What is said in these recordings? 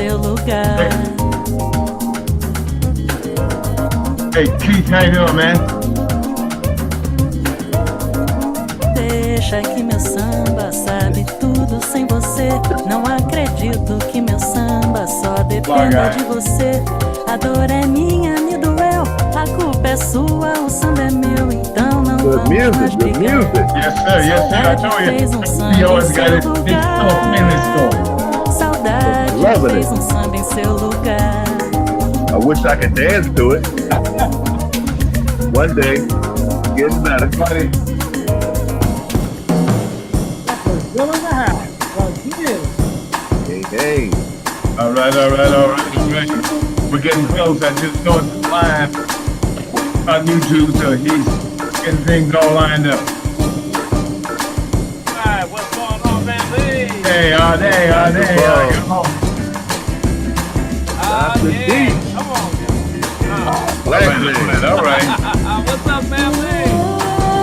seu lugar. Hey, Keith, how you doing, man? Deixa que meu samba sabe tudo sem você. Não acredito que meu samba só dependa de você. A dor é minha, me doeu. A culpa é sua, o samba é meu. Então não vamos mais brigar. Yes, sir. Yes, sir. I told you. He always got it. Saudade fez samba em seu lugar. I wish I could dance to it. One day, getting better. Buddy. Hey, hey. All right. We're getting close. I just know it's live on YouTube, so he's getting things all lined up. Alright, what's going on, family? Hey, all day. Dr. D. Come on, Black man. All right. what's up, family?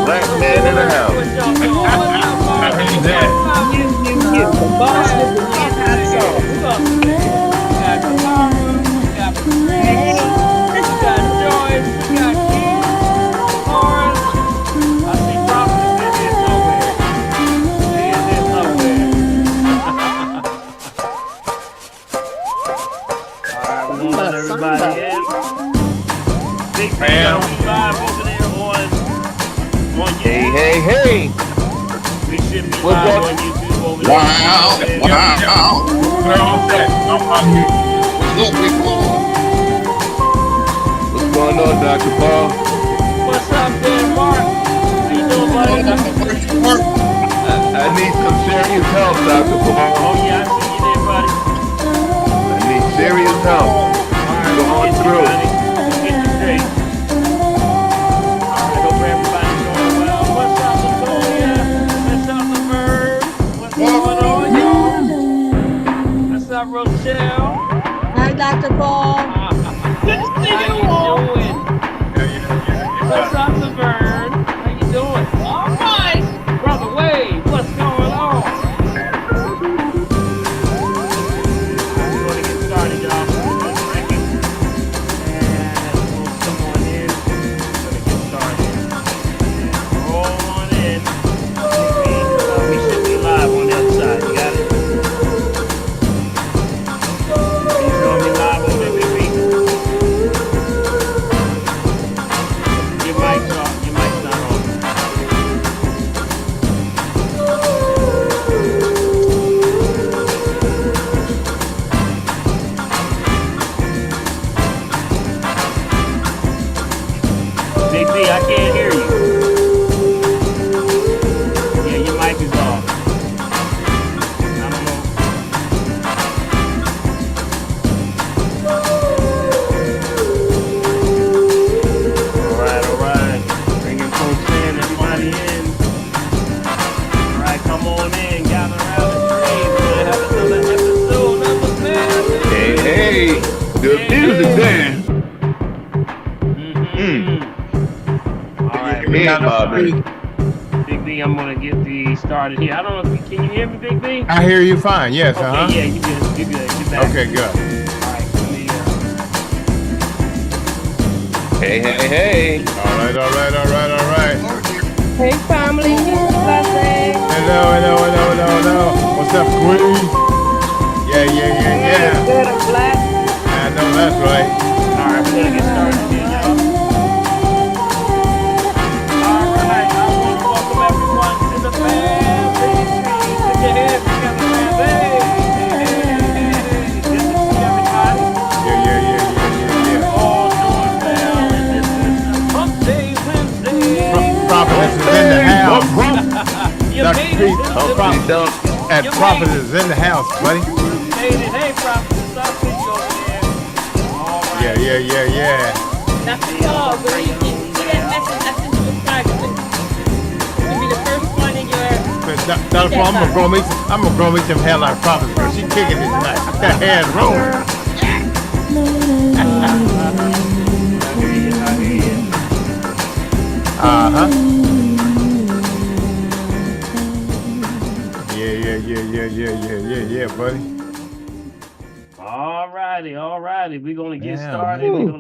Black man in the house. What y'all doing? What's up, I heard that. What's up? We got Kamara, we got Patrice, we got Joyce, we got Keith, Lauren. I see Robin is in somewhere. She is in somewhere. Alright, we're gonna let everybody in. Big fan, we live over there on Hey, YouTube. hey, hey. We should be What's live up? on YouTube over Wow. there. We're all set. I'm on mute. What's going on, Dr. Paul? What's up there, Mark? How you doing, buddy? I need some serious help, Dr. Paul. Oh yeah, I see you there, buddy. I need serious help. Alright, Going we'll get you, through. buddy. We'll get you straight. Alright, hope everybody's doing well. What's up, Latoya? What's up, Laverne? What's going on, y'all? What's up, Rochelle? Hi, Dr. Paul. Good to see you. How you doing? What's up, Laverne? How you doing? All right. Brother Wade, what's going on? Alright, we're gonna get started, y'all. We're gonna drink it. And we'll come on in. We're gonna get started. Roll on in. We should be live on the other side. You got it? You showing me live on there, baby? Your mic's off. Your mic's not on. Big B, I can't hear you. Yeah, your mic is off. I don't know. All right. Bringing folks in, everybody in. All right, come on in, gather around the tree. We're gonna have another episode, number 10. Hey, hey. Good music there. All right, Yeah, Bobby. Big B, I'm gonna get the started here. I don't know if can you hear me, Big B? I hear you fine. Yes, Okay, yeah, you good. You good. Get back. Okay, good. All right, let me. Hey, hey, hey. All right. Hey, family. Blessing. Hello. What's up, Queen? Yeah. Good, I'm black. I know that's right. All right, we're gonna get started here, y'all. All right, I want to welcome everyone to the family tree. Put your hands together, family. Good to see everybody. Yeah. All doing well, and this is Hump Day Wednesday. Prophetess is in the house. You Dr. made it Pete, to the Humpty Dump. And Prophetess is in the house, buddy. made it. Hey, Prophet, stop it over there. All right. Yeah. Dr. Paul, when you get that message, I sent you a private link. You'll be the first one in your... Dr. Paul, I'm gonna grow me some hair like Prophetess, girl. She kicking it tonight. That hair is rolling. I hear you. Uh-huh. Yeah, buddy. All righty. We're gonna get Yeah, started. man. We're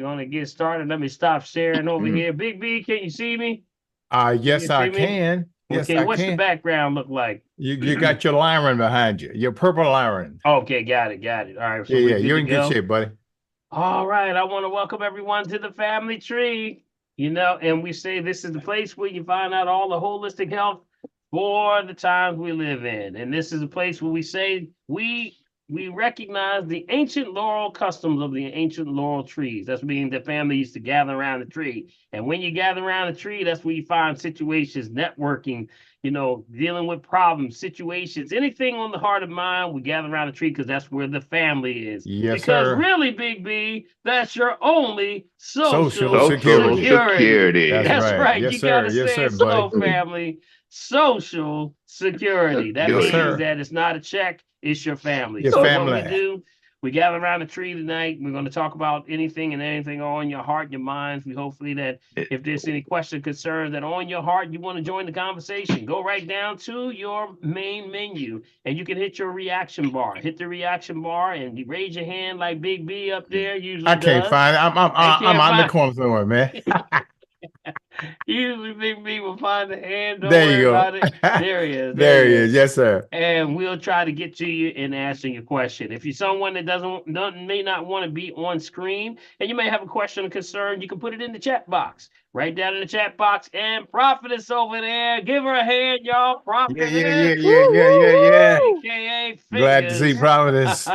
gonna get started. Let me stop sharing over here. Big B, can you see me? Yes, You I see me? can. Yes, Okay, I what's the can. background look like? You got your Lyran behind you. Your purple Lyran. Okay, got it. All right, so Yeah, we're yeah. good You're to in go. good shape, buddy. All right, I want to welcome everyone to the family tree. You know, and we say this is the place where you find out all the holistic health for the times we live in. And this is a place where we say we recognize the ancient laurel customs of the ancient laurel trees. That's meaning the family used to gather around the tree. And when you gather around the tree, that's where you find situations, networking, you know, dealing with problems, situations, anything on the heart of mind, we gather around the tree because that's where the family is. Yes, because sir. really, Big B, that's your only Social Social security. security. That's right. Yes, You sir. gotta Yes, say sir, it slow, buddy. family. Social security. That Yes, means sir. that it's not a check, it's your family. Your So what family. we do, we gather around the tree tonight. We're going to talk about anything and anything on your heart, your minds. We hopefully that if there's any question, concern that on your heart, you want to join the conversation, go right down to your main menu and you can hit your reaction bar. Hit the reaction bar and you raise your hand like Big B up there usually I can't does. find it. I'm out in the corner somewhere, man. Usually Big B will find the hand. Don't There worry you go. about it. There he is. There he is. Yes, sir. And we'll try to get to you and answer your question. If you're someone that may not want to be on screen and you may have a question or concern, you can put it in the chat box. Right down in the chat box. And Prophetess over there. Give her a hand, y'all. Prophetess. Yeah. AKA Glad to see Fingers. Providence. She's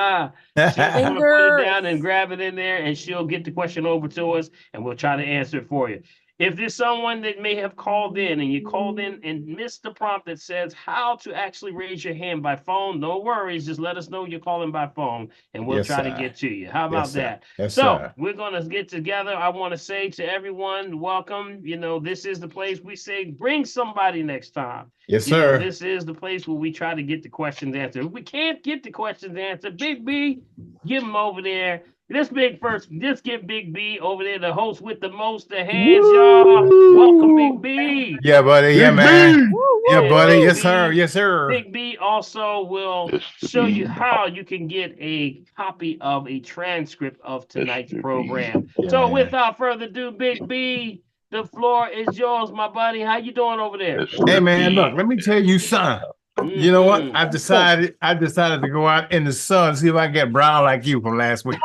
gonna put it down and grab it in there and she'll get the question over to us and we'll try to answer it for you. If there's someone that may have called in and you called in and missed the prompt that says how to actually raise your hand by phone, no worries. Just let us know you're calling by phone and we'll Yes, try sir. to get to you. How about Yes, sir. that? Yes, So sir. we're going to get together. I want to say to everyone, welcome. You know, this is the place we say, bring somebody next time. Yes, You know, sir. this is the place where we try to get the questions answered. If we can't get the questions answered, Big B, give them over there. Let's get Big B over there, the host with the most, the hands, y'all. Welcome, Big B. Yeah, buddy. Yeah, man. Yeah, And buddy. Big Yes, B, sir. Yes, sir. Big B also will show you how you can get a copy of a transcript of tonight's program. Yeah, So man. without further ado, Big B, the floor is yours, my buddy. How you doing over there? Hey, man, look, let me tell you something. You know what? Mhm. I decided to go out in the sun, see if I can get brown like you from last week.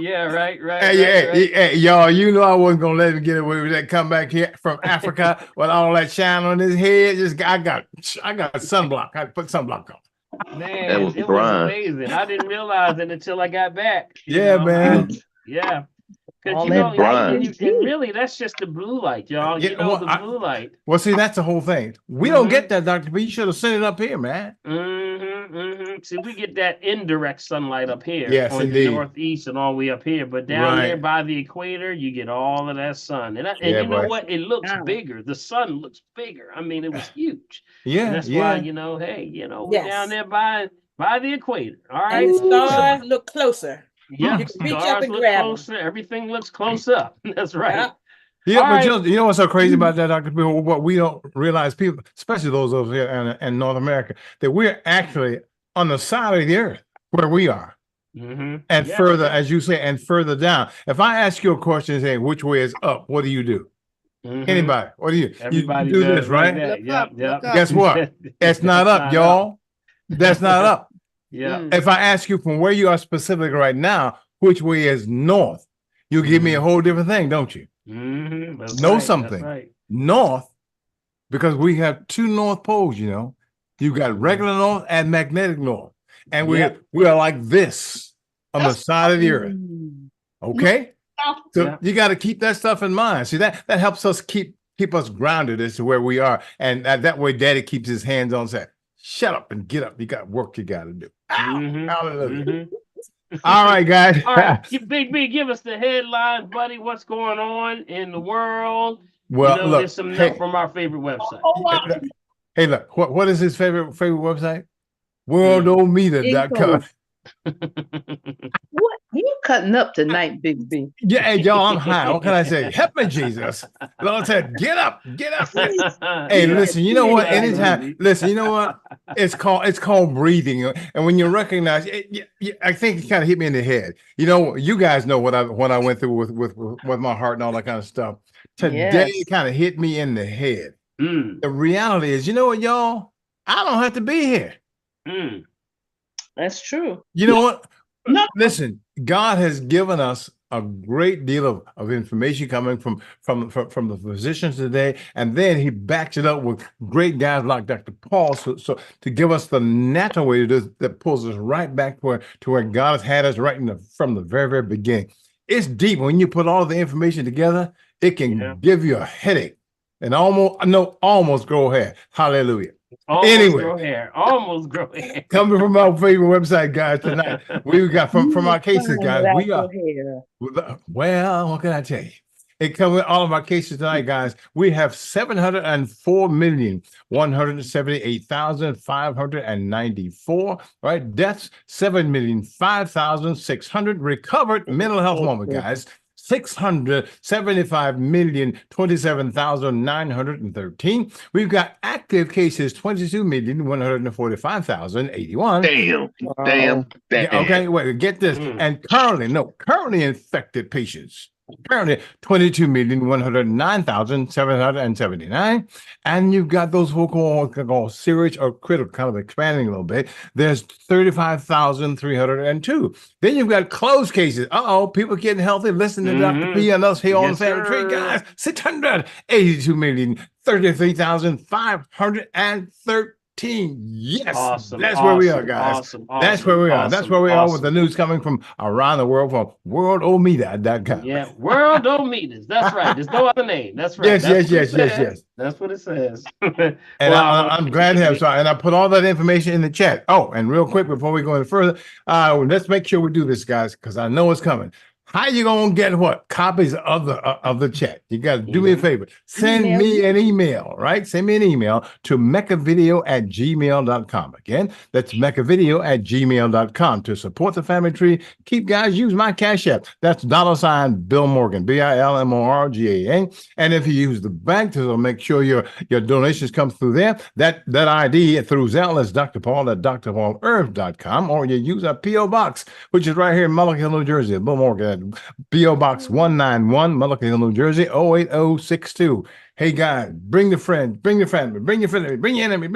Yeah, right. Hey, y'all, you know I wasn't gonna let him get away with that. Come back here from Africa with all that shine on his head. I got sunblock. I put sunblock on. Man, That was it was Brian. amazing. I didn't realize it until I got back. you Yeah, know? man. Yeah. Because All you that know, Brian. and really, that's just the blue light, y'all. Yeah, You know, well, the blue light. Well, see, that's the whole thing. We don't get that, Dr. B. You should have sent it up here, man. See, we get that indirect sunlight up here Yes, on indeed. the northeast and all the way up here. But down there Right. by the equator, you get all of that sun. And Yeah, you know boy. what? It looks bigger. The sun looks bigger. I mean, it was huge. Yeah, And that's why, you know, hey, you know, we're Yes. down there by the equator. All right. And the stars look closer. Yeah, You can reach up stars and look grab 'em. closer. Everything looks close up. That's right. Yeah. Yeah, All but right. you know what's so crazy about that, Dr. B? What we don't realize, people, especially those over here in North America, that we're actually on the side of the earth where we are. Mm-hmm. And Yeah. further, as you say, and further down. If I ask you a question saying which way is up, what do you do? Mhm. Anybody? What do you? Everybody you do does this, right? Like that. Look Yep, up, yep. look up. Guess what? It's not up, y'all. That's not up. Yeah. Mm. If I ask you from where you are specifically right now, which way is north, you give me a whole different thing, don't you? Mm-hmm. That's Know right, something. That's right. North, because we have two north poles, you know. You got regular north and magnetic north. And Yep. we are like this on the side of the earth. Okay? So Yeah. you got to keep that stuff in mind. See, that helps us keep us grounded as to where we are. And that way daddy keeps his hands on say, shut up and get up. You got work you got to do. Ow, Mhm. hallelujah. Mhm. All right, guys. All right, Big B, give us the headlines, buddy. What's going on in the world? Well, you know, look, there's some hey, note from our favorite website. hey, look, what is his favorite website? Worldometer.com. You cutting up tonight, Big B. Yeah, hey, y'all, I'm high. What can I say? Help me, Jesus. Lord said, get up, get up. Hey, listen, you know what? Anytime, listen, you know what? It's called breathing. And when you recognize it, I think it kind of hit me in the head. You know, you guys know what I went through with my heart and all that kind of stuff. Today it kind of hit me in the head. The reality is, you know what, y'all? I don't have to be here. That's true. You know what? No. Listen, God has given us a great deal of information coming from the physicians today, and then he backs it up with great guys like Dr. Paul, so to give us the natural way to do this, that pulls us right back to where God has had us right from the very, very beginning. It's deep. When you put all the information together, it can give you a headache and almost grow hair. Hallelujah. Almost grow hair. Coming from our favorite website, guys, tonight, we got from our cases, guys. We are, well, what can I tell you? It comes with all of our cases tonight, guys. We have 704,178,594, right? Deaths, 7,005,600. Recovered mental health moment, guys. 675,027,913. We've got active cases, 22,145,081. Damn. Yeah, okay, wait, get this. And currently infected patients. Currently 22,109,779. And you've got those who call serious or critical, kind of expanding a little bit. There's 35,302. Then you've got closed cases. People getting healthy. Listen to Dr. P and us here on the Family Tree, guys. 682,032,513. Yes, awesome. That's where we are, guys. Awesome. That's where we are. That's where we are with the news coming from around the world from worldomedia.com. Yeah, Worldometers. That's right. There's no other name. That's right. Yes. That's what it says. And I'm glad to have so. And I put all that information in the chat. Oh, and real quick before we go any further, let's make sure we do this, guys, because I know it's coming. How you gonna get what? Copies of the chat. You gotta do me a favor. Send me an email, right? Send me an email to meccavideo@gmail.com. Again, that's meccavideo@gmail.com. To support the Family Tree, use my Cash App. That's $ Bill Morgan, BILMORGAN. And if you use the bank to make sure your donations come through there, that ID through Zelle is Dr. Paul at drpaulherb.com, or you use a P.O. Box, which is right here in Mulligan Hill, New Jersey. Bill Morgan. P.O. Box 191, Mulligan Hill, New Jersey, 08062. Hey, guys, bring the friend, bring your family, bring your enemy, bring your enemy.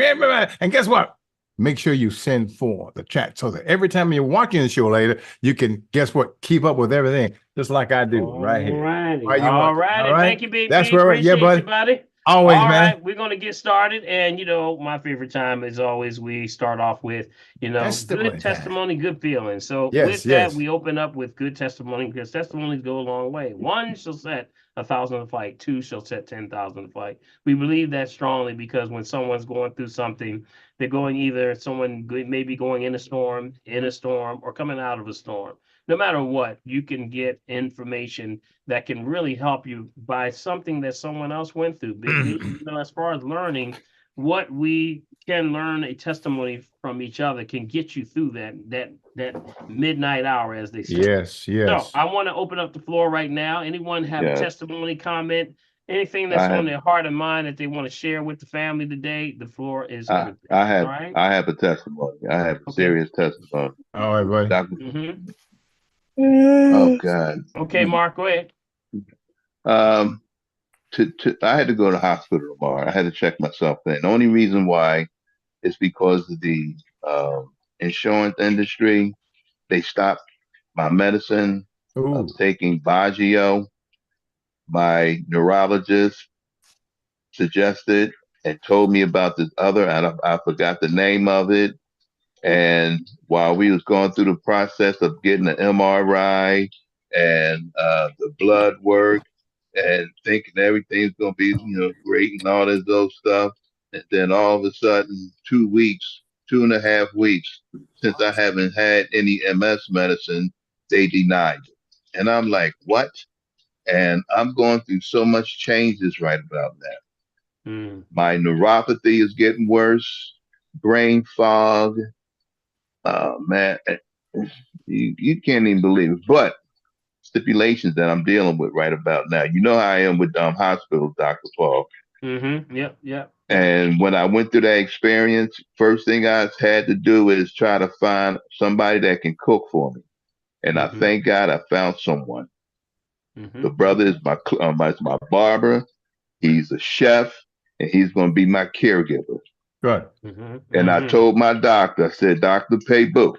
And guess what? Make sure you send for the chat so that every time you're watching the show later, you can, guess what? Keep up with everything, just like I do right here. All right. Thank you, baby. That's where we're at. Yeah, buddy. Always, man. Right, we're going to get started. And, my favorite time is always we start off with, good testimony, good feeling. So with that, we open up with good testimony because testimonies go a long way. One shall set 1,000 to fight. Two shall set 10,000 to fight. We believe that strongly because when someone's going through something, they're going someone may be going in a storm, or coming out of a storm. No matter what, you can get information that can really help you by something that someone else went through. As far as learning, what we can learn, a testimony from each other can get you through that midnight hour, as they say. Yes. So I want to open up the floor right now. Anyone have a testimony, comment, anything that's on their heart and mind that they want to share with the family today? The floor is open. I have a testimony. I have a serious testimony. All right, buddy. Oh God. Okay, Mark, go ahead. I had to go to the hospital tomorrow. I had to check myself in. The only reason why is because of the insurance industry. They stopped my medicine. I was taking Baggio. My neurologist suggested and told me about this other, and I forgot the name of it. And while we was going through the process of getting an MRI and the blood work and thinking everything's going to be, great and all this other stuff. And then all of a sudden, 2.5 weeks since I haven't had any MS medicine, they denied it. And I'm like, what? And I'm going through so much changes right about that. My neuropathy is getting worse, brain fog. Man, you can't even believe it. But stipulations that I'm dealing with right about now. You know how I am with hospitals, Dr. Paul. Yep. And when I went through that experience, first thing I had to do is try to find somebody that can cook for me. And I thank God I found someone. The brother is my barber. He's a chef, and he's going to be my caregiver. Good. And I told my doctor, I said, Dr. Paybu,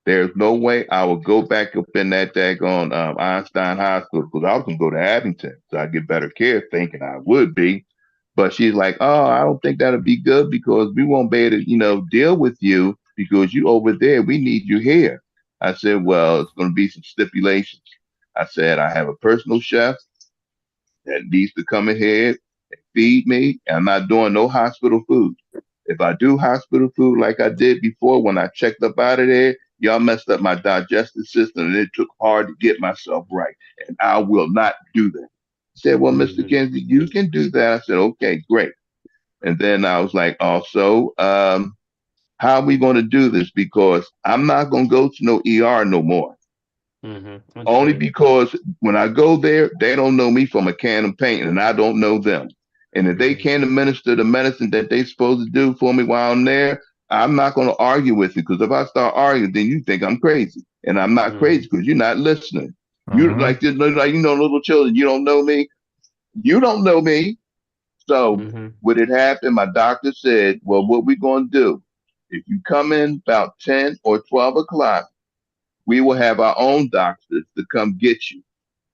there's no way I will go back up in that daggone Einstein Hospital, because I was going to go to Abington so I get better care, thinking I would be. But she's like, oh, I don't think that'll be good because we won't be able to, deal with you because you over there. We need you here. I said, well, it's going to be some stipulations. I said, I have a personal chef that needs to come in here and feed me. And I'm not doing no hospital food. If I do hospital food like I did before when I checked up out of there, y'all messed up my digestive system and it took hard to get myself right. And I will not do that. He said, well, Mr. Kinsey, you can do that. I said, okay, great. And then I was like, also, how are we going to do this? Because I'm not going to go to no ER no more. Only because when I go there, they don't know me from a can of paint and I don't know them. And if they can't administer the medicine that they're supposed to do for me while I'm there, I'm not going to argue with you. Because if I start arguing, then you think I'm crazy. And I'm not crazy because you're not listening. You like little children, you don't know me. You don't know me. So when it happened, my doctor said, well, what we going to do? If you come in about 10 or 12 o'clock, we will have our own doctors to come get you.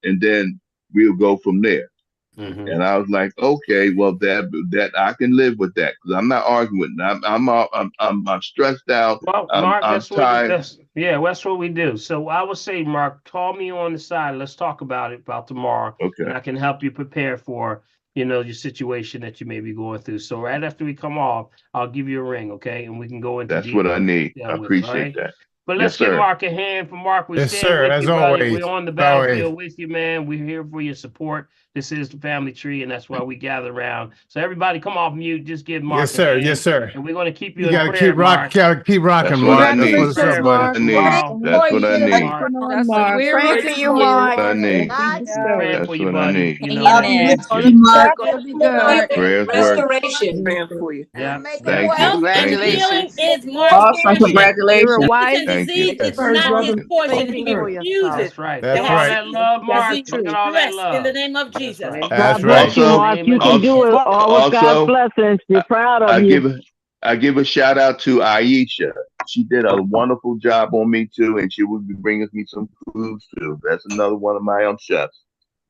And then we'll go from there. And I was like, okay, well, that I can live with that because I'm not arguing. I'm stressed out. Well, Mark, I'm tired. That's what we do. So I would say, Mark, call me on the side. Let's talk about it about tomorrow. Okay. And I can help you prepare for, your situation that you may be going through. So right after we come off, I'll give you a ring, okay? And we can go into That's what I need. I with it, appreciate all right? that. But let's Yes, give sir. Mark a hand. For Mark, we're Yes, standing sir, with as you, buddy. always. We're on the Always. battlefield with you, man. We're here for your support. This is the family tree, and that's why we gather around. So everybody, come off mute. Just give Mark Yes, sir. a hand. Yes, sir. And we're going to keep you You in got to prayer, keep Mark. keep rocking, That's Mark. what I That's need. what's up, Prayer, buddy. Mark. I need. Tomorrow. That's what I need. Mark. That's what we're Praying praying for you, for Mark. That's what I need. Praying That's for you, what I buddy. need. Amen. It's gonna be good. Prayers work. Praying for you. Yeah. Thank you. Health and Thank you. healing Congratulations. is Mark's Awesome. portion. Congratulations. Sickness and Thank you. disease is Yes. not his portion. Hoping He for you. refuses That's right. That's Look at all right. that love, Mark. disease Look and at all that stress in the love. name of That's Jesus. right. That's Also, right. Mark, you can do it all with God's blessings. We're proud of you. I give a shout out to Aisha. She did a wonderful job on me too, and she will be bringing me some food too. That's another one of my own chefs.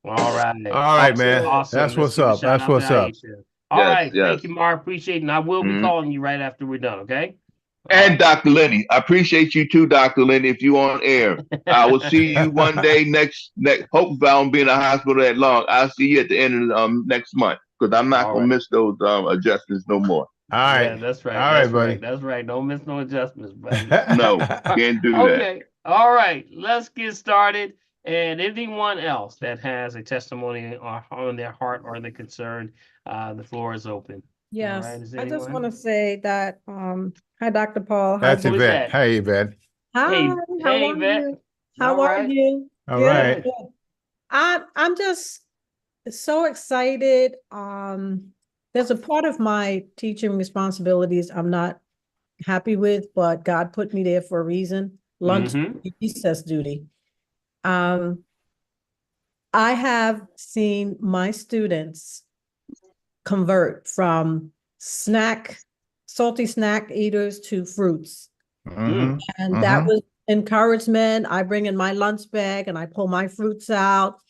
All right. All right, man. Awesome. That's Let's what's give a up. shout That's out what's to up. Aisha. All Yes, right. yes. Thank you, Mark. Appreciate it. And I will be calling you right after we're done, okay? And Dr. Lenny, I appreciate you too, Dr. Lenny. If you're on air, I will see you one day next. Hopefully, I won't be in the hospital that long. I'll see you at the end of next month because I'm not gonna miss those adjustments no more. All right. Yeah, that's right. All That's right, buddy. right. That's right. Don't miss no adjustments, buddy. No, can't do that. Okay. All right. Let's get started. And anyone else that has a testimony on their heart or their concern, the floor is open. Yes, All right, is I just anyone? want to say that, hi, Dr. Paul. That's Who is Yvette. that? Hey, Yvette. Hi, Hey, how hey, are Yvette. you? How All are right. you? All Good, right. good. I'm just so excited. There's a part of my teaching responsibilities I'm not happy with, but God put me there for a reason. Lunch recess duty. I have seen my students convert from salty snack eaters to fruits. Mhm. And that was encouragement. I bring in my lunch bag and I pull my fruits out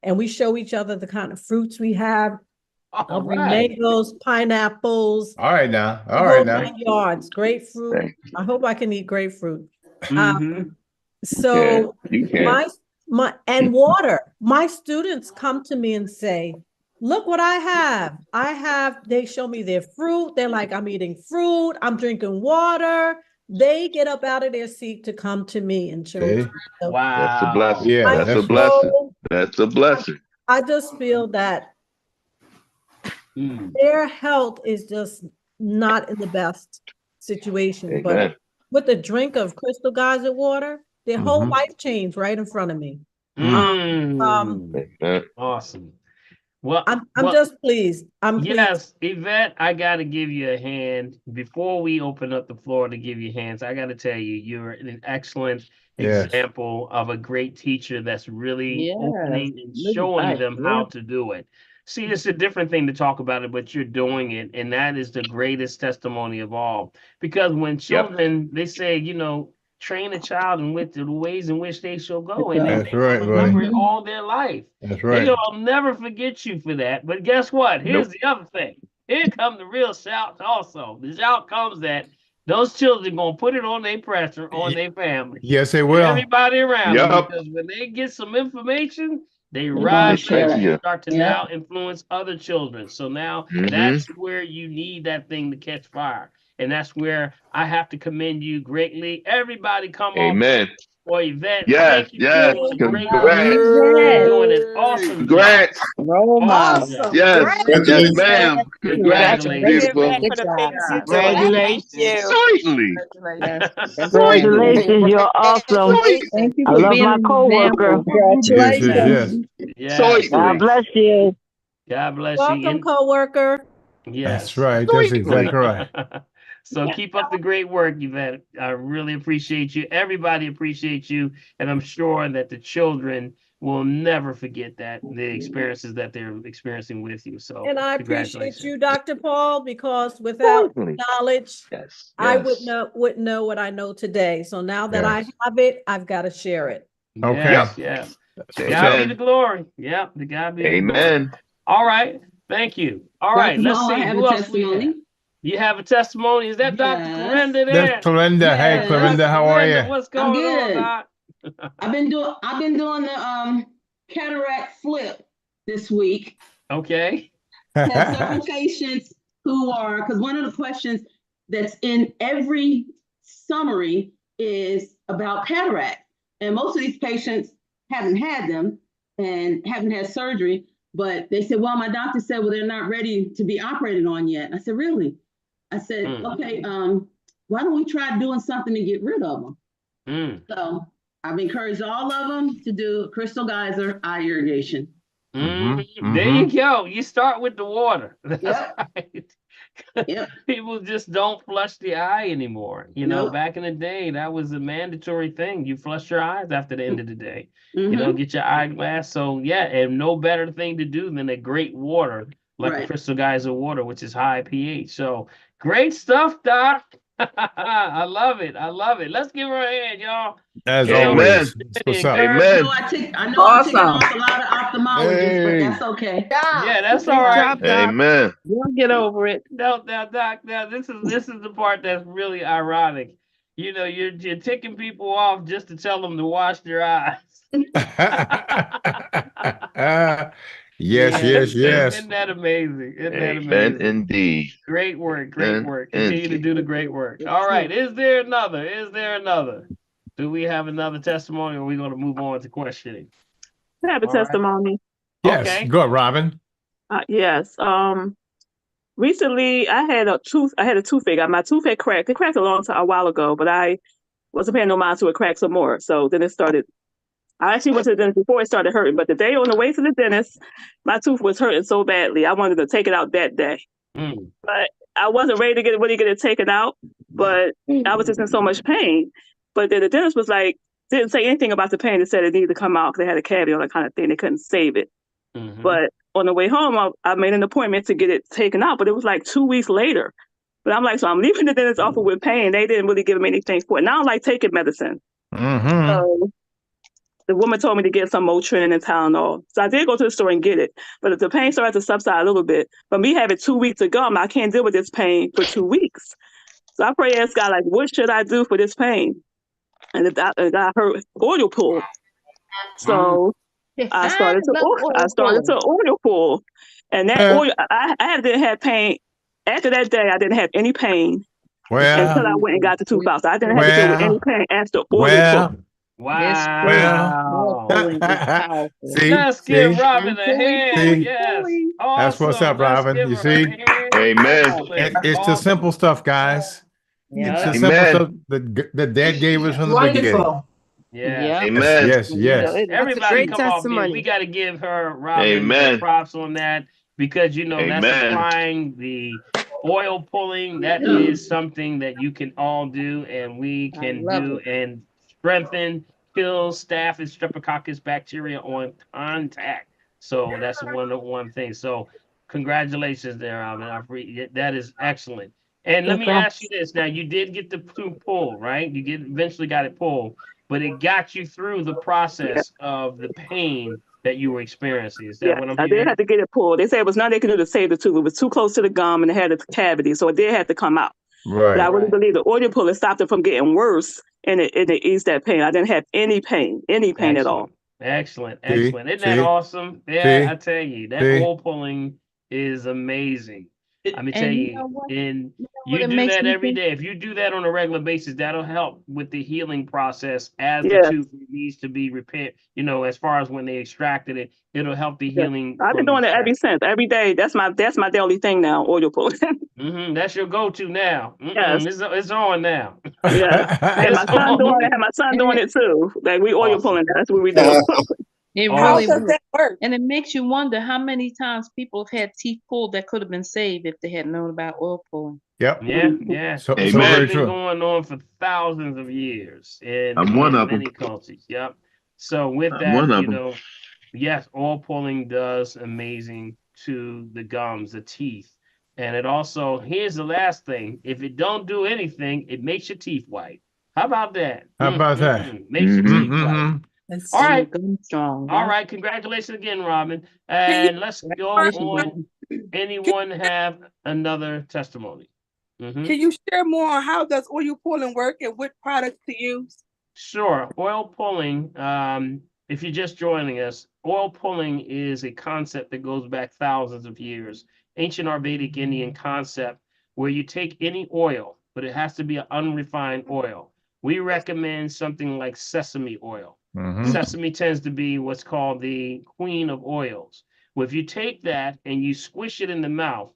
and we show each other the kind of fruits we have. I'll bring mangoes, pineapples. All right now. All the right whole now. 9 yards, grapefruit. Thank I hope I can eat grapefruit. Mhm. So You can. and water. My students come to me and say, look what I have. They show me their fruit. They're like, I'm eating fruit. I'm drinking water. They get up out of their seat to come to me and show See? me. So Wow. That's a blessing. Yeah, That's a blessing. That's a blessing. I just feel that their health is just not in the best situation. But Amen. with the drink of Crystal Geyser water, their whole Mhm. life changed right in front of me. Amen. Awesome. Well, I'm well, just pleased. I'm pleased. yes, Yvette, I got to give you a hand. Before we open up the floor to give you hands, I got to tell you, you're an excellent Yes. example of a great teacher that's really Yes, opening and living showing life, them yeah. how to do it. See, it's a different thing to talk about it, but you're doing it, and that is the greatest testimony of all. Because when children, they say, you know, train a child in with the ways in which they shall go, and then That's they right, will remember buddy. it all their life. That's right. They'll never forget you for that. But guess what? Here's the other thing. Here come the real shout also. The shout comes that those children gonna put it on their pressure, on their family. Yes, they and will. everybody around them, Yup. because when they get some information, they gonna rise share up it. and start to Yeah. now influence other children. So now Mhm. that's where you need that thing to catch fire. And that's where I have to commend you greatly. Everybody come off Amen. for Yvette. Yes, Thank you yes. for doing great Congrats. You're doing an awesome job. Congrats. Role model. Awesome. Yes. Yes, Congratulations. ma'am. Congrats, Congratulations. beautiful. Good job. Congratulations. Certainly. Yes. Certainly. You're awesome. Thank you I for love being my an coworker. example. Yes, yes, yes. Yes. Certainly. bless you. God bless you. Welcome, And- coworker. yes. That's right. That's Certainly. exactly right. So keep up the great work, Yvette. I really appreciate you. Everybody appreciates you. And I'm sure that the children will never forget that, the experiences that they're experiencing with you. So And I appreciate congratulations. you, Dr. Paul, because without Certainly. knowledge, Yes. I yes. wouldn't know what I know today. So now that Yes. I have it, I've got to share it. Okay. Yes, yes. To God be Amen. the glory. Yep, to God be the glory. Amen. All right. Thank you. All right. Let's Paul, I see have who a else we have. testimony. You have a testimony. Is that Dr. Yes. Clarenda there? That's Clorinda. Hey, Yes. Clorinda, how are Clarenda, you? what's I'm going on, good. Doc? I've been doing the cataract flip this week. Okay. Had several patients who are, because one of the questions that's in every summary is about cataract. And most of these patients haven't had them and haven't had surgery, but they said, well, my doctor said, well, they're not ready to be operated on yet. I said, really? I said, okay, why don't we try doing something to get rid of them? So I've encouraged all of them to do crystal geyser eye irrigation. There you go. You start with the water. That's Yep. right. Yep. People just don't flush the eye anymore. You know, Nope. back in the day, that was a mandatory thing. You flush your eyes after the end of the day. You Mhm. know, get your eyeglass. So yeah, and no better thing to do than a great water like a Right. crystal geyser water, which is high pH. So great stuff, Doc. I love it. I love it. Let's give her a hand, y'all. As Amen. always. That's what's up. Amen. I know I'm taking Awesome. off a lot of ophthalmologists, Hey. but that's okay. Yeah, that's all right. Amen. You'll get over it. No, now, Doc, now this is the part that's really ironic. You know, you're ticking people off just to tell them to wash their eyes. Yes, yes, yes. Isn't that amazing? Isn't that Amen. amazing? Indeed. Great work, great And- work. Continue to and- do the great work. All right, is there another? Is there another? Do we have another testimony, or are we going to move on to questioning? I have a All right. testimony. Yes, Okay. go, Robin. Yes. Recently I had a toothache. My tooth had cracked. It cracked a while ago, but I wasn't paying no mind to it crack some more. So then it started. I actually went to the dentist before it started hurting, but the day on the way to the dentist, my tooth was hurting so badly. I wanted to take it out that day, but I wasn't ready to really get it taken out. But I was just in so much pain. But then the dentist was like, didn't say anything about the pain. It said it needed to come out because they had a cavity on that kind of thing. They couldn't save it. But on the way home, I made an appointment to get it taken out, but it was like 2 weeks later. But I'm like, so I'm leaving the dentist office with pain. They didn't really give me anything for it. Now I'm like taking medicine. So the woman told me to get some Motrin and Tylenol. So I did go to the store and get it. But if the pain started to subside a little bit, but me having 2 weeks to go, I can't deal with this pain for 2 weeks. So I pray to ask God, like, what should I do for this pain? And I heard oil pull. So I started to oil pull. And that oil, I didn't have pain. After that day, I didn't have any pain until I went and got the tooth out. So I didn't have to deal with any pain after oil pull. Wow. See, Let's give see? Robin a hand. See? Yes. That's what's up, Robin. You see? Amen. It's the simple stuff, guys. It's the simple Amen. stuff that Dad gave us from the beginning. Wonderful. Yeah. Amen. Yes, yes. Everybody great come off mute. We testimony. got to give her, Robin, Amen. the props on that because, you know, that's Amen. applying the oil pulling. That is something that you can all do and we I can love do it. and strengthen, kill staph and streptococcus bacteria on contact. So that's one thing. So congratulations there, Robin. That is excellent. And let me ask you this. Now, you did get the pull, right? Eventually got it pulled, but it got you through the process of the pain that you were experiencing. Is that Yeah, what I'm I did hearing? have to get it pulled. They said it was nothing they could do to save the tooth. It was too close to the gum and it had a cavity, so it did have to come out. But I Right. really believe the oil puller stopped it from getting worse and it eased that pain. I didn't have any pain at all. Excellent. See, Isn't that see, awesome? Yeah, see, I tell you, that see. oil pulling is amazing. I'm gonna tell And you you, know what? and What you it do makes that me every think? day. If you do that on a regular basis, that'll help with the healing process as the Yes, tooth needs to be repaired. You know, as far as when they extracted it, it'll help the yes. healing I've been from doing it ever extract. since. Every day. That's my daily thing now, oil pulling. That's your go-to now. Yes, It's on now. yes. I had It's my son doing it. I on. had my son And doing it too. Like we oil Awesome. pulling. That's what we do. it How really does works. that work? And it makes you wonder how many times people have had teeth pulled that could have been saved if they had known about oil pulling. Yep. Yeah. So It's Amen. very been true. going on for thousands of years I'm one in of them. many cultures. Yep. So with I'm one that, of you them. know, yes, oil pulling does amazing to the gums, the teeth. And it also, here's the last thing. If it don't do anything, it makes your teeth white. How about that? How about that? Makes your teeth white. Mm-hmm. That's All So your right. gum strong. All Yeah? right. Congratulations again, Robin. Can you And let's go Congratulations, on. Robin. Anyone have another testimony? Mhm. can you share more on how does oil pulling work and what products to use? Sure. Oil pulling, if you're just joining us, oil pulling is a concept that goes back thousands of years. Ancient Vedic Indian concept where you take any oil, but it has to be an unrefined oil. We recommend something like sesame oil. Mm-hmm. Sesame tends to be what's called the queen of oils. Well, if you take that and you squish it in the mouth,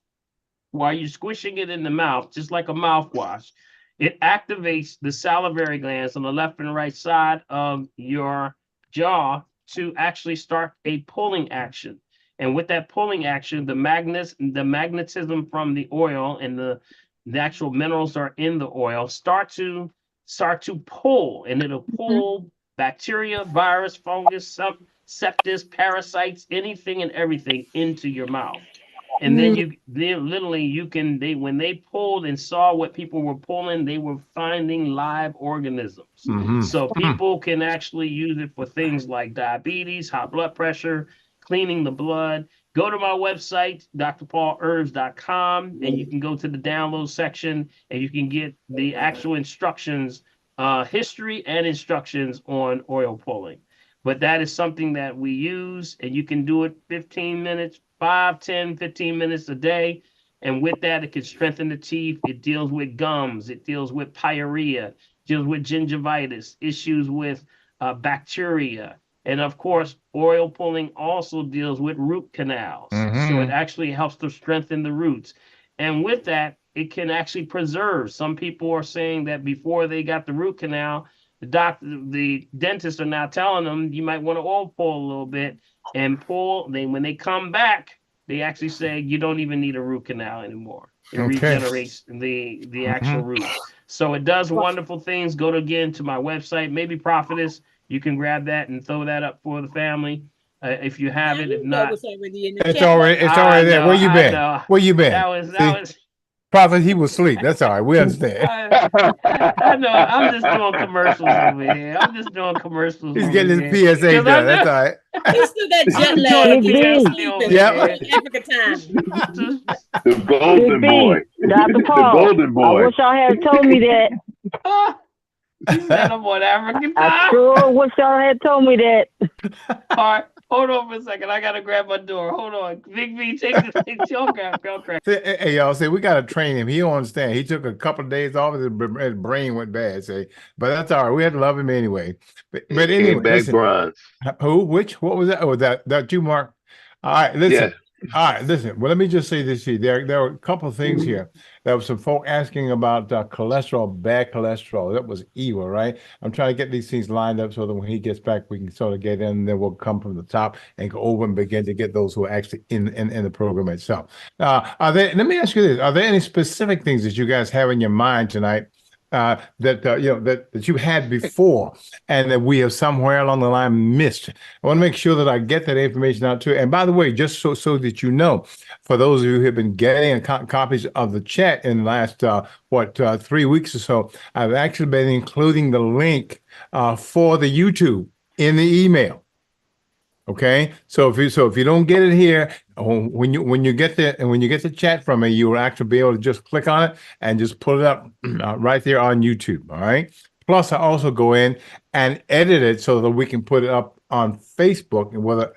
while you're squishing it in the mouth, just like a mouthwash, it activates the salivary glands on the left and right side of your jaw to actually start a pulling action. And with that pulling action, the magnetism from the oil and the actual minerals are in the oil start to pull, and it'll pull bacteria, virus, fungus, sepsis, parasites, anything and everything into your mouth. And then when they pulled and saw what people were pulling, they were finding live organisms. Mm-hmm. So people can actually use it for things like diabetes, high blood pressure, cleaning the blood. Go to my website, drpaulherbs.com, and you can go to the download section and you can get the actual instructions, history and instructions on oil pulling. But that is something that we use, and you can do it 15 minutes, 5, 10, 15 minutes a day. And with that, it can strengthen the teeth. It deals with gums. It deals with pyorrhea, deals with gingivitis, issues with bacteria. And of course, oil pulling also deals with root canals. Mm-hmm. So it actually helps to strengthen the roots. And with that, it can actually preserve. Some people are saying that before they got the root canal, the dentists are now telling them you might want to oil pull a little bit and pull. When they come back, they actually say you don't even need a root canal anymore. It regenerates the actual root. So it does wonderful things. Go to my website, maybe Prophetess. You can grab that and throw that up for the family if you have it. If not, It's already in the It's chat. already there. Where you been? Where you been? That was. Prophet, he was asleep. That's all right. We understand. I know. I'm just doing commercials over here. He's getting his PSA done. That's all right. He's still that jet I'm lag. doing He's PSA sleeping. over Yep. here. Africa time. The golden boy. Dr. The Paul, golden I boy. wish y'all had told me that. You said I'm on African I time. sure wish y'all had told me that. All right, hold on for a second. I gotta grab my door. Hold on, Big V, take your grab. Hey, y'all, say we gotta train him. He don't understand. He took a couple of days off. His brain went bad. Say, but that's all right. We had to love him anyway. But anyway, Came back listen. bronze. Who? Which? What was that? Oh, that you, Mark? All right, listen. All right, listen. Well, let me just say this here. There were a couple of things here. There was some folk asking about cholesterol, bad cholesterol. That was evil, right? I'm trying to get these things lined up so that when he gets back, we can sort of get in. And then we'll come from the top and go over and begin to get those who are actually in the program itself. Let me ask you this: are there any specific things that you guys have in your mind tonight? That you had before and that we have somewhere along the line missed. I want to make sure that I get that information out to you. And by the way, just so that you know, for those of you who have been getting copies of the chat in the last 3 weeks or so, I've actually been including the link for the YouTube in the email. Okay, so if you don't get it here, when you get the chat from me, you will actually be able to just click on it and just pull it up right there on YouTube. All right. Plus, I also go in and edit it so that we can put it up on Facebook, and we're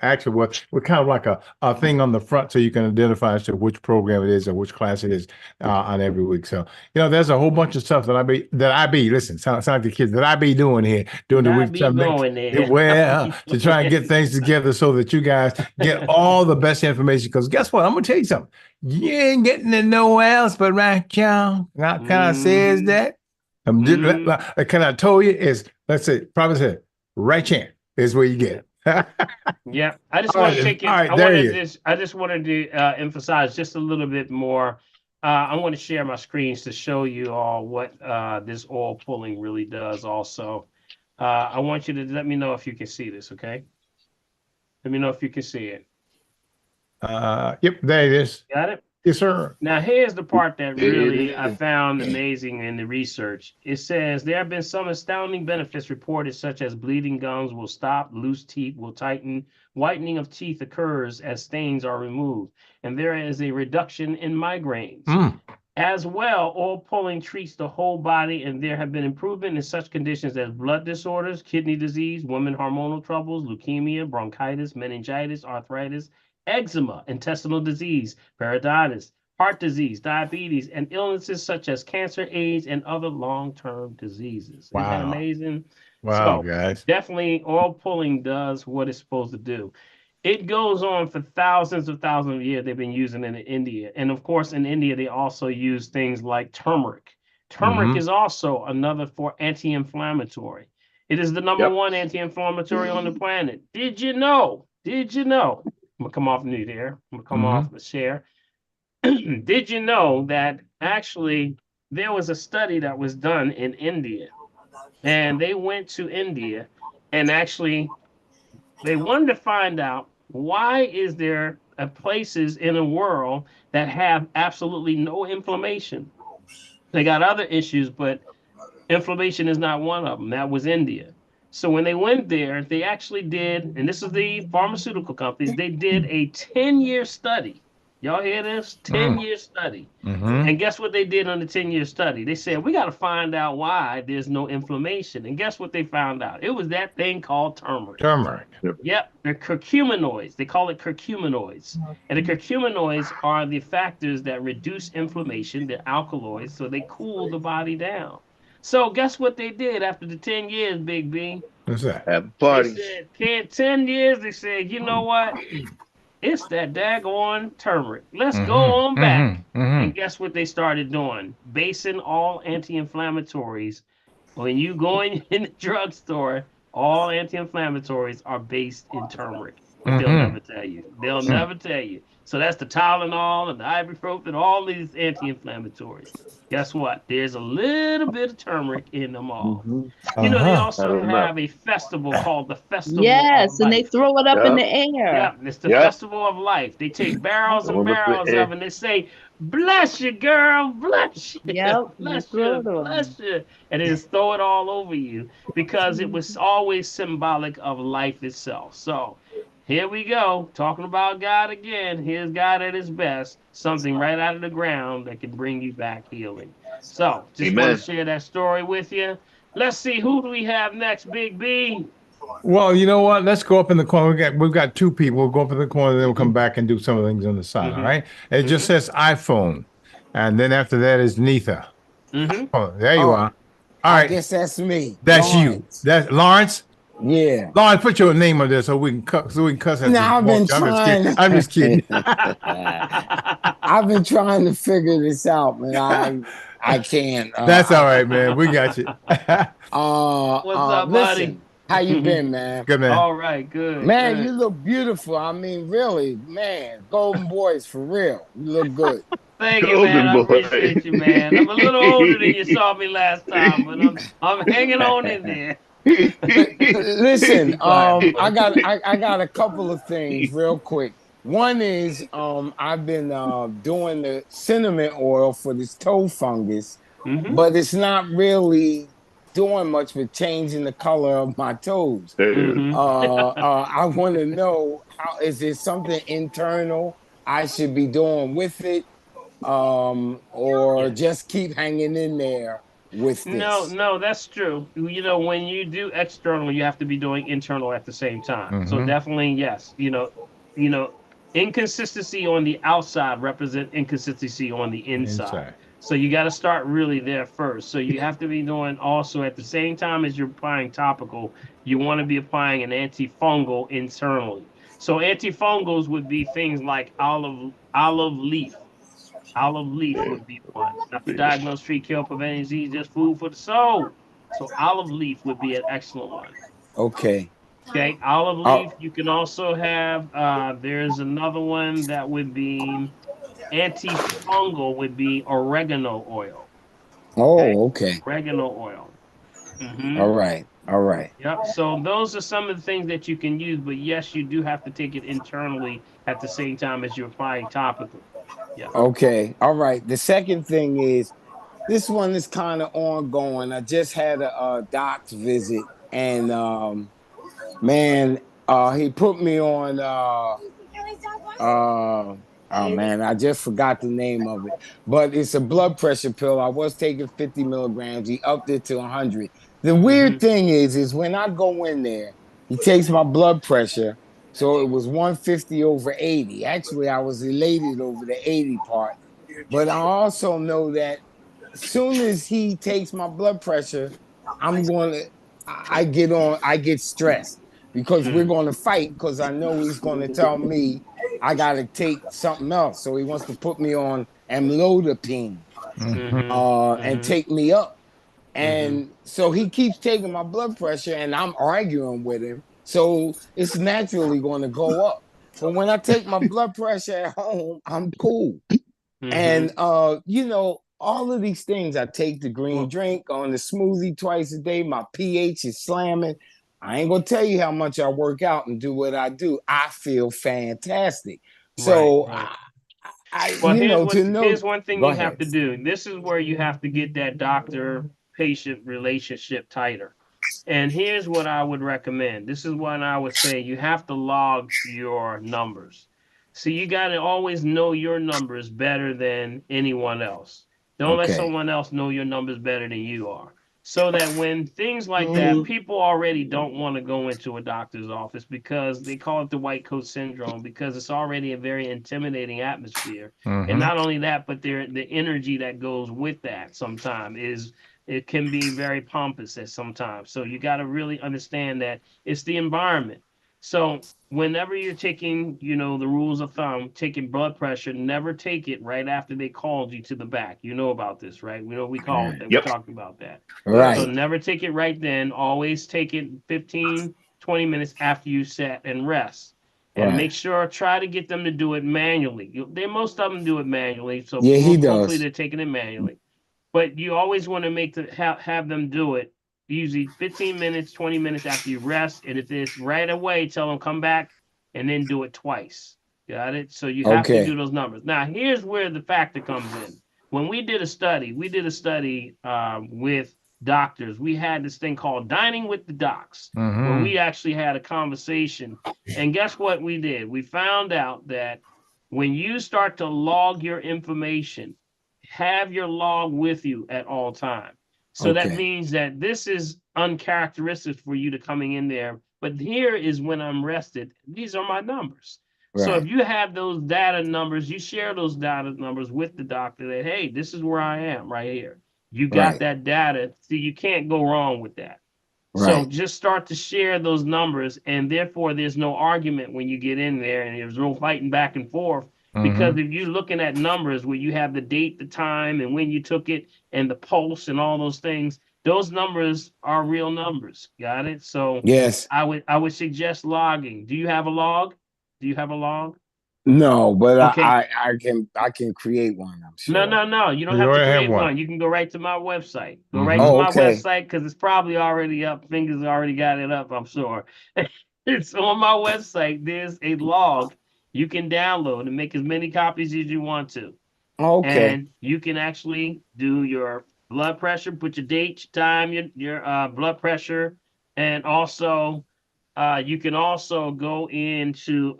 kind of like a thing on the front so you can identify as to which program it is or which class it is on every week. So, there's a whole bunch of stuff that I be listen, sound like the kids that I be doing here during the week. To try and get things together so that you guys get all the best information. Because guess what? I'm going to tell you something. You ain't getting it nowhere else but right here. Can I say that? Can I tell you is, let's say, probably say, right here is where you get it. Yeah, I just want to take it. I just wanted to emphasize just a little bit more. I'm going to share my screens to show you all what this oil pulling really does. Also, I want you to let me know if you can see this. Okay, let me know if you can see it. Yep, there it is. Got it? Yes, sir. Now, here's the part that really I found amazing in the research. It says there have been some astounding benefits reported, such as bleeding gums will stop, loose teeth will tighten, whitening of teeth occurs as stains are removed, and there is a reduction in migraines. As well, oil pulling treats the whole body, and there have been improvement in such conditions as blood disorders, kidney disease, women hormonal troubles, leukemia, bronchitis, meningitis, arthritis, eczema, intestinal disease, periodontitis, heart disease, diabetes, and illnesses such as cancer, AIDS, and other long-term diseases. Wow. Isn't that amazing? Wow, so, guys. Definitely oil pulling does what it's supposed to do. It goes on for thousands of years. They've been using it in India. And of course, in India, they also use things like turmeric. Turmeric is also another for anti-inflammatory. It is the number one anti-inflammatory on the planet. Did you know? I'm gonna come off mute here. I'm gonna come off the share. Did you know that actually there was a study that was done in India, and they went to India and actually they wanted to find out why is there places in the world that have absolutely no inflammation. They got other issues, but inflammation is not one of them. That was India. So when they went there, they actually did, and this is the pharmaceutical companies, they did a 10-year study. Y'all hear this? 10-year study. And guess what they did on the 10-year study? They said, we got to find out why there's no inflammation. And guess what they found out? It was that thing called turmeric. Yep, they're curcuminoids. They call it curcuminoids. And the curcuminoids are the factors that reduce inflammation, the alkaloids, so they cool the body down. So guess what they did after the 10 years, Big B? What's that? Have parties. They said, 10 years, they said, you know what? It's that daggone turmeric. Let's go on back. And guess what they started doing? Basing all anti-inflammatories. When you go in the drugstore, all anti-inflammatories are based in turmeric. But they'll never tell you. They'll never tell you. So that's the Tylenol and the ibuprofen, all these anti-inflammatories. Guess what? There's a little bit of turmeric in them all. You know, they also have a festival called the Festival of and they Life. throw it up in the air. Yeah, it's the Festival of Life. They take barrels and barrels of it, and they say, bless you, girl, bless you, bless you, bless you. And they just throw it all over you because it was always symbolic of life itself. So here we go, talking about God again. Here's God at his best, something right out of the ground that can bring you back healing. So just want to share that story with you. Let's see, who do we have next, Big B? Well, you know what? Let's go up in the corner. We've got two people. We'll go up in the corner, then we'll come back and do some of the things on the side, all right? It just says iPhone, and then after that is Neetha. Oh, there you are. All right. I guess that's me. That's Lawrence. You. That's Lawrence. Yeah. Lord, put your name on there so we can cuss at No, you. I've been I'm just kidding. I've been trying to figure this out, man. I can't. That's all right, man. We got you. What's up, buddy? Listen, how you been, man? Good, man. All right, good. Man, good. you look beautiful. I mean, really, man. Golden boys for real. You look good. Thank you, man. I appreciate you, man. I'm a little older than you saw me last time, but I'm hanging on in there. Listen, I got a couple of things real quick. One is I've been doing the cinnamon oil for this toe fungus, but it's not really doing much with changing the color of my toes. I want to know, how is there something internal I should be doing with it, or just keep hanging in there with this? No, that's true. You know, when you do external, you have to be doing internal at the same time. So definitely, yes. You know, inconsistency on the outside represent inconsistency on the inside. So you got to start really there first. So you have to be doing also at the same time as you're applying topical, you want to be applying an antifungal internally. So antifungals would be things like olive leaf. Olive leaf would be one. Not to diagnose, treat, cure, prevent disease, just food for the soul. So olive leaf would be an excellent one. Okay. Okay, olive leaf. You can also have, there's another one that would be antifungal, would be oregano oil. Oh, okay. Oregano oil. All right. Yep. So those are some of the things that you can use, but yes, you do have to take it internally at the same time as you're applying topical. Yeah. Okay. All right. The second thing is, this one is kind of ongoing. I just had a doc's visit, and man, he put me on oh man, I just forgot the name of it. But it's a blood pressure pill. I was taking 50 milligrams. He upped it to 100. The weird thing is when I go in there, he takes my blood pressure. So it was 150 over 80. Actually, I was elated over the 80 part. But I also know that as soon as he takes my blood pressure, I get stressed because we're going to fight, because I know he's going to tell me I got to take something else. So he wants to put me on amlodipine and take me up. And so he keeps taking my blood pressure, and I'm arguing with him. So it's naturally going to go up. But when I take my blood pressure at home, I'm cool. And, you know, all of these things, I take the green drink on the smoothie twice a day. My pH is slamming. I ain't going to tell you how much I work out and do what I do. I feel fantastic. So here's one thing you have to do. This is where you have to get that doctor-patient relationship tighter. And here's what I would recommend. This is what I would say. You have to log your numbers. So you got to always know your numbers better than anyone else. Don't let someone else know your numbers better than you are. So that when things like that, people already don't want to go into a doctor's office because they call it the white coat syndrome, because it's already a very intimidating atmosphere. And not only that, but the energy that goes with that sometimes it can be very pompous at sometimes. So you got to really understand that it's the environment. So whenever you're taking, you know, the rules of thumb, taking blood pressure, never take it right after they called you to the back. You know about this, right? We know we called that. We talked about that. Right. So never take it right then. Always take it 15, 20 minutes after you set and rest. And make sure, try to get them to do it manually. Most of them do it manually. So hopefully they're taking it manually. But you always want to have them do it usually 15 minutes, 20 minutes after you rest. And if it's right away, tell them come back and then do it twice. Got it? So you have to do those numbers. Now, here's where the factor comes in. When we did a study with doctors. We had this thing called Dining with the Docs, where we actually had a conversation. And guess what we did? We found out that when you start to log your information, have your log with you at all times. So that means that this is uncharacteristic for you to coming in there. But here is when I'm rested. These are my numbers. Right. So if you have those data numbers, you share those data numbers with the doctor that, hey, this is where I am right here. You got that data. See, you can't go wrong with that. So Right. just start to share those numbers, and therefore there's no argument when you get in there, and there's no fighting back and forth. Because if you're looking at numbers where you have the date, the time, and when you took it, and the pulse, and all those things, those numbers are real numbers. Got it? So Yes. I would suggest logging. Do you have a log? Do you have a log? No, but Okay. I can create one, I'm sure. No. You don't You have to already have create one. one. You can go right to my website. Go right Mhm. to Oh, my okay. website because it's probably already up. Fingers already got it up, I'm sure. It's on my website. There's a log you can download and make as many copies as you want to. Okay. And you can actually do your blood pressure, put your date, your time, your blood pressure, and also you can also go into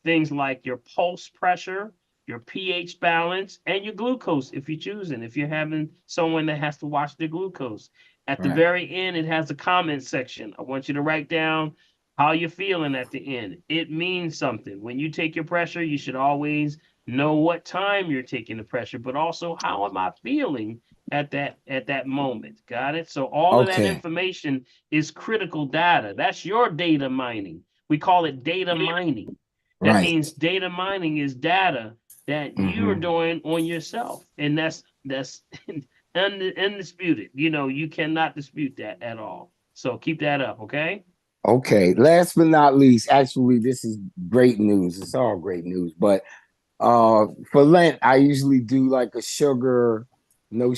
things like your pulse pressure, your pH balance, and your glucose if you're choosing. If you're having someone that has to watch their glucose. At the Right. very end, it has a comment section. I want you to write down how you're feeling at the end. It means something. When you take your pressure, you should always know what time you're taking the pressure, but also how am I feeling at that moment. Got it? So all of that Okay. information is critical data. That's your data mining. We call it data mining. That Right. means data mining is data that you are doing on yourself, and that's undisputed. You cannot dispute that at all. So keep that up, okay? Okay. Last but not least, actually, this is great news. It's all great news. But for Lent, I usually do like a sugar, no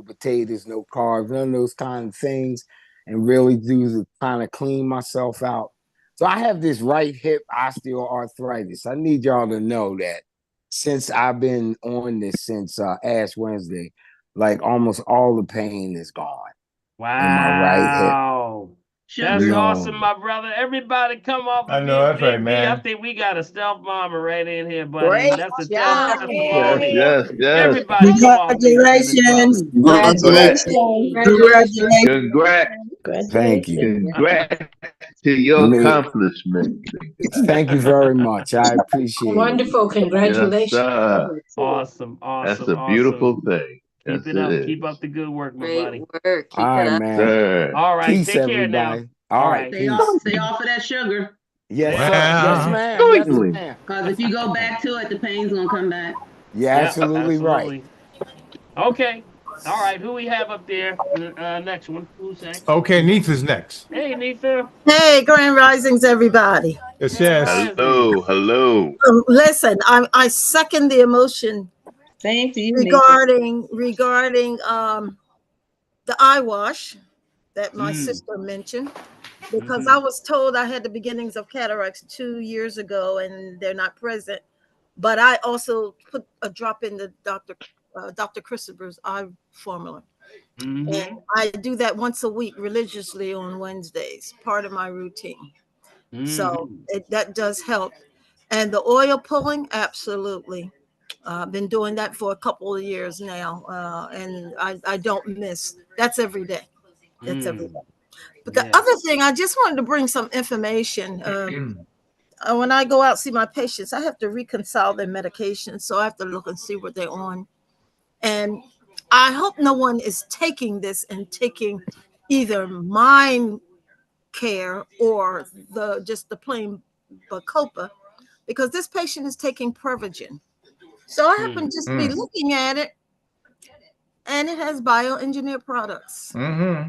potatoes, no carbs, none of those kind of things, and really do the kind of clean myself out. So I have this right hip osteoarthritis. I need y'all to know that since I've been on this since Ash Wednesday, like almost all the pain is gone in my right hip. Wow. Sugar. That's No. awesome, my brother. Everybody come off I of know, mute. that's right, Big B, I man. think we got a stealth bomber right in here, buddy. Great That's a job. Yes, testimony. yes, yes. Everybody come off mute and finish Congratulations. buzzing. Congrats. Congratulations. Congrats. Thank you. Congrats to your accomplishment. Thank you very much. I appreciate it. Wonderful. Yes, Congratulations. sir. Awesome, That's awesome, a beautiful awesome. thing. Keep Yes, it up. it Keep is. up the good work, my Great buddy. work. Keep All it right, up. man. Sir. All right, Peace, take care now. everybody. All right, Stay peace. off, stay off of that sugar. Yes, sir. Wow. Yes, ma'am. Yes, Certainly. ma'am. Because if you go back to it, the pain's gonna come back. You're Yep, absolutely right. absolutely. Okay. All right, who we have up there? Next one. Who's next? Okay, Neatha's next. Hey, Neitha. Hey, Grand Risings, everybody. Yes, Grand yes. Rising. Hello. Listen, I second the emotion Same to you, regarding the eye wash that my sister mentioned, because I was told I had the beginnings of cataracts 2 years ago and they're not present. But I also put a drop in the Dr. Christopher's eye formula. And I do that once a week religiously on Wednesdays, part of my routine. So that does help. And the oil pulling, absolutely. I've been doing that for a couple of years now, and I don't miss. That's every day. That's every day. But the other thing, I just wanted to bring some information. When I go out see my patients, I have to reconcile their medications, so I have to look and see what they're on. And I hope no one is taking this and taking either Mind Care or just the plain Bacopa, because this patient is taking Prevagen. So I happen to just be looking at it, and it has bioengineered products.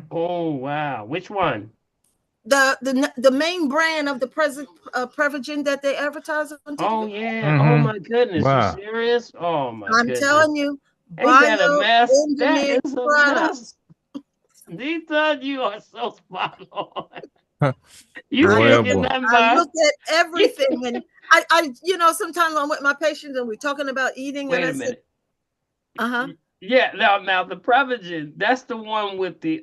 Oh wow! Which one? The main brand of the Prevagen that they advertise on TV. Oh yeah! Oh my goodness! Wow. You serious? Oh my I'm goodness! telling you, Ain't that a mess? That bioengineered is a products. mess. Neitha, you are so spot on. You Boy, can't oh get boy. nothing I by. look at everything, and I sometimes I'm with my patients and we're talking about eating. Wait and a I said, minute. uh-huh. Yeah, now the Prevagen, that's the one with the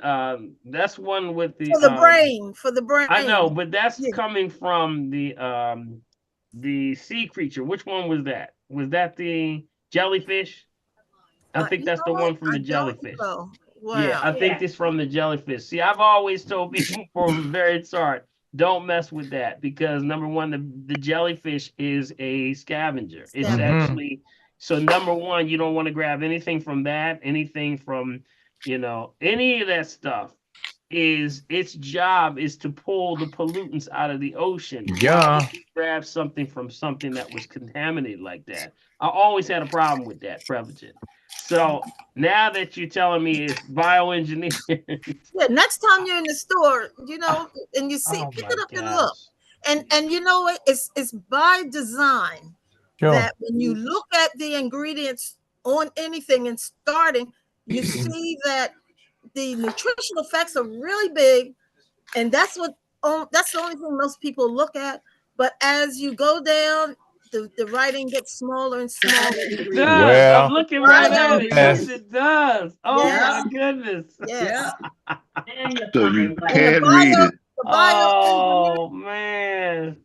that's one with the For the brain. I know, but that's Yeah. coming from the sea creature. Which one was that? Was that the jellyfish? I think that's the one from the jellyfish. Wow. Yeah, I think it's from the jellyfish. See, I've always told people from the very start, don't mess with that, because number one, the jellyfish is a scavenger. It's actually, so number one, you don't want to grab anything from that, anything from, any of that stuff. its job is to pull the pollutants out of the ocean. Why Yeah. would you grab something from something that was contaminated like that? I always had a problem with that, Prevagen. So now that you're telling me it's bioengineered, Yeah, next time you're in the store, you know, and you see, oh pick my it up and look. gosh. And you know what? It's by design Sure. that when you look at the ingredients on anything and starting, you see that the nutritional effects are really big, and that's the only thing most people look at. But as you go down, the writing gets smaller and smaller. It does. Well, I'm looking right at it. Yes, yes. it does. Oh Yes. my goodness. Yes. So you And the can't read it. Oh man.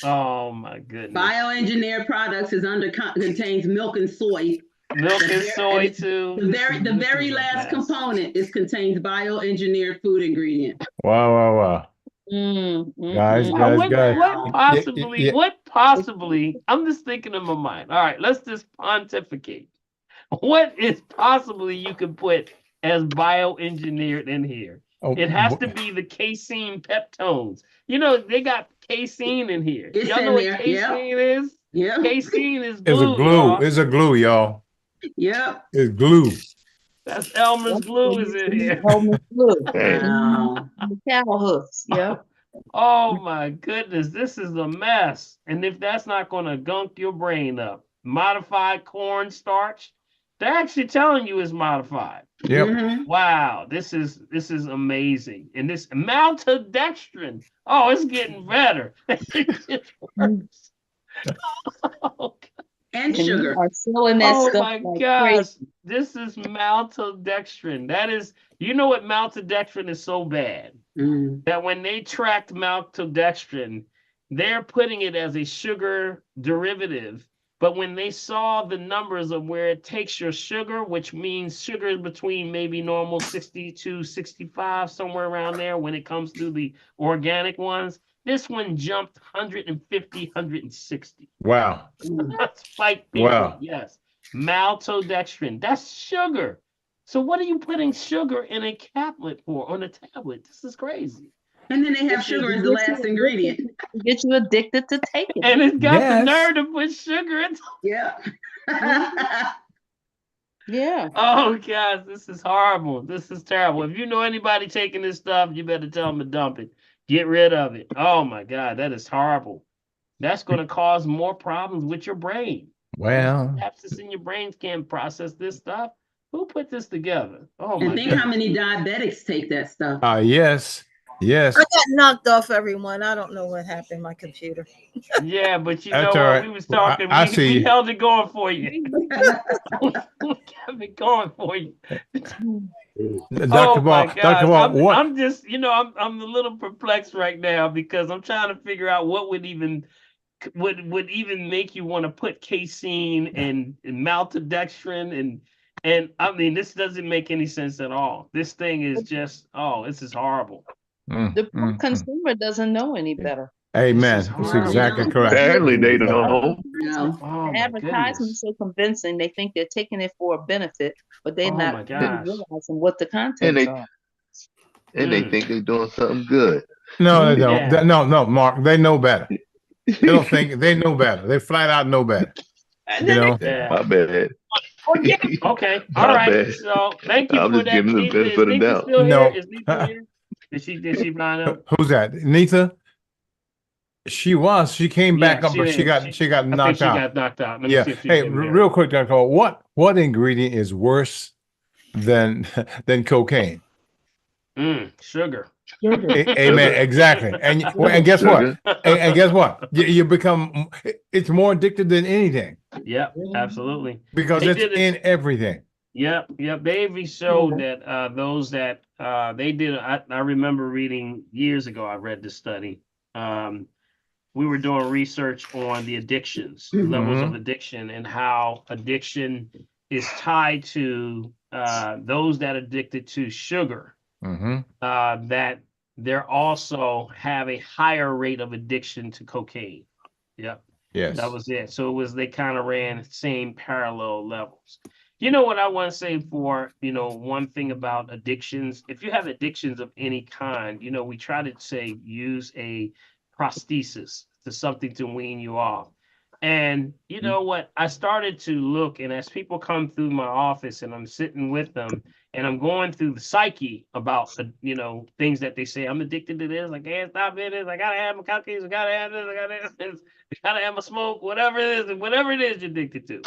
Oh my goodness. Bioengineered products is contains milk and soy. Milk and soy too. The very last component contains bioengineered food ingredient. Wow. Guys, What possibly, I'm just thinking in my mind. All right, let's just pontificate. What is possibly you could put as bioengineered in here? It has to be the casein peptones. You know, they got casein in here. It's Y'all know in what there. casein is? Yeah. Casein is It's a glue. glue. Y'all. It's a glue, y'all. Yep. It's glue. That's Elmer's glue is in here. Elmer's glue. Wow. The cattle hooks. Yep. Oh my goodness, this is a mess. And if that's not going to gunk your brain up, modified cornstarch, they're actually telling you it's modified. Yep. Wow, this is amazing. And this maltodextrin, oh, it's getting better. It gets worse. Oh, And sugar. Are selling that oh stuff my like gosh, crazy. this is maltodextrin. That is, you know what maltodextrin is so bad that when they tracked maltodextrin, they're putting it as a sugar derivative. But when they saw the numbers of where it takes your sugar, which means sugar is between maybe normal 60 to 65, somewhere around there when it comes to the organic ones, this one jumped 150, 160. Wow. That's spike people. Wow. Yes. Maltodextrin. That's sugar. So what are you putting sugar in a caplet for, on a tablet? This is crazy. And then they have sugar as the last ingredient. Get you addicted to taking it. And it's got the Yes. nerve to put sugar in. Yeah. Yeah. Oh, gosh, this is horrible. This is terrible. If you know anybody taking this stuff, you better tell them to dump it. Get rid of it. Oh, my God, that is horrible. That's going to cause more problems with your brain. Well, Abscess in your brain can't process this stuff. Who put this together? Oh, And my think God. how many diabetics take that stuff. yes. Yes. I got knocked off everyone. I don't know what happened. My computer. Yeah, but you That's know all what? right. We was Well, talking. I we see you. held it going for you. We kept it going for you. Dr. Oh Ball, my Dr. God! Ball, what? I'm just, I'm a little perplexed right now because I'm trying to figure out what would even make you want to put casein and maltodextrin and I mean this doesn't make any sense at all. This thing is just this is horrible. The consumer doesn't know any better. Amen. This is That's horrible. exactly correct. Apparently they don't know. No. Oh The my advertisement's goodness. so convincing. They think they're taking it for a benefit, but they're Oh my not really gosh. realizing what the And contents they are. they think they're doing something good. No, they don't. Yeah. No, Mark. They know better. They don't think they know better. They flat out know better. And You then know? yeah. My bad. Okay. All My right. bad. So thank you I'm for just that. giving the Nita. benefit Is of the Nita doubt. still here? No. Is Nita here? Did she line up? Who's that? Nita? She was. She came back Yeah, up, but she got I knocked think out. she got knocked out. Let me Yeah. see if she's Hey, in there. real quick, Dr. Cole, what ingredient is worse than cocaine? Sugar. Amen. Exactly. And guess what? Sugar. And guess what? You become. It's more addictive than anything Yep, absolutely. because They it's did it- in everything. Yep. They even showed that those that they did. I remember reading years ago. I read this study. We were doing research on the addictions, levels of addiction, and how addiction is tied to those that are addicted to sugar. That they're also have a higher rate of addiction to cocaine. Yep. Yes. That was it. So it was they kind of ran same parallel levels. You know what I want to say for, one thing about addictions, if you have addictions of any kind, we try to say use a prosthesis to something to wean you off. And you know what? I started to look, and as people come through my office and I'm sitting with them and I'm going through the psyche about, things that they say, I'm addicted to this, I can't stop it, I gotta have my cookies, I gotta have this, I gotta have this, I gotta have my smoke, whatever it is you're addicted to.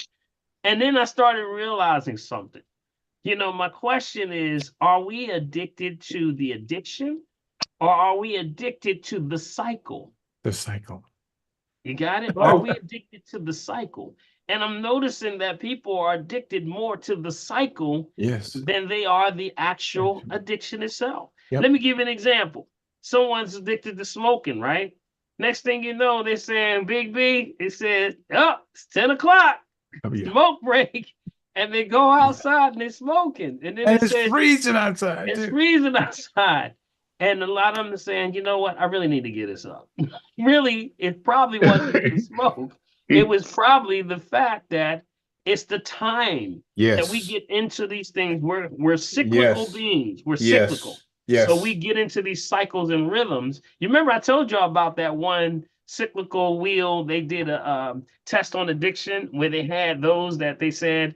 And then I started realizing something. My question is, are we addicted to the addiction or are we addicted to the cycle? The cycle. You got it? Are we addicted to the cycle? And I'm noticing that people are addicted more to the cycle than they are the actual addiction itself. Yep. Let me give you an example. Someone's addicted to smoking, right? Next thing you know, they're saying, Big B, it says, oh, it's 10 o'clock. Smoke break, and they go outside and they're smoking, and then it's freezing outside. It's freezing outside, and a lot of them are saying, you know what, I really need to get this up. Really, it probably wasn't the smoke. It was probably the fact that it's the time that we get into these things. We're cyclical beings. We're cyclical. Yes. So we get into these cycles and rhythms. You remember I told y'all about that one cyclical wheel. They did a test on addiction where they had those that they said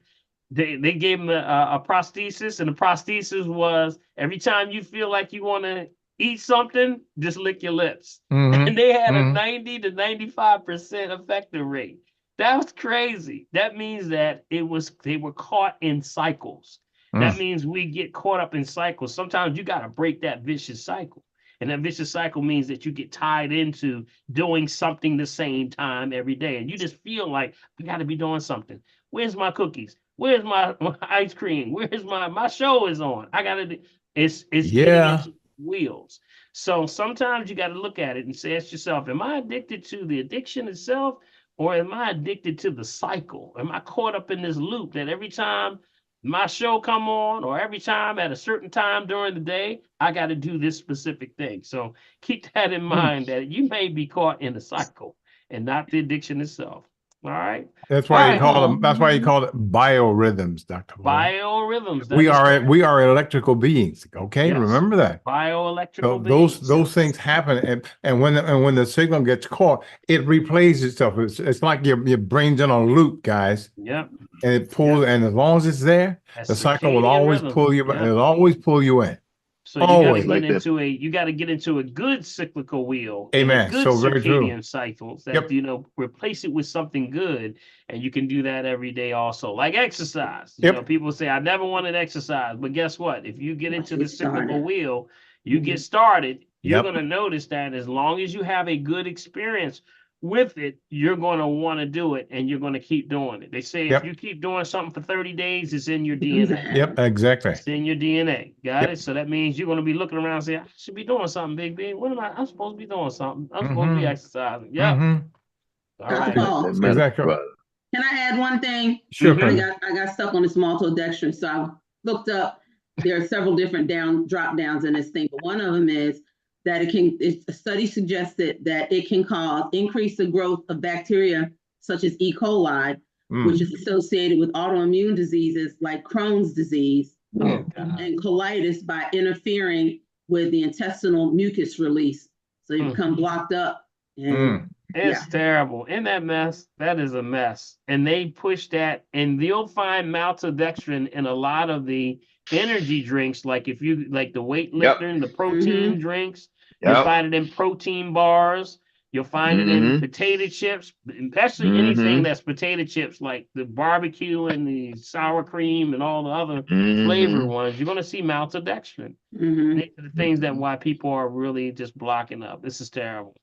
they gave them a prosthesis, and the prosthesis was every time you feel like you want to eat something, just lick your lips. And they had a 90 to 95% effective rate. That was crazy. That means that they were caught in cycles. That means we get caught up in cycles. Sometimes you got to break that vicious cycle. And that vicious cycle means that you get tied into doing something the same time every day. And you just feel like, I got to be doing something. Where's my cookies? Where's my ice cream? Where's my show is on? I got to, it's getting into wheels. So sometimes you got to look at it and say, ask yourself, am I addicted to the addiction itself? Or am I addicted to the cycle? Am I caught up in this loop that every time my show come on, or every time at a certain time during the day, I got to do this specific thing? So keep that in mind, that you may be caught in a cycle and not the addiction itself. All right. That's why you call them. That's why you call it biorhythms, Dr. Biorhythms. We are electrical beings. Okay, remember that. Bioelectrical beings. beings. Those things happen, and when the signal gets caught, it replays itself. It's like your brain's in a loop, guys. Yep. And it pulls, and as long as it's there, the cycle will always pull you. It'll always pull you in. So you got to get into a good cyclical wheel. Amen. A good So very true. circadian cycles that replace it with something good, and you can do that every day also. Like exercise. You know, people say I never wanted exercise, but guess what? If you get into the cyclical wheel, you get started. You're going to notice that as long as you have a good experience with it, you're going to want to do it, and you're going to keep doing it. They say if you keep doing something for 30 days, it's in your DNA. Yep, exactly. It's in your DNA. Got it? So that means you're going to be looking around and say, I should be doing something, Big B. What am I? I'm supposed to be doing something. I'm supposed to be exercising. Yep. All right. Exactly. Can I add one thing? Sure. I got stuck on this maltodextrin, so I looked up. There are several different drop downs in this thing, but one of them is that a study suggested that it can increase the growth of bacteria such as E. coli, which is associated with autoimmune diseases like Crohn's disease and colitis, by interfering with the intestinal mucus release. So you become blocked up. And it's terrible. In that mess, that is a mess. And they push that, and you'll find maltodextrin in a lot of the energy drinks, like if you like the weightlifting, the protein drinks, you'll find it in protein bars, you'll find it in potato chips, especially anything that's potato chips, like the barbecue and the sour cream and all the other flavored ones. You're going to see maltodextrin. These are the things that why people are really just blocking up. This is terrible.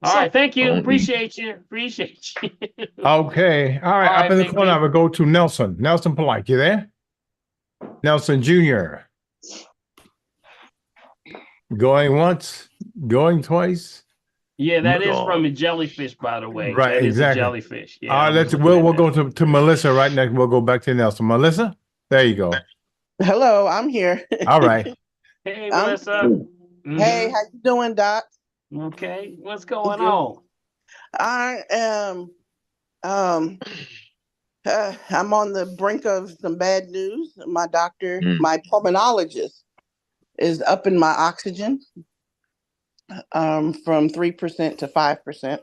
All right, thank you. Appreciate you. Okay. All right. Up in the corner, I will go to Nelson. Nelson Polite, you there? Nelson Jr. Going once, going twice. Yeah, that is from a jellyfish, by the way. Right, that exactly. Is a jellyfish. Yeah, all right, we'll go to Melissa right next. We'll go back to Nelson. Melissa, there you go. Hello, I'm here. All right. Hey, Melissa. Hey, how you doing, Doc? Okay, what's going on? I am I'm on the brink of some bad news. My doctor, Mm. my pulmonologist, is upping my oxygen from 3% to 5%.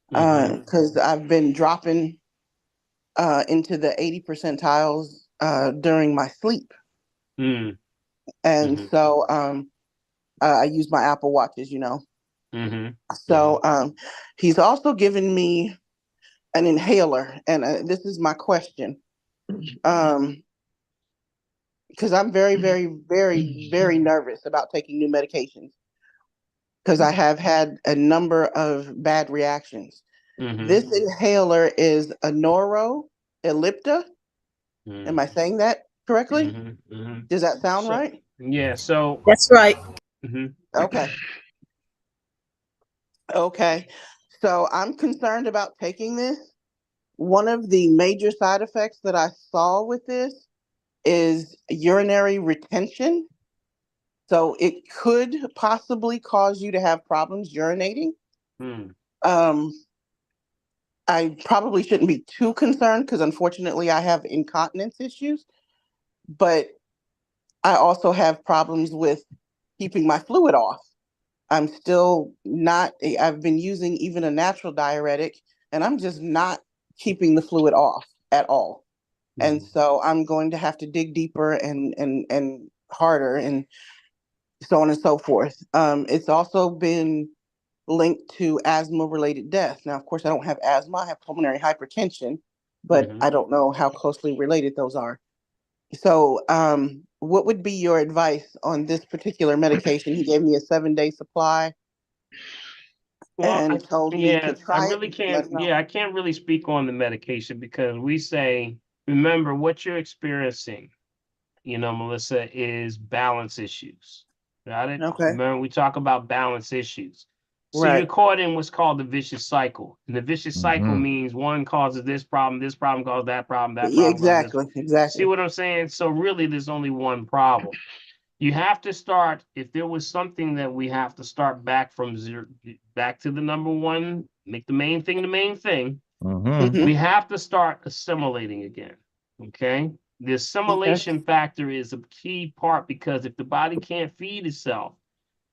Because I've been dropping into the 80 percentiles during my sleep. Mm. And Mhm. so I use my Apple Watch, as you know. Mm-hmm. So he's also given me an inhaler. And this is my question. Because I'm very, very, very, very nervous about taking new medications. Because I have had a number of bad reactions. Mm-hmm. This inhaler is a Noro Ellipta. Am I saying that correctly? Mm-hmm. Mm-hmm. Does that sound So, right? yeah. So. That's right. Mm-hmm. Okay. Okay. So I'm concerned about taking this. One of the major side effects that I saw with this is urinary retention. So it could possibly cause you to have problems urinating. Mm. I probably shouldn't be too concerned because unfortunately I have incontinence issues, but I also have problems with keeping my fluid off. I'm still not, I've been using even a natural diuretic and I'm just not keeping the fluid off at all. And so I'm going to have to dig deeper and harder and so on and so forth. It's also been linked to asthma-related death. Now, of course, I don't have asthma, I have pulmonary hypertension, but I don't know how closely related those are. So what would be your advice on this particular medication? He gave me a 7-day supply and told me to I try really it. Let can't. know. Yeah, I can't really speak on the medication because we say, remember what you're experiencing, Melissa, is balance issues. Got it? Okay. Remember, we talk about balance issues. So Right. you're caught in what's called the vicious cycle. And the vicious cycle Mhm. means one causes this problem causes that problem, that Yeah, problem causes this. exactly. See what I'm saying? So really, there's only one problem. You have to start, if there was something that we have to start back from zero, back to the number one, make the main thing the main thing, Mhm. we have to start assimilating again. Okay? The assimilation factor is a key part because if the body can't feed itself,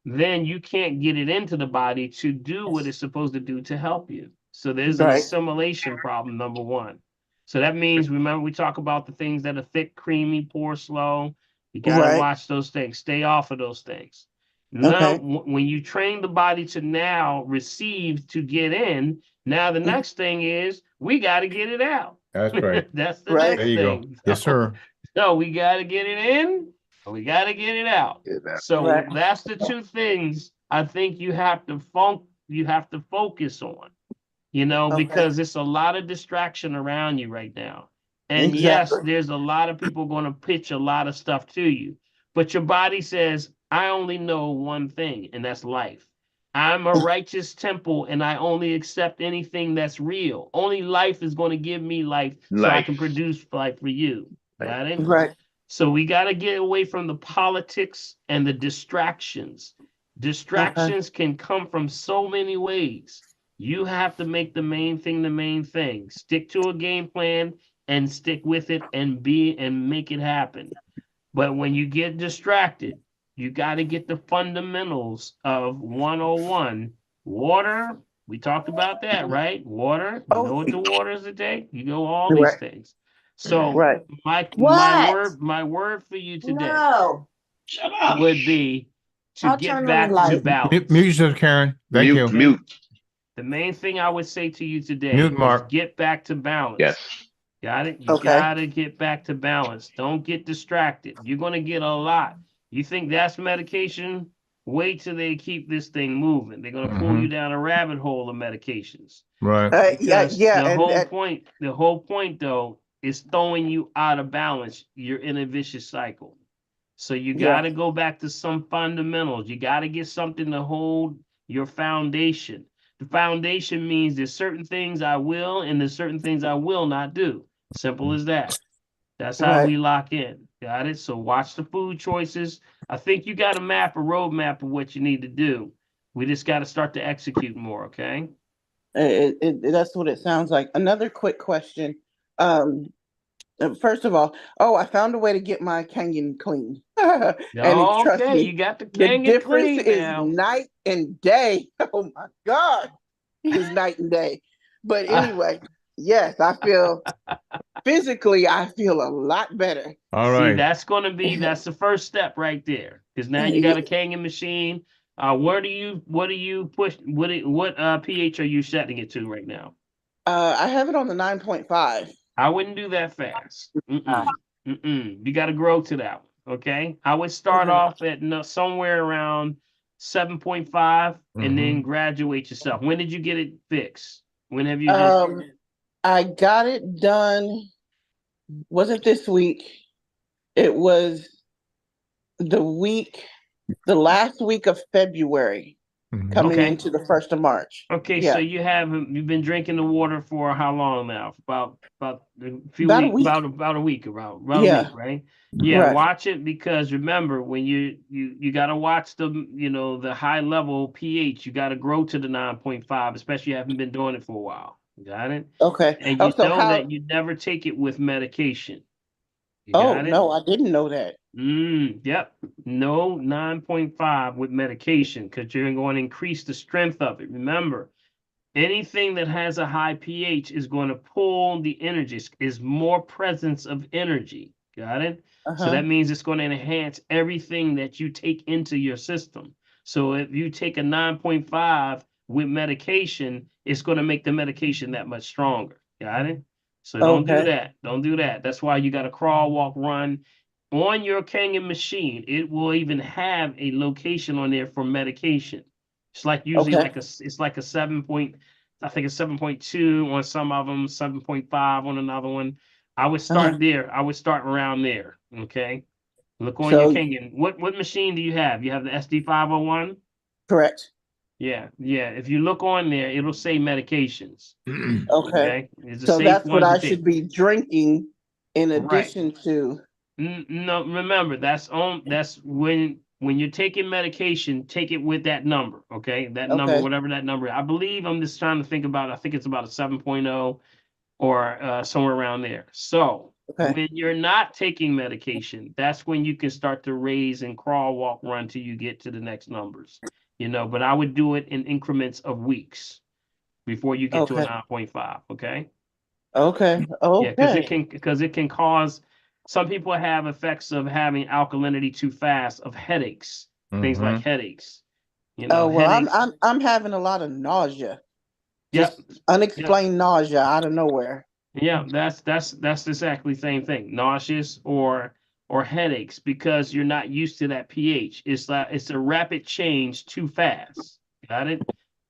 then you can't get it into the body to do what it's supposed to do to help you. So there's an Right. assimilation problem, number one. So that means, remember, we talk about the things that are thick, creamy, poor, slow. You got to Right. watch those things. Stay off of those things. Now, when you train the body to now receive to get in, now the next thing is we got to get it out. That's right. That's the Right. next There you go. thing. Yes, sir. So we got to get it in, and we got to get it out. So Right. that's the two things I think you have to focus on, because it's a lot of distraction around you right now. And yes, Exactly. there's a lot of people going to pitch a lot of stuff to you, but your body says, I only know one thing, and that's life. I'm a righteous temple, and I only accept anything that's real. Only life is going to give me life so I can produce life for you. Got it? Right. So we got to get away from the politics and the distractions. Distractions can come from so many ways. You have to make the main thing the main thing. Stick to a game plan and stick with it and make it happen. But when you get distracted, you got to get the fundamentals of 101. Water, we talked about that, right? Water, you know what the water is today? You know all these Right. things. So Right. my word for you today Shut up. would be to I'll get turn on back the to light. balance. Mute yourself, Karen. Thank you. Mute. The main thing I would say to you today Mute, is Mark. get back to balance. Yes. Got it? You Okay. gotta get back to balance. Don't get distracted. You're gonna get a lot. You think that's medication? Wait till they keep this thing moving. They're gonna pull you down a rabbit hole of medications. Right. Because yeah. the And whole point though is throwing you out of balance. You're in a vicious cycle. So you Yeah. gotta go back to some fundamentals. You gotta get something to hold your foundation. The foundation means there's certain things I will and there's certain things I will not do. Simple as that. That's how Right. we lock in. Got it? So watch the food choices. I think you got a roadmap of what you need to do. We just got to start to execute more, okay? that's what it sounds like. Another quick question. First of all, I found a way to get my Kangen clean. And trust Okay, me, you got the the Kangen difference clean is now. night and day. Oh my God, it's night and day. But anyway, yes, I feel physically, I feel a lot better. All See, right. that's the first step right there. Because now you got a Kangen machine. What do you push? What pH are you setting it to right now? I have it on the 9.5. I wouldn't do that fast. You got to grow to that one. Okay. I would start off at somewhere around 7.5 and then graduate yourself. When did you get it fixed? When have you just? I got it done. Wasn't this week? It was the last week of February, coming Okay. into the 1st of March. Okay, Yeah. so you've been drinking the water for how long now? About a few About a weeks, week. about a week, about a Yeah. week, right? Yeah, Right. watch it, because remember, when you got to watch the high level pH. You got to grow to the 9.5, especially if you haven't been doing it for a while. Got it? Okay. And Oh, you so know how? that you never take it with medication. You Oh got it? no, I didn't know that. Yep. No 9.5 with medication, because you're going to increase the strength of it. Remember, anything that has a high pH is going to pull the energy, is more presence of energy. Got it? So that means it's going to enhance everything that you take into your system. So if you take a 9.5 with medication, it's going to make the medication that much stronger. Got it? So don't do Okay. that. Don't do that. That's why you got to crawl, walk, run. On your Kangen machine, it will even have a location on there for medication. It's like usually Okay. it's like a 7.2 on some of them, 7.5 on another one. I would start there. I would start around there. Okay. Look on your So Kangen. What machine do you have? You have the SD501? correct. Yeah. If you look on there, it'll say medications. Okay. Okay. It's the So safe that's what ones to I take. should be drinking in Right. addition to. No, remember, that's when you're taking medication, take it with that number, okay? That number, Okay. whatever that number is. I believe, I'm just trying to think about it. I think it's about a 7.0 or somewhere around there. So Okay. when you're not taking medication, that's when you can start to raise and crawl, walk, run till you get to the next numbers. But I would do it in increments of weeks before you get to a Okay. 9.5, okay? Okay. Yeah, because Okay. it can cause, some people have effects of having alkalinity too fast, of headaches, things like headaches. Oh well, Headaches. I'm having a lot of nausea, Yep. just unexplained nausea out of nowhere. Yeah, that's exactly the same thing. Nauseous or headaches, because you're not used to that pH. It's a rapid change too fast. Got it?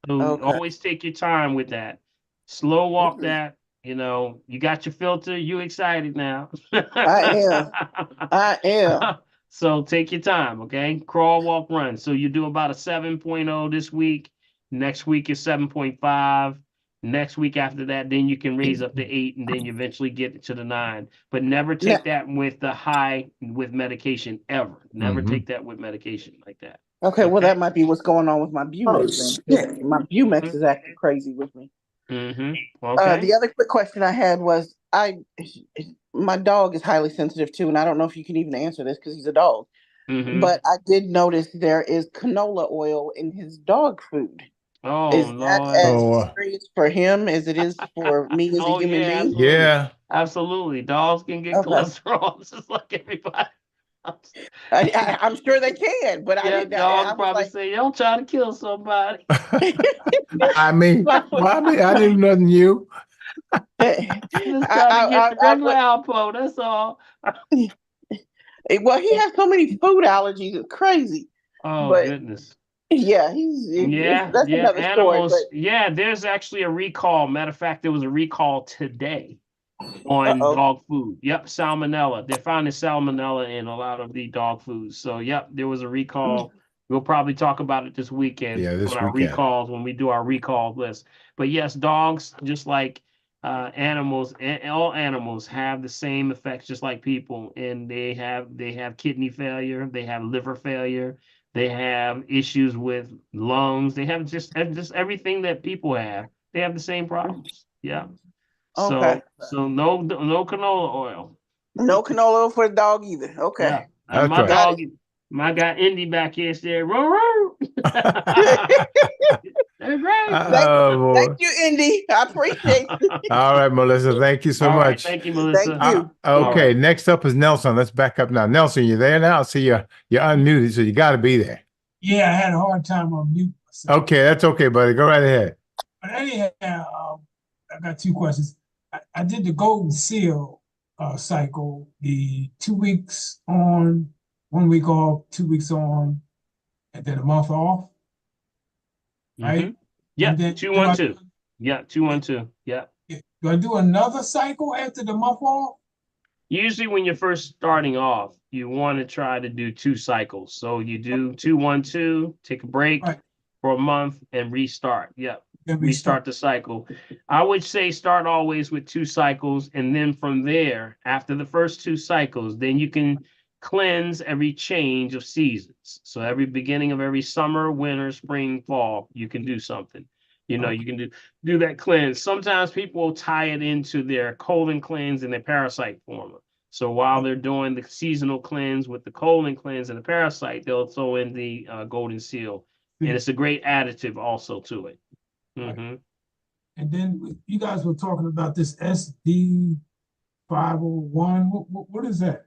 So Okay. always take your time with that. Slow walk that. You got your filter. You excited now? I am. So take your time, okay? Crawl, walk, run. So you do about a 7.0 this week. Next week is 7.5. Next week after that, then you can raise up to 8, and then you eventually get to the 9. But never take that with the high with medication ever. Never take that with medication like that. Okay, well that might be what's going on with my Bumex then. 'Cause my Bumex is acting crazy with me. Okay. The other quick question I had was, my dog is highly sensitive too, and I don't know if you can even answer this because he's a dog. But I did notice there is canola oil in his dog food. Oh, Is that Lord. as serious for him as it is for me as a Oh, human yeah, being? absolutely. Yeah. Absolutely. Dogs can get Okay. cholesterol just like everybody else. I'm sure they can, but I Yeah, didn't. I dog was probably like, say, don't try to kill somebody. I mean, I didn't know nothing new. Just try to get the regular Alpo, that's all. Well, he has so many food allergies. It's crazy. Oh, But goodness. yeah, that's another Animals. story. Yeah, there's actually a recall. Matter of fact, there was a recall today on dog food. Yep, salmonella. They're finding salmonella in a lot of the dog foods. So, yep, there was a recall. We'll probably talk about it this weekend. Yeah, this on our weekend. recalls, when we do our recall list. But yes, dogs, just like animals, and all animals have the same effects, just like people, and they have kidney failure, they have liver failure, they have issues with lungs, they have just everything that people have. They have the same problems. Yeah. Okay. So no canola oil. No canola oil for the dog either. Okay. Yeah. That's My right. dog, my guy Indy back here said, "Row, row." That's right. Oh, boy. Thank you, Indy. I appreciate it. All right, Melissa. Thank you so All right, much. thank you, Melissa. Thank you. Okay, right. next up is Nelson. Let's back up now. Nelson, you there now? I see you're unmuted, so you got to be there. Yeah, I had a hard time on mute myself. Okay, that's okay, buddy. Go right ahead. But anyhow, I got two questions. I did the Golden Seal cycle, the 2 weeks on, 1 week off, 2 weeks on, and then a month off. Right? Yeah, And then 2-1-2. Yeah, 2-1-2. Yeah. Do I do another cycle after the month off? Usually when you're first starting off, you want to try to do 2 cycles. So you do 2-1-2, take a break for a month and restart. Yep. Then Restart the cycle. I would say start always with 2 cycles. And then from there, after the first 2 cycles, then you can cleanse every change of seasons. So every beginning of every summer, winter, spring, fall, you can do something. You know, you can do that cleanse. Sometimes people will tie it into their colon cleanse and their parasite former. So while they're doing the seasonal cleanse with the colon cleanse and the parasite, they'll throw in the Golden Seal. And it's a great additive also to it. And then you guys were talking about this SD 501. What is that?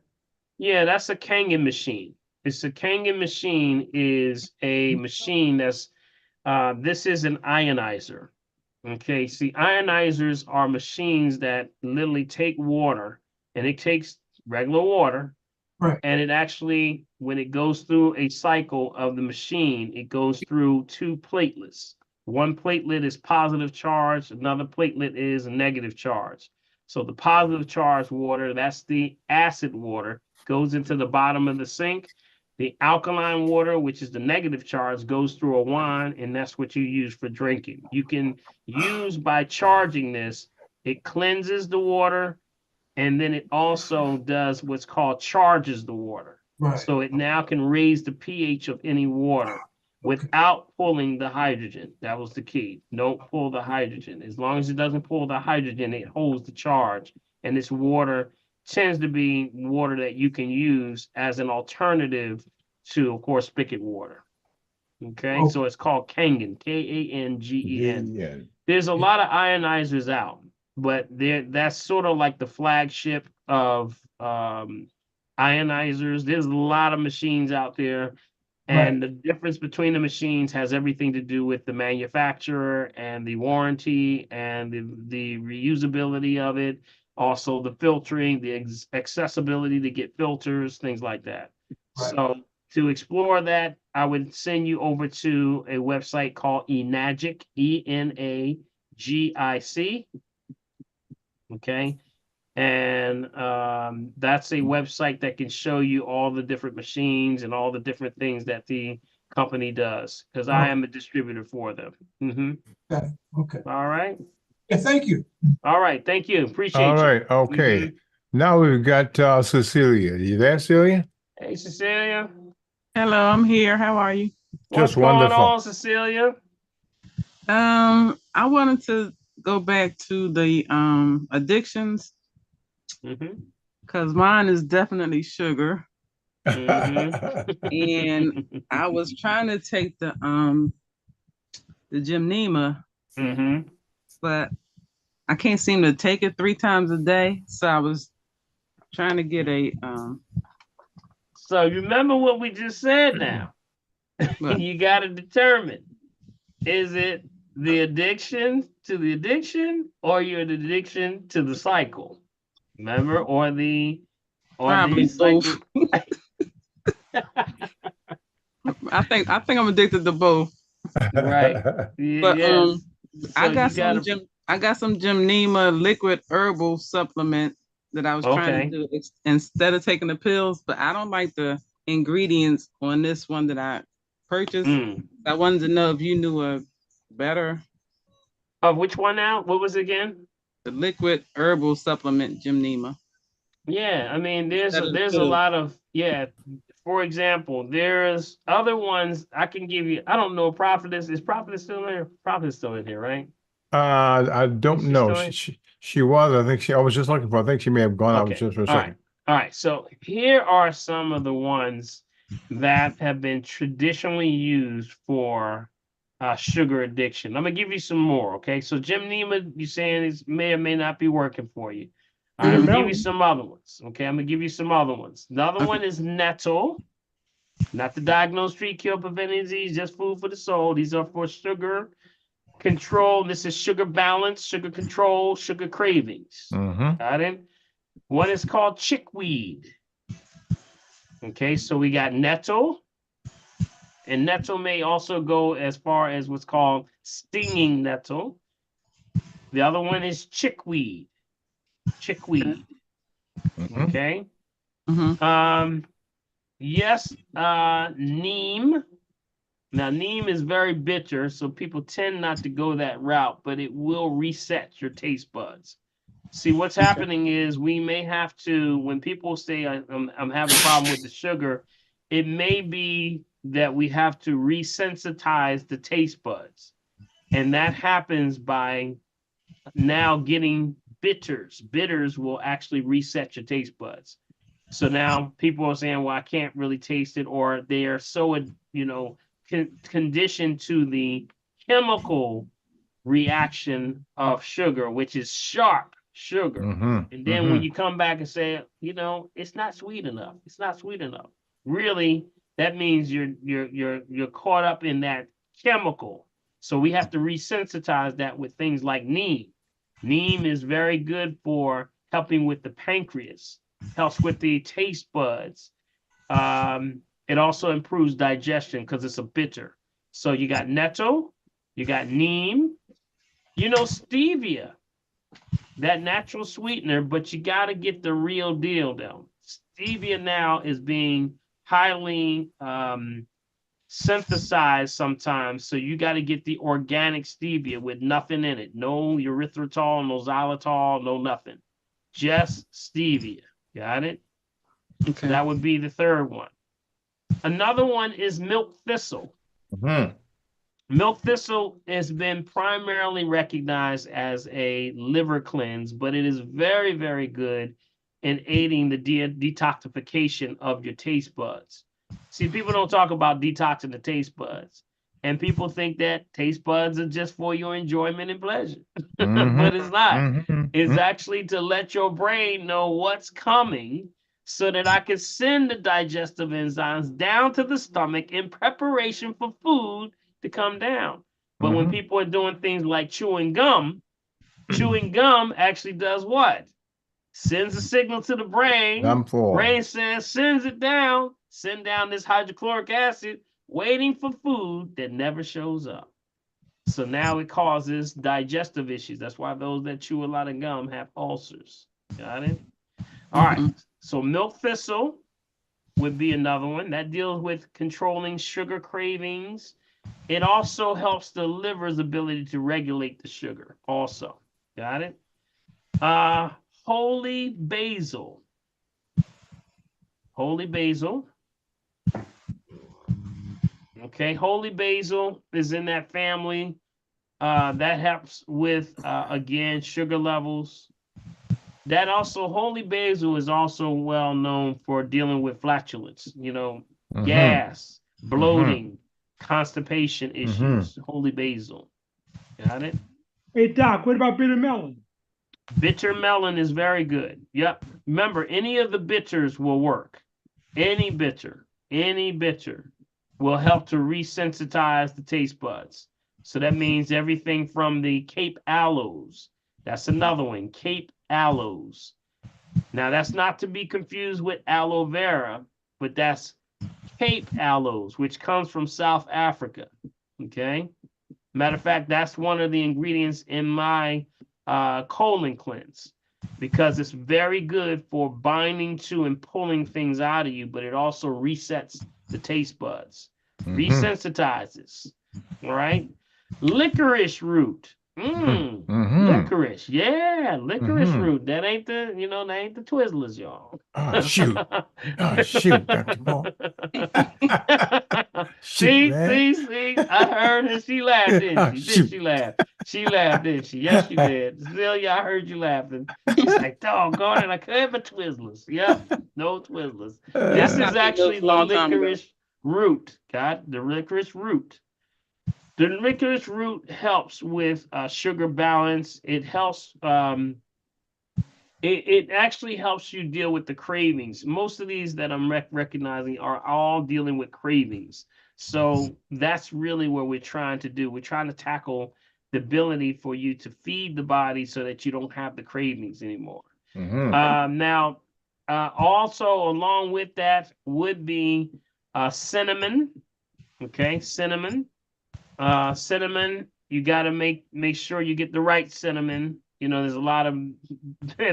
Yeah, that's a Kangen machine. It's a Kangen machine is a machine that's this is an ionizer. Okay, see, ionizers are machines that literally take water, and it takes regular water, and it actually, when it goes through a cycle of the machine, it goes through 2 platelets. One platelet is positive charge, another platelet is a negative charge. So the positive charge water, that's the acid water, goes into the bottom of the sink. The alkaline water, which is the negative charge, goes through a wand, and that's what you use for drinking. You can use by charging this, it cleanses the water, and then it also does what's called charges the water. So it now can raise the pH of any water without pulling the hydrogen. That was the key. Don't pull the hydrogen. As long as it doesn't pull the hydrogen, it holds the charge. And this water tends to be water that you can use as an alternative to, of course, spigot water. Okay, so it's called Kangen, K-A-N-G-E-N. Yeah. There's a lot of ionizers out, but that's sort of like the flagship of ionizers. There's a lot of machines out there, and the difference between the machines has everything to do with the manufacturer and the warranty and the reusability of it. Also the filtering, the accessibility to get filters, things like that. So to explore that, I would send you over to a website called Enagic, E-N-A-G-I-C. Okay. And that's a website that can show you all the different machines and all the different things that the company does, because I am a distributor for them. Okay. All right. Yeah, thank you. All right. Thank you. Appreciate you. All right. Okay. Now we've got Cecilia. You there, Celia? Hey, Cecilia. Hello, I'm here. How are you? What's going on, Cecilia? I wanted to go back to the addictions, because mine is definitely sugar. And I was trying to take the Gymnema, but I can't seem to take it 3 times a day. So I was trying to get a So you remember what we just said now. You got to determine, is it the addiction to the addiction, or your addiction to the cycle? Remember, or the cycle. I think I'm addicted to both. Right. But Yes. I So got you some gotta- I got some Gymnema liquid herbal supplement that I was trying to do instead of taking the pills, but I don't like the ingredients on this one that I purchased. I wanted to know if you knew a better. Which one now? What was it again? The liquid herbal supplement Gymnema. Yeah, I mean, there's Instead of a pills. lot of, for example, there's other ones I can give you. I don't know, Prophetess, is Prophetess still in here? Prophetess still in here, right? I don't Is she know. still in? She was. I was just looking for. I think she may have gone out Okay. just for a All right. second. All right. So here are some of the ones that have been traditionally used for sugar addiction. I'm gonna give you some more. Okay. So Jim Neiman, you saying is may or may not be working for you. All right, I'm gonna give you some other ones. Okay. I'm gonna give you some other ones. The other one is Nettle. Not to diagnose, treat, cure, prevent disease, just food for the soul. These are for sugar control. This is sugar balance, sugar control, sugar cravings. Got it? One is called chickweed. Okay, so we got nettle. And nettle may also go as far as what's called stinging nettle. The other one is chickweed. Chickweed. Okay. Yes, neem. Now, neem is very bitter, so people tend not to go that route, but it will reset your taste buds. See, what's happening is we may have to, when people say I'm having a problem with the sugar, it may be that we have to resensitize the taste buds. And that happens by now getting bitters. Bitters will actually reset your taste buds. So now people are saying, well, I can't really taste it, or they are so, conditioned to the chemical reaction of sugar, which is sharp sugar. And then when you come back and say, it's not sweet enough. It's not sweet enough. Really, that means you're caught up in that chemical. So we have to resensitize that with things like neem. Neem is very good for helping with the pancreas. Helps with the taste buds. It also improves digestion because it's a bitter. So you got nettle, you got neem, stevia, that natural sweetener, but you got to get the real deal though. Stevia now is being highly synthesized sometimes, so you got to get the organic stevia with nothing in it. No erythritol, no xylitol, no nothing. Just stevia. Got it? Okay. That would be the third one. Another one is milk thistle. Milk thistle has been primarily recognized as a liver cleanse, but it is very, very good in aiding the detoxification of your taste buds. See, people don't talk about detoxing the taste buds. And people think that taste buds are just for your enjoyment and pleasure. But it's not. It's actually to let your brain know what's coming so that I can send the digestive enzymes down to the stomach in preparation for food to come down. But when people are doing things like chewing gum actually does what? Sends a signal to the brain. Brain sends it down, send down this hydrochloric acid, waiting for food that never shows up. So now it causes digestive issues. That's why those that chew a lot of gum have ulcers. Got it? All right. So milk thistle would be another one that deals with controlling sugar cravings. It also helps the liver's ability to regulate the sugar also. Got it? Holy basil. Holy basil. Okay, holy basil is in that family. That helps with, again, sugar levels. That also, holy basil is also well known for dealing with flatulence, gas, bloating, constipation issues. Holy basil. Got it? Hey, Doc, what about bitter melon? Bitter melon is very good. Yep. Remember, any of the bitters will work. Any bitter will help to resensitize the taste buds. So that means everything from the Cape aloes. That's another one, Cape aloes. Now, that's not to be confused with aloe vera, but that's Cape aloes, which comes from South Africa. Okay? Matter of fact, that's one of the ingredients in my colon cleanse, because it's very good for binding to and pulling things out of you, but it also resets the taste buds, resensitizes. All right. Licorice root. Licorice. Yeah, licorice root. That ain't the, that ain't the Twizzlers, y'all. Oh, shoot. Oh, shoot, Dr. Paul. See, I heard her. She laughed, didn't she? Did she laugh? She laughed, didn't she? Yes, she did. Celia, I heard you laughing. She's like, doggone it, I could have Twizzlers. Yep, no Twizzlers. This is actually the licorice root, the licorice root. The licorice root helps with sugar balance. It helps, it actually helps you deal with the cravings. Most of these that I'm recognizing are all dealing with cravings. So that's really what we're trying to do. We're trying to tackle the ability for you to feed the body so that you don't have the cravings anymore. Now, also along with that would be cinnamon. Okay, cinnamon. Cinnamon, you got to make sure you get the right cinnamon. You know, there's a lot of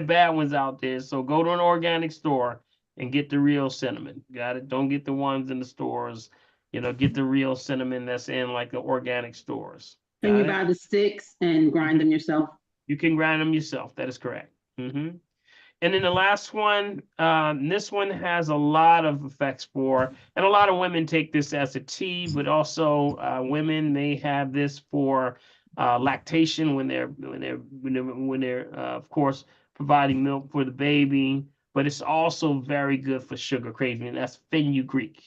bad ones out there. So go to an organic store and get the real cinnamon. Got it? Don't get the ones in the stores. You know, get the real cinnamon that's in like the organic stores. Can you buy the sticks and grind them yourself? You can grind them yourself. That is correct. And then the last one, this one has a lot of effects for, and a lot of women take this as a tea, but also women may have this for lactation when they're of course providing milk for the baby. But it's also very good for sugar craving, and that's fenugreek.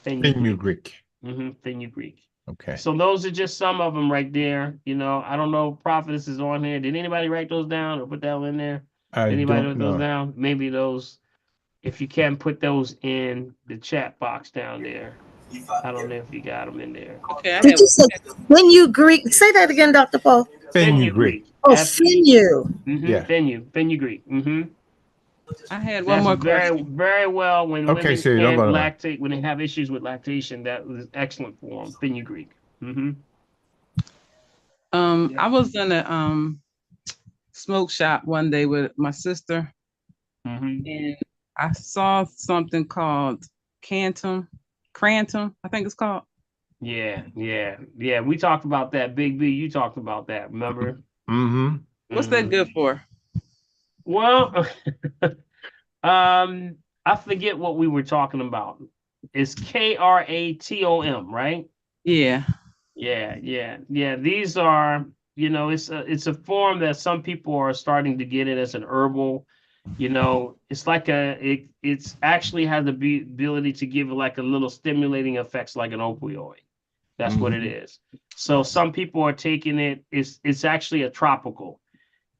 Fenugreek. Fenugreek. Okay. So those are just some of them right there. You know, I don't know if Prophetess is on here. Did anybody write those down or put that in there? Anybody write those down? Maybe those, if you can put those in the chat box down there. I don't know if you got them in there. Okay. Did you say fenugreek? Say that again, Dr. Paul. Fenugreek. Oh, fenu. Yeah. Fenugreek. I had one more question. Very well when Okay, women so can't lactate, when they have issues with lactation, that was excellent for them. Fenugreek. I was in a smoke shop one day with my sister, and I saw something called crantum, I think it's called. Yeah. We talked about that. Big B, you talked about that. Remember? What's that good for? Well, I forget what we were talking about. It's KRATOM, right? Yeah. These are, you know, it's a form that some people are starting to get it as an herbal. You know, it's like it's actually has the ability to give like a little stimulating effects like an opioid. That's what it is. So some people are taking it. It's actually a tropical.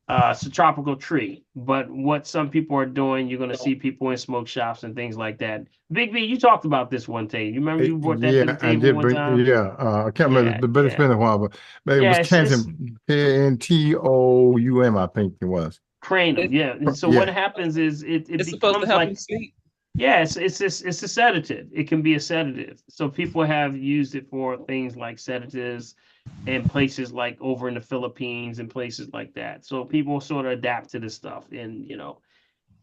It's a tropical tree, but what some people are doing, you're going to see people in smoke shops and things like that. Big B, you talked about this one day. You remember you brought that to the table one time? I can't remember, but it's been a while. But it was Cantum, K-N-T-O-U-M, I think it was. Kratom, yeah. And so what happens is it it's supposed to help you sleep. Yes, it's a sedative. It can be a sedative. So people have used it for things like sedatives in places like over in the Philippines and places like that. So people sort of adapt to this stuff, and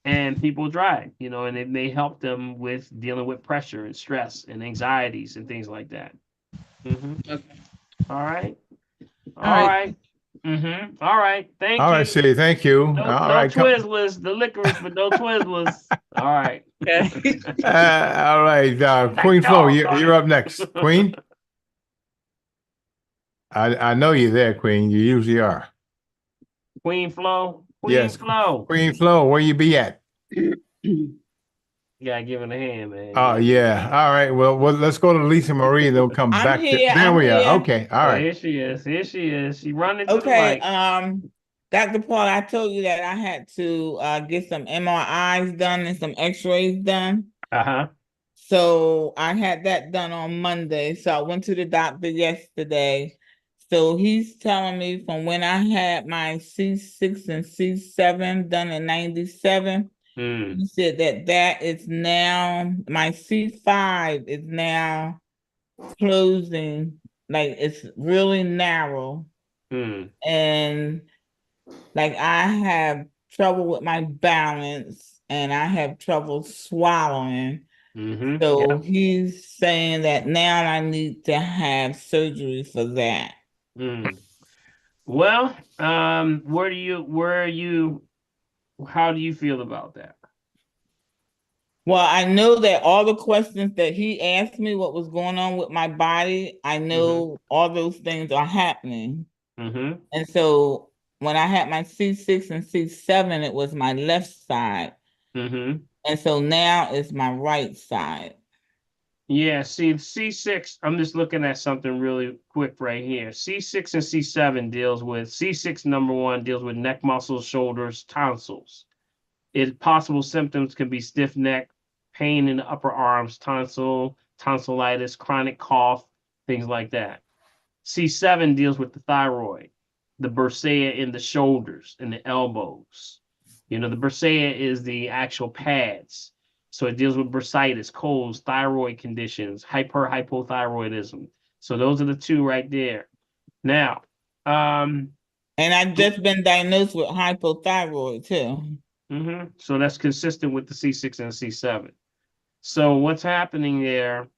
and people try it, and it may help them with dealing with pressure and stress and anxieties and things like that. Okay. All right. All right. All right. Thank you. All right, City. Thank you. No Twizzlers, the licorice, but no Twizzlers. All right. Okay. All right. Queen Flo, you're up next. Queen? I know you're there, Queen. You usually are. Queen Flo? Yes. Flo. Queen Flo, where you be at? You gotta give it a hand, man. Oh, yeah. All right. Well, let's go to Lisa Marie, and then we'll come back. There we are. Okay. All right. Here she is. She running to okay. the mic. Dr. Paul, I told you that I had to get some MRIs done and some x-rays done. So I had that done on Monday. So I went to the doctor yesterday. So he's telling me from when I had my C6 and C7 done in 97, he said that is now, my C5 is now closing, like it's really narrow. And like I have trouble with my balance and I have trouble swallowing. So he's saying that now I need to have surgery for that. Well, how do you feel about that? Well, I know that all the questions that he asked me, what was going on with my body, I know all those things are happening. And so when I had my C6 and C7, it was my left side. And so now it's my right side. Yeah, see, C6, I'm just looking at something really quick right here. C6 and C7 deals with, C6 number 1 deals with neck muscles, shoulders, tonsils. Possible symptoms can be stiff neck, pain in the upper arms, tonsillitis, chronic cough, things like that. C7 deals with the thyroid, the bursa in the shoulders and the elbows. You know, the bursa is the actual pads. So it deals with bursitis, colds, thyroid conditions, hypothyroidism. So those are the 2 right there. Now, and I've just been diagnosed with hypothyroid too. So that's consistent with the C6 and C7. So what's happening there?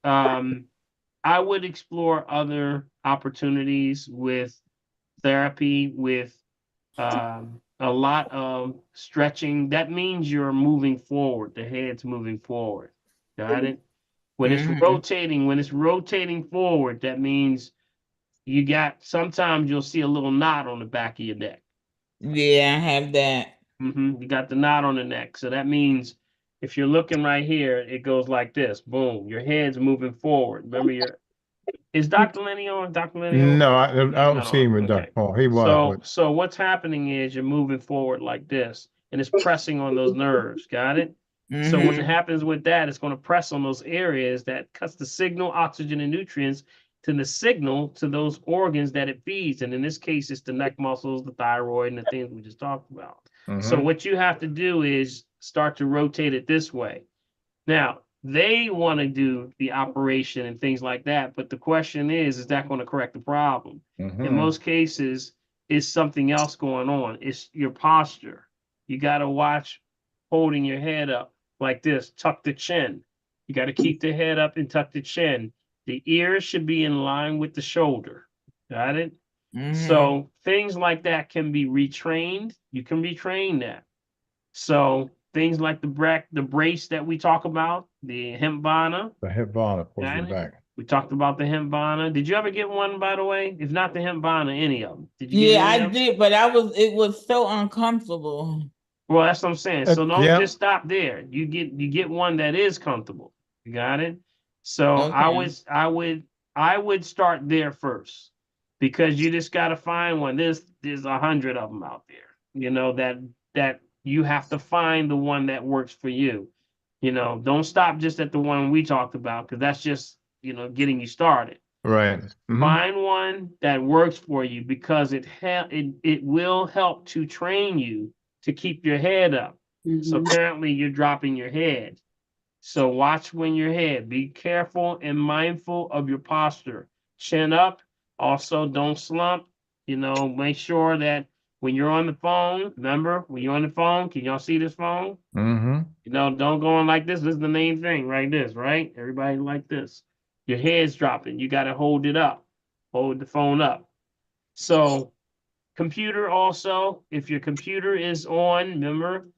I would explore other opportunities with therapy, with a lot of stretching. That means you're moving forward. The head's moving forward. Got it? When it's rotating forward, that means sometimes you'll see a little knot on the back of your neck. Yeah, I have that. You got the knot on the neck. So that means if you're looking right here, it goes like this. Boom. Your head's moving forward. Remember, is Dr. Lenny on? Dr. Lenny on? No, I don't see him with Dr. Paul. He was. So what's happening is you're moving forward like this, and it's pressing on those nerves. Got it? So when it happens with that, it's going to press on those areas that cuts the signal, oxygen, and nutrients to the signal to those organs that it feeds. And in this case, it's the neck muscles, the thyroid, and the things we just talked about. So what you have to do is start to rotate it this way. Now, they want to do the operation and things like that, but the question is that going to correct the problem? In most cases, it's something else going on. It's your posture. You got to watch holding your head up like this, tuck the chin. You got to keep the head up and tuck the chin. The ears should be in line with the shoulder. Got it? So things like that can be retrained. You can retrain that. So things like the brace that we talk about, the Hempvana. The Hempvana pulls your back. We talked about the Hempvana. Did you ever get one, by the way? If not the Hempvana, any of them? Did you? Yeah, I did, but it was so uncomfortable. Well, that's what I'm saying. So don't just stop there. You get one that is comfortable. You got it? So I would start there first, because you just got to find one. There's 100 of them out there, you know, that you have to find the one that works for you. You know, don't stop just at the one we talked about, because that's just, you know, getting you started. Right. Find one that works for you, because it will help to train you to keep your head up. So apparently you're dropping your head. So watch when your head. Be careful and mindful of your posture. Chin up. Also, don't slump. You know, make sure that when you're on the phone, remember, when you're on the phone, can y'all see this phone? You know, don't go on like this. This is the main thing, right? This, right? Everybody like this. Your head's dropping. You got to hold it up. Hold the phone up. So computer also, if your computer is on, remember,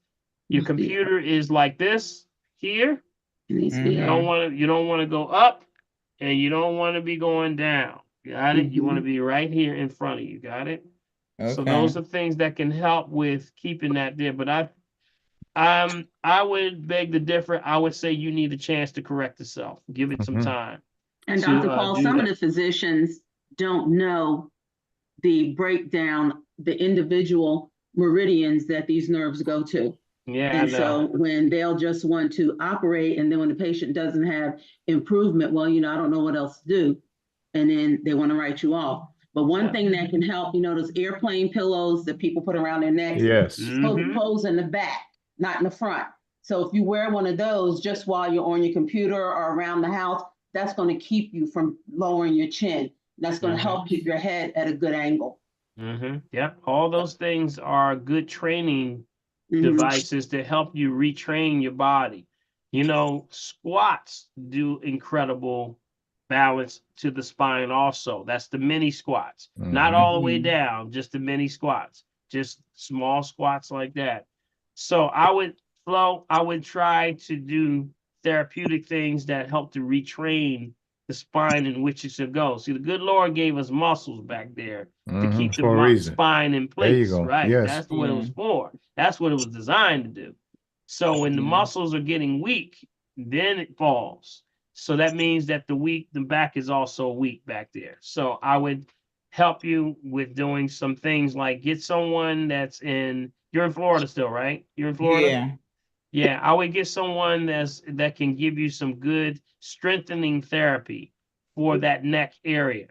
your computer is like this here. You don't want to go up, and you don't want to be going down. Got it? You want to be right here in front of you. Got it? So those are things that can help with keeping that there. But I would beg to differ. I would say you need a chance to correct yourself. Give it some time. And Dr. Paul, some of the physicians don't know the breakdown, the individual meridians that these nerves go to. Yeah. And so when they'll just want to operate, and then when the patient doesn't have improvement, well, you know, I don't know what else to do. And then they want to write you off. But one thing that can help, you know, those airplane pillows that people put around their necks. Yes. Pose in the back, not in the front. So if you wear one of those just while you're on your computer or around the house, that's going to keep you from lowering your chin. That's going to help keep your head at a good angle. Yeah. All those things are good training devices to help you retrain your body. You know, squats do incredible balance to the spine also. That's the mini squats. Not all the way down, just the mini squats. Just small squats like that. So I would try to do therapeutic things that help to retrain the spine in which it should go. See, the good Lord gave us muscles back there to keep the For a reason. spine in There you place, go. right? Yes. That's what it was for. That's what it was designed to do. So when the muscles are getting weak, then it falls. So that means that the back is also weak back there. So I would help you with doing some things like get someone you're in Florida still, right? You're in Florida? Yeah. Yeah, I would get someone that can give you some good strengthening therapy for that neck area,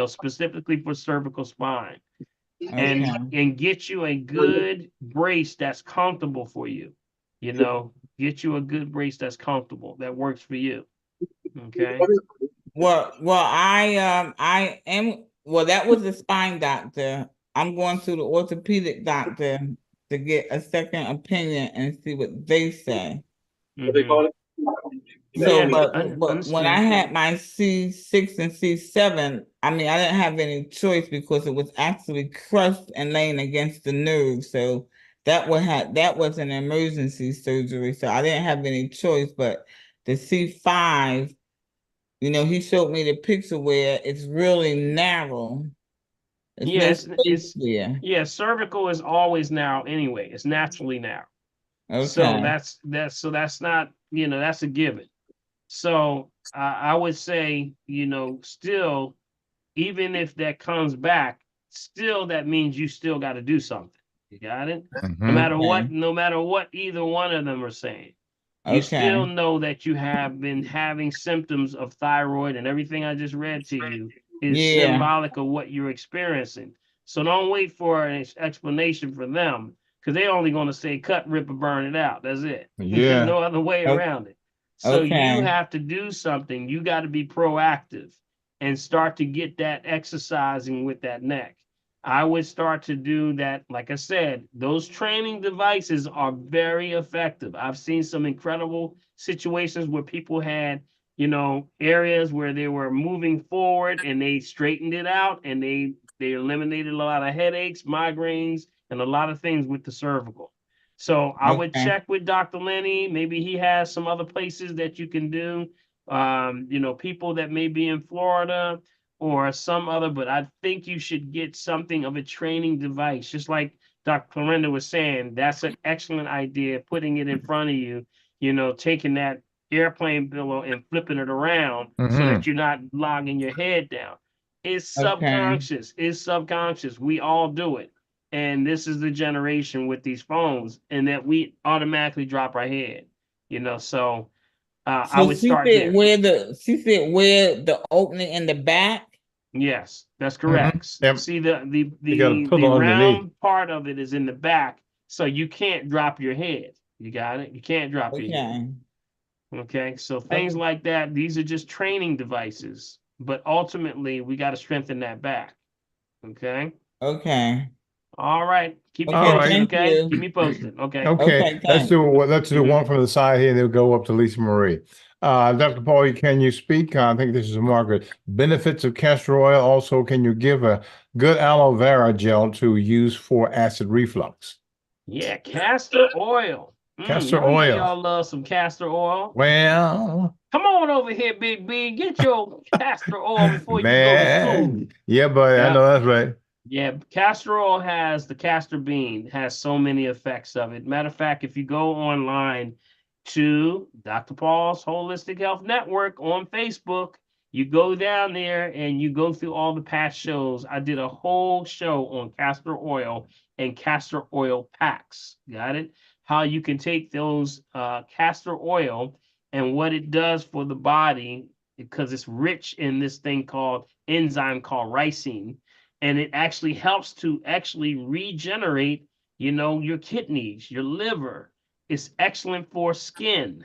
specifically for cervical spine. And get you a good brace that's comfortable for you. Get you a good brace that's comfortable, that works for you. Okay. Well, that was the spine doctor. I'm going to the orthopedic doctor to get a second opinion and see what they say. What they call it? So, but when I had my C6 and C7, I mean, I didn't have any choice because it was actually crushed and laying against the nerve. So that was an emergency surgery. So I didn't have any choice. But the C5, he showed me the picture where it's really narrow. Cervical is always narrow anyway. It's naturally narrow. Okay. So that's not, that's a given. So I would say, still, even if that comes back, still that means you still got to do something. You got it? No matter what either one of them are saying. You still know that you have been having symptoms of thyroid, and everything I just read to you is symbolic of what you're experiencing. So don't wait for an explanation for them, because they're only going to say cut, rip, or burn it out. That's it. Yeah. There's no other way around it. So you have to do something. You got to be proactive and start to get that exercising with that neck. I would start to do that. Like I said, those training devices are very effective. I've seen some incredible situations where people had, areas where they were moving forward and they straightened it out, and they eliminated a lot of headaches, migraines, and a lot of things with the cervical. So I would check with Dr. Lenny. Maybe he has some other places that you can do. People that may be in Florida or some other, but I think you should get something of a training device. Just like Dr. Clarenda was saying, that's an excellent idea, putting it in front of you, taking that airplane pillow and flipping it around so that you're not logging your head down. It's subconscious. It's subconscious. We all do it. And this is the generation with these phones, and that we automatically drop our head, so I would start there. She said where the opening in the back. Yes, that's correct. Yep. See, the round part of it is in the back, so you can't drop your head. You got it? You can't drop your head. Okay, so things like that, these are just training devices, but ultimately we got to strengthen that back. Okay. All right. Keep me posted, okay? Keep me posted. Okay. Let's do one from the side here, and then we'll go up to Lisa Marie. Dr. Paul, can you speak? I think this is Margaret. Benefits of castor oil. Also, can you give a good aloe vera gel to use for acid reflux? Yeah, castor oil. Castor oil. Y'all love some castor oil. Well, come on over here, Big B. Get your castor oil before you go to school. Yeah, buddy. I know that's right. Yeah, castor oil the castor bean has so many effects of it. Matter of fact, if you go online to Dr. Paul's Holistic Health Network on Facebook, you go down there and you go through all the past shows. I did a whole show on castor oil and castor oil packs. Got it? How you can take those castor oil and what it does for the body, because it's rich in this thing called enzyme called ricin. And it actually helps to regenerate, your kidneys, your liver. It's excellent for skin.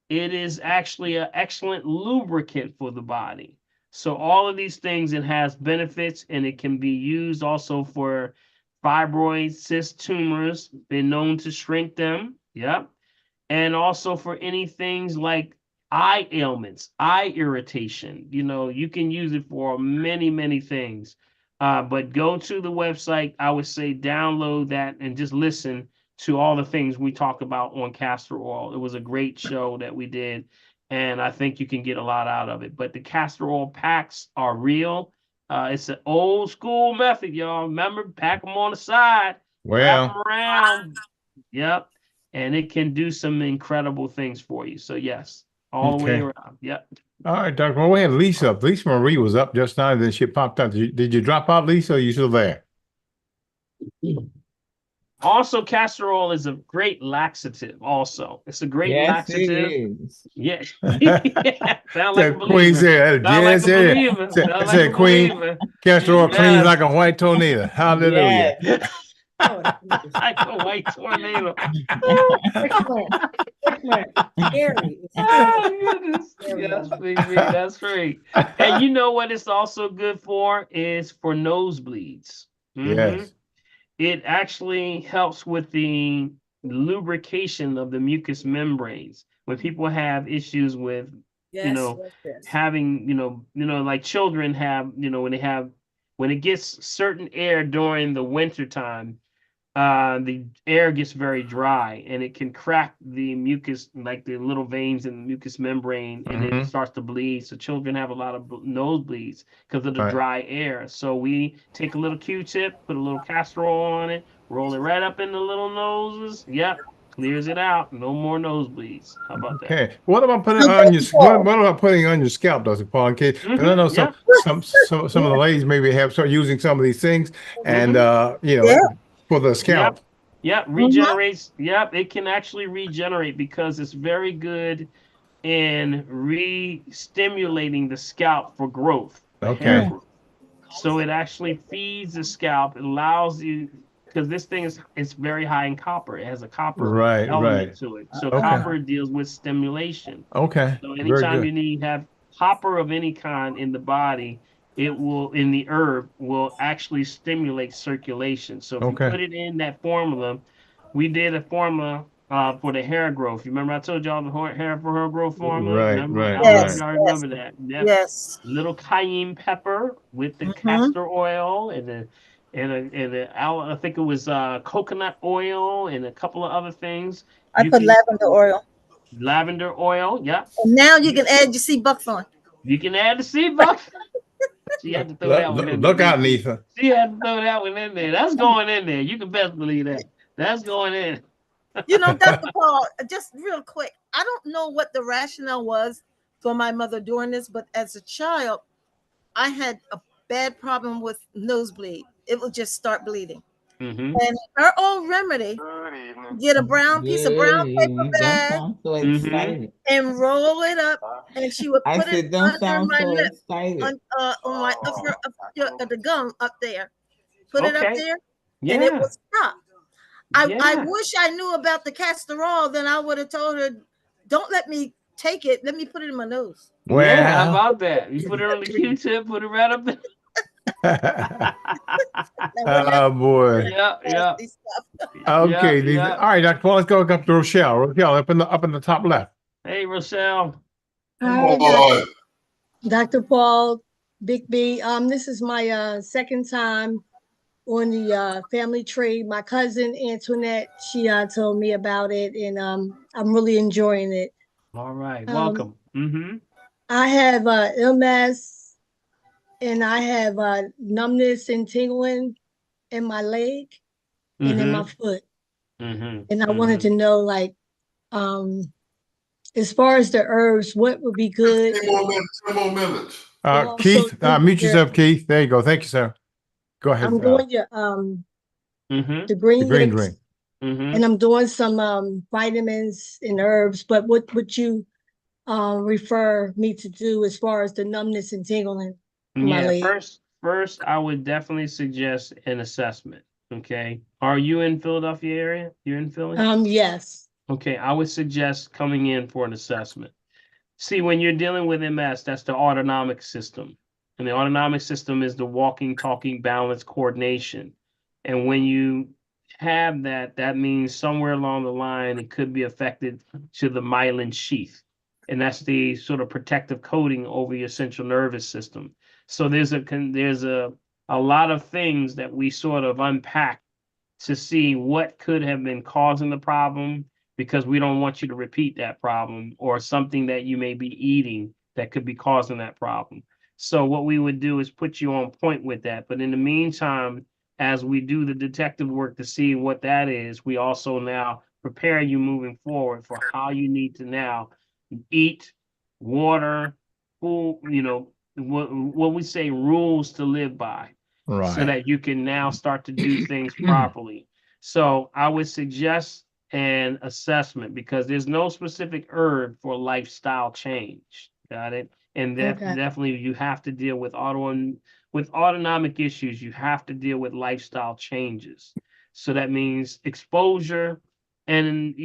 It is actually an excellent lubricant for the body. So all of these things, it has benefits, and it can be used also for fibroids, cyst tumors, been known to shrink them. Yep. And also for any things like eye ailments, eye irritation. You can use it for many, many things. But go to the website. I would say download that and just listen to all the things we talk about on castor oil. It was a great show that we did. and I think you can get a lot out of it. But the castor oil packs are real. It's an old school method, y'all. Remember, pack them on the side, wrap them around. Yep. And it can do some incredible things for you. So yes, all the way around. Yep. All right, Dr. Well, we had Lisa up. Lisa Marie was up just now, then she popped out. Did you drop out, Lisa, or are you still there? Also, castor oil is a great laxative. Also, it's a great laxative. Yeah. Sound like a believer. Queen said, Sound like a believer. Sound like a Queen, believer. castor oil Yes. cleans like a white tornado. Hallelujah. Like a white tornado. Oh, goodness. Yes, baby, that's right. And you know what it's also good for is for nosebleeds. Yes. It actually helps with the lubrication of the mucous membranes. When people have issues with, having, like children have, when it gets certain air during the winter time, the air gets very dry and it can crack the mucus, like the little veins in the mucous membrane, and it starts to bleed. So children have a lot of nosebleeds because of the dry air. So we take a little Q-tip, put a little castor oil on it, roll it right up in the little noses. Yep, clears it out. No more nosebleeds. How about that? Okay. What about putting on your what about putting on your scalp, Dr. Paul? In case, because I know some of the ladies maybe have started using some of these things, and for the scalp. Yep, regenerates. Yep, it can actually regenerate because it's very good in re-stimulating the scalp for growth. Okay. So it actually feeds the scalp. It allows you, because this thing it's very high in copper. It has a copper element to it. So copper deals with stimulation. Okay. So anytime you have copper of any kind in the body, it will, in the herb, will actually stimulate circulation. So if you put it in that formula, we did a formula for the hair growth. You remember I told y'all the hair growth formula? Remember? I don't know if y'all remember that. Yep. Yes. Little cayenne pepper with the castor oil and I think it was coconut oil and a couple of other things. I put lavender oil. Lavender oil, yep. And now you can add your sea buckthorn. You can add the sea buckthorn. She had to throw that one in there. Look out, Nitha. She had to throw that one in there. That's going in there. You can best believe that. That's going in. Dr. Paul, just real quick, I don't know what the rationale was for my mother doing this, but as a child, I had a bad problem with nosebleed. It would just start bleeding. And her old remedy, get a brown piece of brown paper bag and roll it up, and she would put it under my lip, on my the gum up there. Put it up there, and it would stop. I wish I knew about the castor oil. Then I would have told her, "Don't let me take it. Let me put it in my nose." Well, how about that? You put it on the Q-tip, put it right up there. Oh boy. Yeah. Okay. All right, Dr. Paul, let's go up to Rochelle. Rochelle, up in the top left. Hey, Rochelle. Hi, Dr. Paul, Big B. This is my second time on the family tree. My cousin Antoinette, she told me about it, and I'm really enjoying it. All right, welcome. I have MS. And I have numbness and tingling in my leg and in my foot. And I wanted to know, like, as far as the herbs, what would be good? 10 more minutes. Keith, mute yourself, Keith. There you go. Thank you, sir. Go ahead. I'm doing the green drink. And I'm doing some vitamins and herbs, but what would you refer me to do as far as the numbness and tingling? First, I would definitely suggest an assessment. Okay. Are you in Philadelphia area? You're in Philly? Yes. Okay, I would suggest coming in for an assessment. See, when you're dealing with MS, that's the autonomic system. And the autonomic system is the walking, talking, balance, coordination. And when you have that, that means somewhere along the line, it could be affected to the myelin sheath. And that's the sort of protective coating over your central nervous system. So there's a lot of things that we sort of unpack to see what could have been causing the problem because we don't want you to repeat that problem or something that you may be eating that could be causing that problem. So what we would do is put you on point with that. But in the meantime, as we do the detective work to see what that is, we also now prepare you moving forward for how you need to now eat, water, food, what we say rules to live by, so Right. that you can now start to do things properly. So I would suggest an assessment because there's no specific herb for lifestyle change. Got it? And that Okay. definitely you have to deal with autonomic issues. You have to deal with lifestyle changes. So that means exposure, and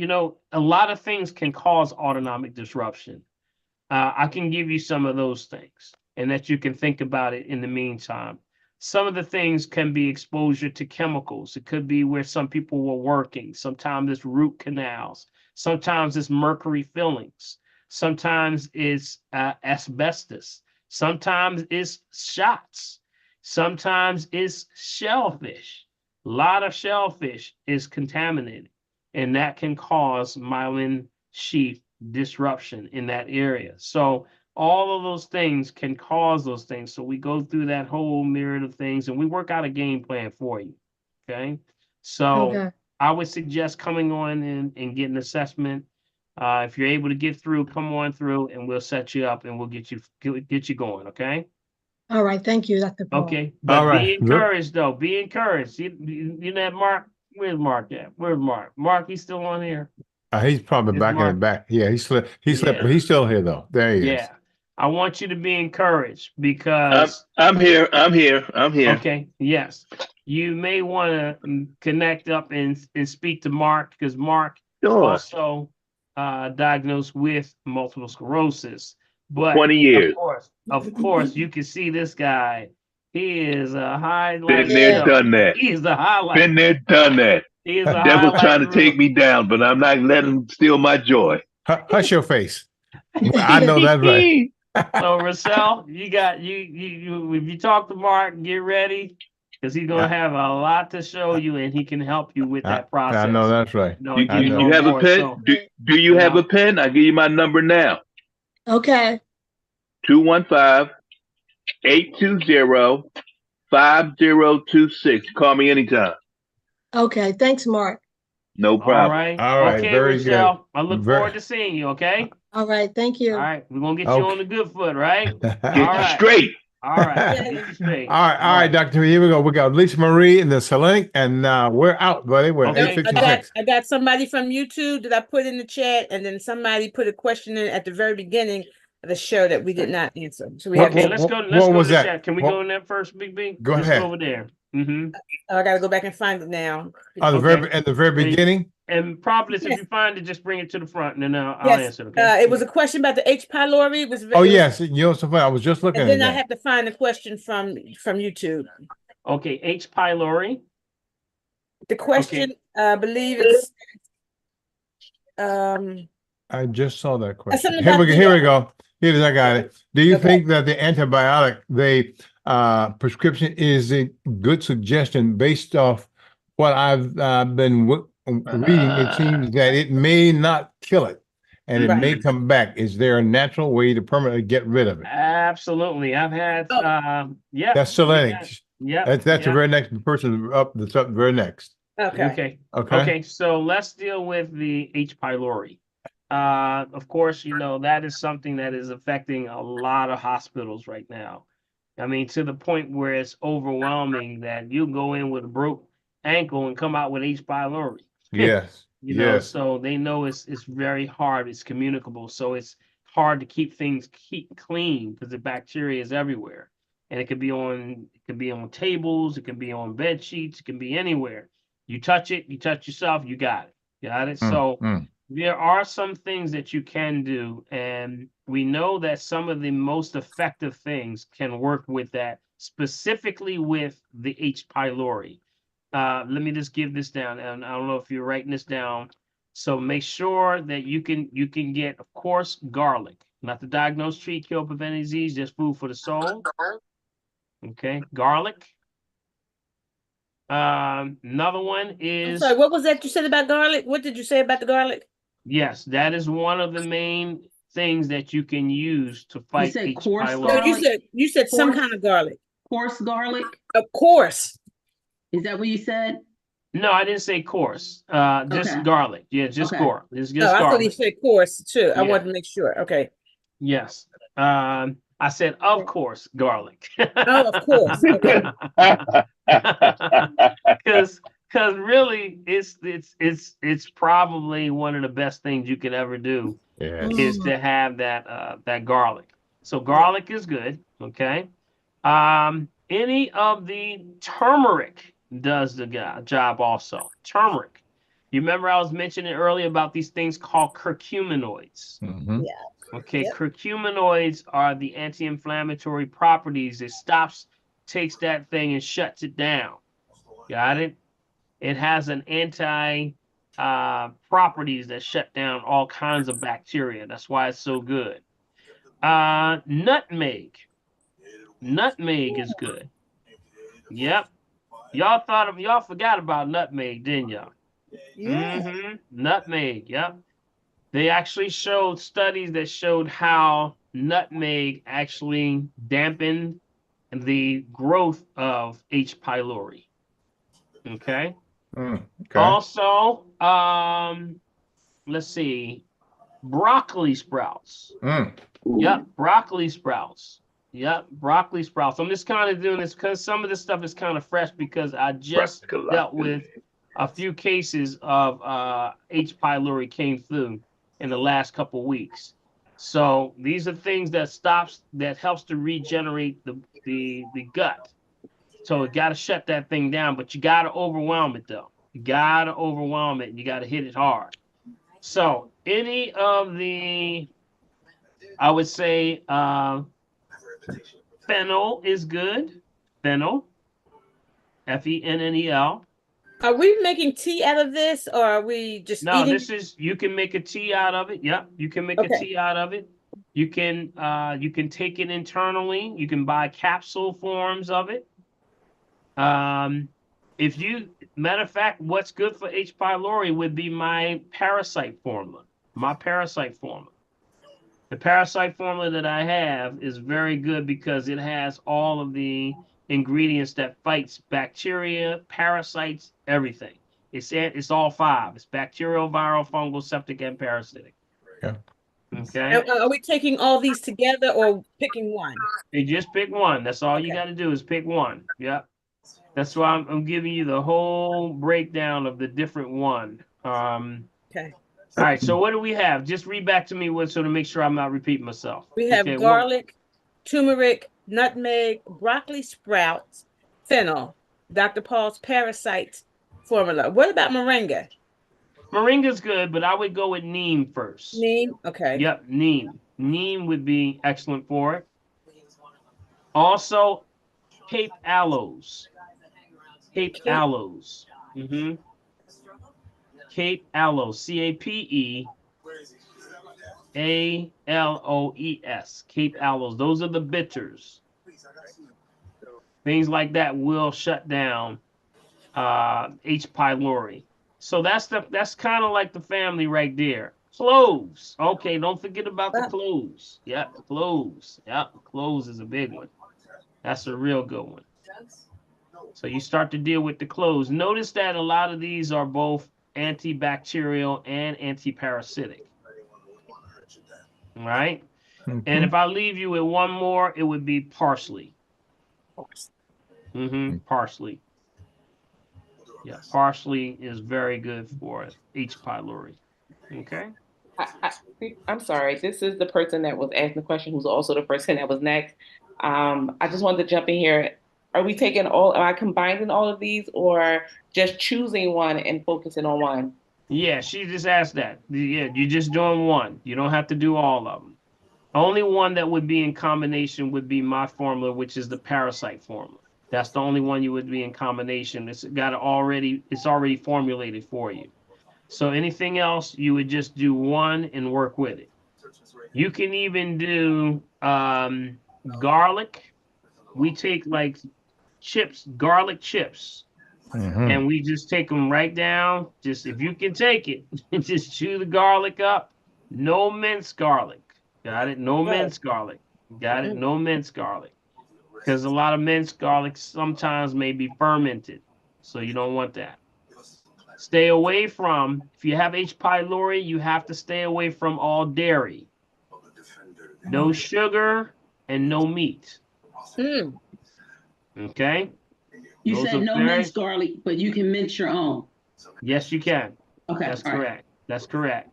a lot of things can cause autonomic disruption. I can give you some of those things, and that you can think about it in the meantime. Some of the things can be exposure to chemicals. It could be where some people were working. Sometimes it's root canals. Sometimes it's mercury fillings. Sometimes it's asbestos. Sometimes it's shots. Sometimes it's shellfish. A lot of shellfish is contaminated, and that can cause myelin sheath disruption in that area. So all of those things can cause those things. So we go through that whole myriad of things and we work out a game plan for you. Okay. So Okay. I would suggest coming on and getting an assessment. If you're able to get through, come on through and we'll set you up and we'll get you going. Okay. All right. Thank you, Dr. Paul. Okay. But All right. be encouraged though. Be encouraged. You know, Mark, where's Mark at? Where's Mark? Mark, he's still on here. He's probably Is back in the Mark- back. Yeah, he slipped, Yeah. but he's still here though. There he is. Yeah. I want you to be encouraged because I'm here. okay, yes. You may want to connect up and speak to Mark because Mark Sure. also diagnosed with multiple sclerosis. But 20 years. Of course, you can see this guy. He is a highlight. Been there, done that. He is the highlight. Been there, done that. He is a Devil's highlight trying to reel. take me down, but I'm not letting him steal my joy. Hush your face. I know that's right. So Rochelle, you got you if you talk to Mark, get ready because he's gonna have a lot to show you and he can help you with that process. I know that's right. No, You, I know. you have a More pen? so. Do you have a pen? I'll give you my number now. Okay. 215-820-5026. Call me anytime. Okay. Thanks, Mark. No problem. All right. All right, Okay, very Rochelle. good. I look Very- forward to seeing you, okay? All right. Thank you. All right. We're gonna get you Okay. on the good foot, right? Get All you right. straight. All right. Get you straight. All right, Dr. Here we go. We got Lisa Marie and the Selenic, and we're out, buddy. We're at Okay. 8:56. I got somebody from YouTube that I put in the chat, and then somebody put a question in at the very beginning of the show that we did not answer. So we have Okay, let's go. Let's what go was to the that? chat. Can we What- go in there first, Big B? Go Let's ahead. go over there. Mm-hmm. I got to go back and find it now. At the very Okay. beginning. And Prophetess, Yes. if you find it, just bring it to the front, and then I'll Yes, answer it. Okay. it was a question about the H. pylori. It was Oh it was- yes, you know so funny. I was just looking and at then I that. have to find the question from YouTube. Okay, H. pylori. The question, I believe it's I just saw that question. something Here we about go. the, Here we go. Here it is. I got it. Do you Okay. think that the antibiotic, prescription is a good suggestion based off what I've been reading? It seems that it may not kill it, and it may Right. come back. Is there a natural way to permanently get rid of it? Absolutely. I've had. Yeah. That's Selenic. Yeah. That's the yeah. very next person up. That's up very next. Okay. Okay. Okay. So let's deal with the H. pylori. Of course, that is something that is affecting a lot of hospitals right now. I mean, to the point where it's overwhelming that you go in with a broke ankle and come out with H. pylori. Yes. Yes. So they know it's very hard. It's communicable. So it's hard to keep things clean because the bacteria is everywhere. And it could be on tables, it can be on bed sheets, it can be anywhere. You touch it, you touch yourself, you got it. Got it? So there are some things that you can do, and we know that some of the most effective things can work with that, specifically with the H. pylori. Let me just give this down, and I don't know if you're writing this down. So make sure that you can get, of course, garlic. Not to diagnose, treat, kill, prevent disease, just food for the soul. Okay, garlic. Another one I'm is sorry, what was that you said about garlic? What did you say about the garlic? Yes, that is one of the main things that you can use to fight said H. coarse pylori. No, garlic? you said some Coarse- kind of garlic. Coarse garlic? Of course. Is that what you said? No, I didn't say coarse. Just Okay. garlic. Yeah, just Okay. garlic. It's No, just I thought he garlic. said coarse too. I Yeah. wanted to make sure. Okay. Yes. I said, of course, garlic. Oh, of course. Okay. Because really, it's probably one of the best things you could ever do is to have that garlic. So garlic is good. Okay. Any of the turmeric does the job also. Turmeric. You remember I was mentioning earlier about these things called curcuminoids. Mhm. Okay, curcuminoids are the anti-inflammatory properties. It takes that thing and shuts it down. Got it? It has an properties that shut down all kinds of bacteria. That's why it's so good. Nutmeg. Nutmeg is good. Yep. Y'all forgot about nutmeg, didn't y'all? Nutmeg, yep. They actually showed studies that showed how nutmeg actually dampened the growth of H. pylori. Okay. Okay. Also, let's see, broccoli sprouts. Yep, broccoli sprouts. Yep, broccoli sprouts. I'm just kind of doing this because some of this stuff is kind of fresh because I just dealt with a few cases of H. pylori came through in the last couple weeks. So these are things that helps to regenerate the gut. So it got to shut that thing down, but you got to overwhelm it though. You got to overwhelm it and you got to hit it hard. So any of the, I would say, fennel is good. Fennel, FENNEL. Are we making tea out of this, or are we just No, eating? you can make a tea out of it. Yep, you can make a tea out of it. You can take it internally. You can buy capsule forms of it. Matter of fact, what's good for H. pylori would be my parasite formula. The parasite formula that I have is very good because it has all of the ingredients that fights bacteria, parasites, everything. It's all 5. It's bacterial, viral, fungal, septic, and parasitic. Yeah. Okay. Are we taking all these together or picking one? You just pick one. That's all you got to do is pick one. Yep. That's why I'm giving you the whole breakdown of the different one. Okay. All right. So what do we have? Just read back to me so to make sure I'm not repeating myself. We have garlic, turmeric, nutmeg, broccoli sprouts, fennel, Dr. Paul's parasite formula. What about moringa? Moringa's good, but I would go with neem first. Neem? Okay. Yep, neem. Neem would be excellent for it. Also, Cape aloes. Cape aloes. Cape aloes. CAPEALOES. Cape aloes. Those are the bitters. Things like that will shut down H. pylori. So that's kind of like the family right there. Cloves. Okay, don't forget about the cloves. Yep, cloves. Yep, cloves is a big one. That's a real good one. So you start to deal with the cloves. Notice that a lot of these are both antibacterial and antiparasitic. Right? And if I leave you with one more, it would be parsley. Parsley. Yeah, parsley is very good for H. pylori. Okay. I'm sorry. This is the person that was asking the question, who's also the person that was next. I just wanted to jump in here. Am I combining all of these or just choosing one and focusing on one? Yeah, she just asked that. Yeah, you're just doing one. You don't have to do all of them. Only one that would be in combination would be my formula, which is the parasite formula. That's the only one you would be in combination. It's already formulated for you. So anything else, you would just do one and work with it. You can even do garlic. We take like chips, garlic chips. and we just take them right down. Just if you can take it, just chew the garlic up. No minced garlic. Got it? No minced garlic. Got it? No minced garlic. Because a lot of minced garlic sometimes may be fermented. So you don't want that. Stay away from, if you have H. pylori, you have to stay away from all dairy. No sugar and no meat. Okay? You Those said are no minced garlic, but you can mince your own. Yes, you can. Okay. That's all right. correct. That's correct.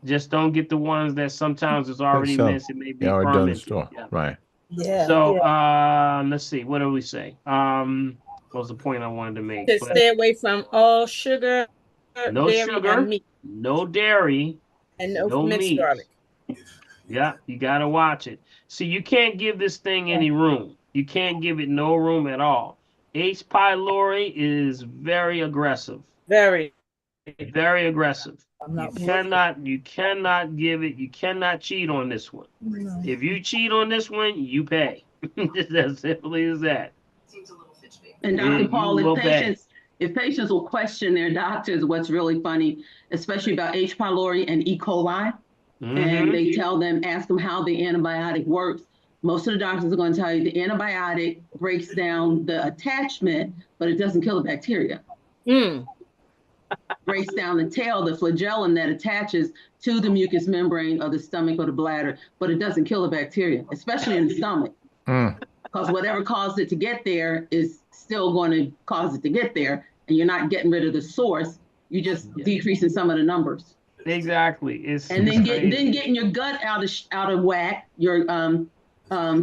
Just don't get the ones that sometimes is already minced. It may be already done in the fermented. store. Yeah. Right. Yeah. So let's see. What do we say? What was the point I wanted to make? To But stay away from all sugar, no dairy, sugar, and meat, no dairy, and no no minced meat. garlic. Yeah, you gotta watch it. See, you can't give this thing any room. You can't give it no room at all. H. pylori is very aggressive. Very. Very aggressive. not You cannot give it, you cannot cheat on this one. No. If you cheat on this one, you pay. Just as simply as that. And Yeah, Dr. you Paul, will pay. if patients will question their doctors, what's really funny, especially about H. pylori and E. coli, and they tell them, ask them how the antibiotic works, most of the doctors are going to tell you the antibiotic breaks down the attachment, but it doesn't kill the bacteria. Breaks down the tail, the flagellum that attaches to the mucous membrane of the stomach or the bladder, but it doesn't kill the bacteria, especially in the stomach. Because whatever caused it to get there is still going to cause it to get there, and you're not getting rid of the source. You're just decreasing some of the numbers. Exactly. And then getting your gut out of whack, your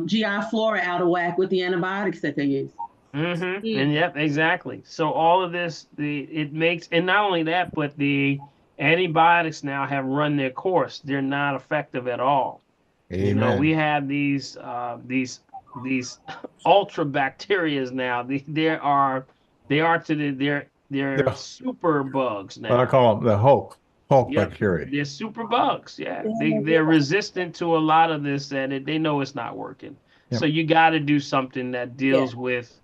GI flora out of whack with the antibiotics that they use. And yep, exactly. So all of this, it makes, and not only that, but the antibiotics now have run their course. They're not effective at all. Amen. You know, we have these ultra bacterias now. They're super bugs now. What I call them, the Hulk bacteria. They're super bugs. Yeah, they're resistant to a lot of this, and they know it's not working. Yep. So you got to do something that deals with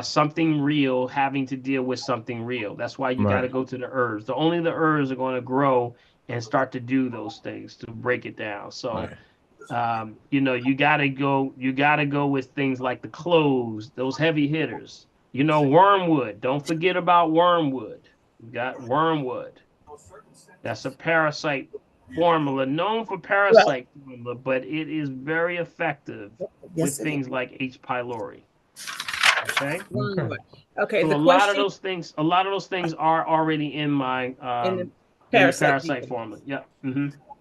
something real, having to deal with something real. That's why you got to go to the herbs. Only the herbs are going to grow and start to do those things to break it down. So, you know, you got to go with things like the cloves, those heavy hitters. You know, wormwood. Don't forget about wormwood. You got wormwood. That's a parasite formula, known for parasite formula, but it is very effective with things like H. pylori. Okay. Okay. So a lot of those things are already in my in the parasite formula. Yeah.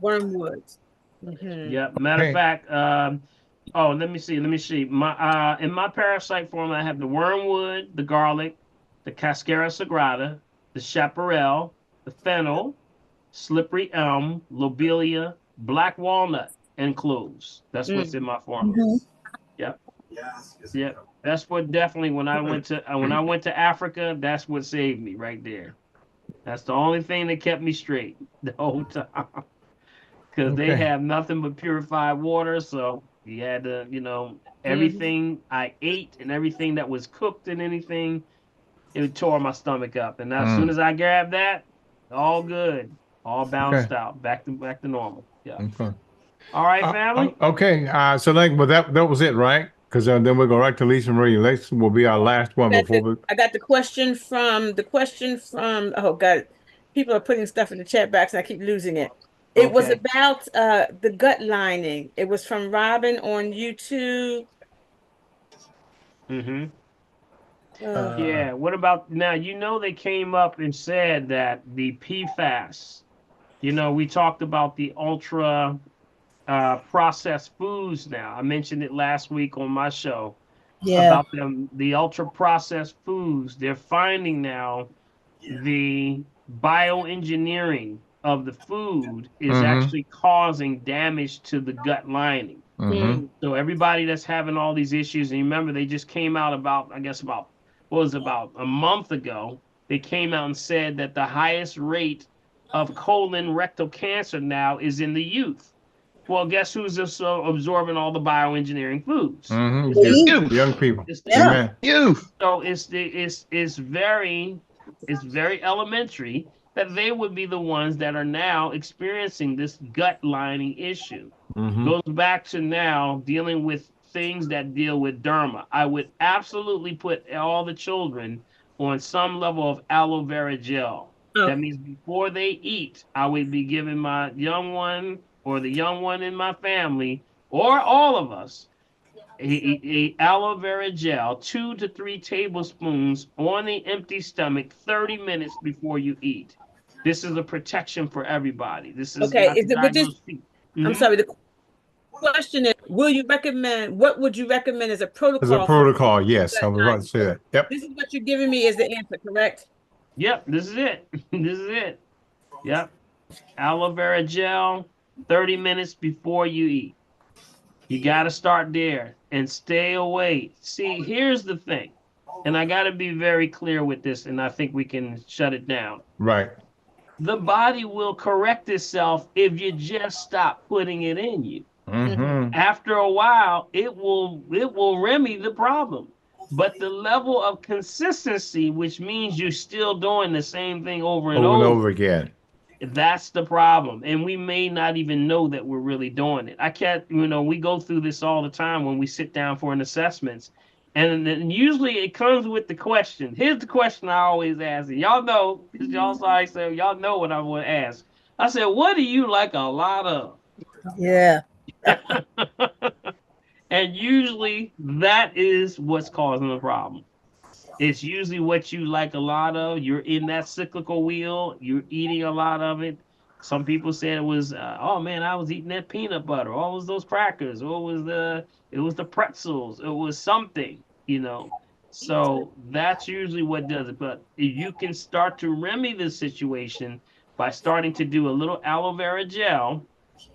Wormwood. Yeah. Matter of fact, oh, let me see. My in my parasite formula, I have the wormwood, the garlic, the Cascara sagrada, the chaparral, the fennel, slippery elm, lobelia, black walnut, and cloves. That's what's in my formula. Yep. Yep. That's what definitely when I went to Africa, that's what saved me right there. That's the only thing that kept me straight the whole time. Because they have nothing but purified water, so you had to, you know, everything I ate and everything that was cooked and anything, it tore my stomach up. And as soon as I grabbed that, all good, all balanced out, back to normal. Yeah. Okay. All right, family. Okay. So like, well, that was it, right? Because then we'll go right to Lisa Marie. Lisa will be our last one before we. I got the question from. Oh God, people are putting stuff in the chat box, and I keep losing it. It was about the gut lining. It was from Robin on YouTube. Yeah. What about now? You know, they came up and said that the PFAS. You know, we talked about the ultra processed foods. Now, I mentioned it last week on my show about the ultra processed foods. They're finding now the bioengineering of the food is actually causing damage to the gut lining. So everybody that's having all these issues, and remember, they just came out about a month ago. They came out and said that the highest rate of colon rectal cancer now is in the youth. Well, guess who's just absorbing all the bioengineering foods? Mhm. It's Youth. Young people. it's Amen. Youth. So it's very elementary that they would be the ones that are now experiencing this gut lining issue. Mhm. Goes back to now dealing with things that deal with derma. I would absolutely put all the children on some level of aloe vera gel. That means before they eat, I would be giving my young one or the young one in my family or all of us a aloe vera gel, 2 to 3 tablespoons on the empty stomach, 30 minutes before you eat. This is a protection for everybody. This is Okay, not is to it with this? diagnose people. I'm Mhm. sorry. The question is, what would you recommend as a protocol? There's a protocol. Yes, I was about to say that. Yep. This is what you're giving me as the answer, correct? Yep, this is it. This is it. Yep. Aloe vera gel, 30 minutes before you eat. You got to start there and stay away. See, here's the thing, and I got to be very clear with this, and I think we can shut it down. Right. The body will correct itself if you just stop putting it in you. Mhm. After a while, it will remedy the problem. But the level of consistency, which means you're still doing the same thing over and Over and over, over again. that's the problem. And we may not even know that we're really doing it. I can't, we go through this all the time when we sit down for an assessments. And then usually it comes with the question. Here's the question I always ask. And y'all know, because y'all know what I'm going to ask. I said, what do you like a lot of? Yeah. And usually that is what's causing the problem. It's usually what you like a lot of. You're in that cyclical wheel. You're eating a lot of it. Some people said it was, oh man, I was eating that peanut butter. Or it was those crackers. Or it was the pretzels. It was something, So that's usually what does it. But if you can start to remedy the situation by starting to do a little aloe vera gel,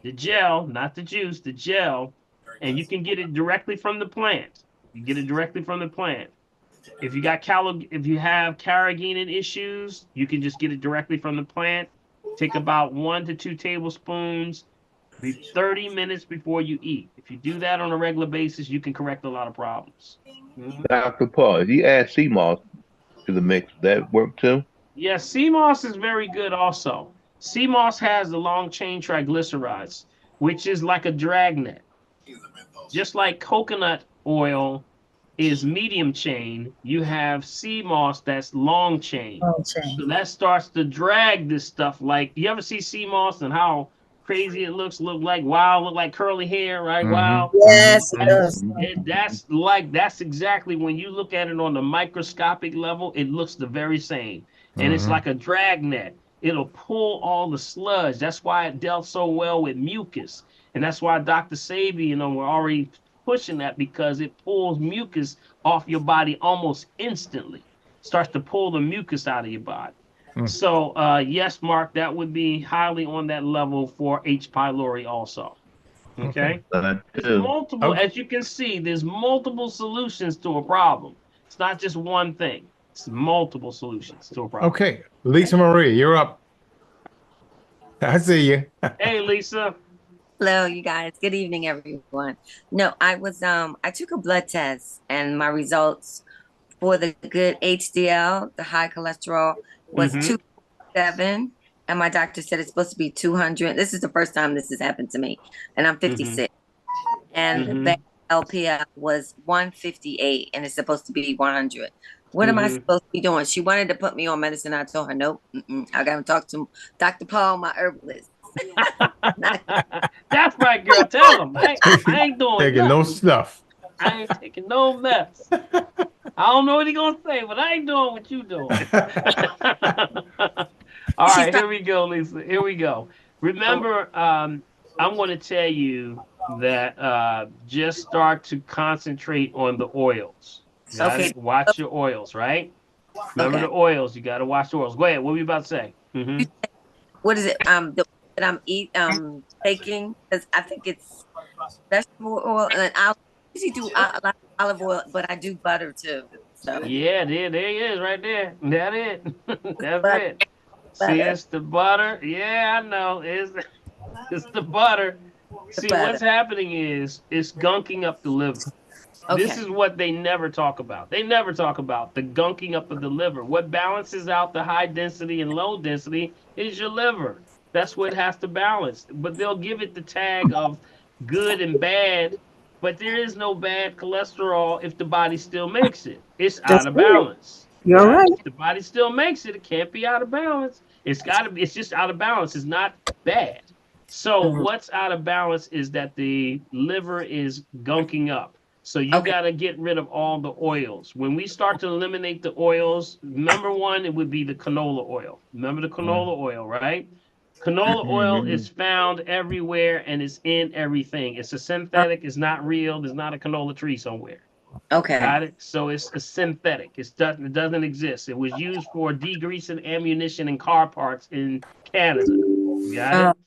the gel, not the juice, the gel, and you can get it directly from the plant. You get it directly from the plant. If you have carrageenan issues, you can just get it directly from the plant. Take about 1 to 2 tablespoons, 30 minutes before you eat. If you do that on a regular basis, you can correct a lot of problems. Dr. Paul, if you add sea moss to the mix, that work too? Yes, sea moss is very good also. Sea moss has the long chain triglycerides, which is like a dragnet. Just like coconut oil is medium chain, you have sea moss that's long chain. So that starts to drag this stuff. Like, you ever see sea moss and how crazy it looks like wild, look like curly hair, right? Wow. Yes, it does. That's exactly when you look at it on the microscopic level, it looks the very same. And it's like a dragnet. It'll pull all the sludge. That's why it dealt so well with mucus. And that's why Dr. Sabi, we're already pushing that, because it pulls mucus off your body almost instantly. Starts to pull the mucus out of your body. So yes, Mark, that would be highly on that level for H. pylori also. Okay. There's multiple, as you can see, there's multiple solutions to a problem. It's not just one thing. It's multiple solutions to a problem. Okay, Lisa Marie, you're up. I see you. Hey, Lisa. Hello, you guys. Good evening, everyone. No, I took a blood test and my results for the good HDL, the high cholesterol, was 207. And my doctor said it's supposed to be 200. This is the first time this has happened to me. And I'm 56. And the bad LPL was 158 and it's supposed to be 100. What am I supposed to be doing? She wanted to put me on medicine. I told her, nope. I got to talk to Dr. Paul, my herbalist. That's right, girl. Tell him. I ain't doing taking no nothing. stuff. I ain't taking no mess. I don't know what he gonna say, but I ain't doing what you doing. All right, here we go, Lisa. Here we go. Remember, I'm going to tell you that just start to concentrate on the oils. Okay. Watch your oils, right? Remember the oils. You got to watch the oils. Go ahead. What were you about to say? What is it? That I'm taking, because I think it's vegetable oil, and I usually do olive oil, but I do butter too. So. Yeah, there he is, right there. That's it. That's it. See, it's the butter. Yeah, I know. It's the butter. See, what's happening is it's gunking up the liver. This Okay. is what they never talk about. They never talk about the gunking up of the liver. What balances out the high density and low density is your liver. That's what has to balance. But they'll give it the tag of good and bad, but there is no bad cholesterol if the body still makes it. It's That's out of good. balance. You're right. If the body still makes it, it can't be out of balance. It's just out of balance. It's not bad. So what's out of balance is that the liver is gunking up. So you got to get rid of all the oils. When we start to eliminate the oils, number one, it would be the canola oil. Remember the canola oil, right? Canola oil is found everywhere and it's in everything. It's a synthetic. It's not real. There's not a canola tree somewhere. Okay. Got it? So it's a synthetic. It doesn't exist. It was used for degreasing ammunition and car parts in Canada. Got it?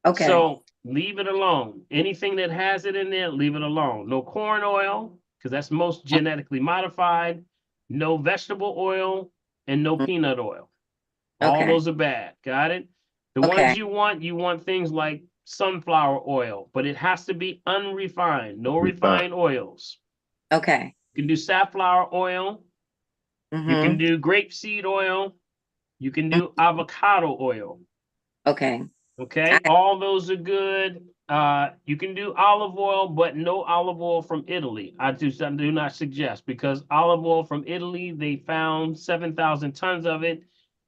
Okay. So leave it alone. Anything that has it in there, leave it alone. No corn oil, because that's most genetically modified. No vegetable oil and no peanut oil. All those are bad. Got it? The ones you want things like sunflower oil, but it has to be unrefined. No refined oils. Okay. You can do safflower oil. You can do grapeseed oil. You can do avocado oil. Okay. Okay, all those are good. You can do olive oil, but no olive oil from Italy. I do not suggest, because olive oil from Italy, they found 7,000 tons of it,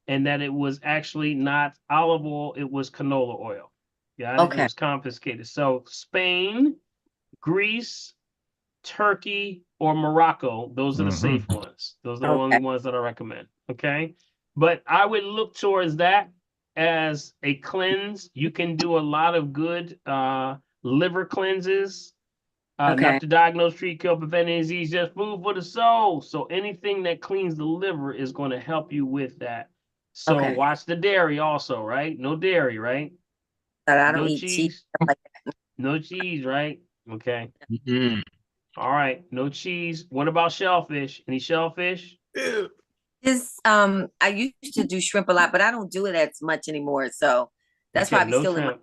and that it was actually not olive oil, it was canola oil. Yeah, it was confiscated. So Spain, Greece, Turkey, or Morocco, those are the safe ones. Those are the only ones that I recommend. Okay, but I would look towards that as a cleanse. You can do a lot of good liver cleanses. Not to diagnose, treat, cure, prevent any disease, just food for the soul. So anything that cleans the liver is going to help you with that. So watch the dairy also, right? No dairy, right? But I don't No eat cheese. No cheese, right? Okay. All right. No cheese. What about shellfish? Any shellfish? I used to do shrimp a lot, but I don't do it as much anymore. So that's probably no still shrimp. in my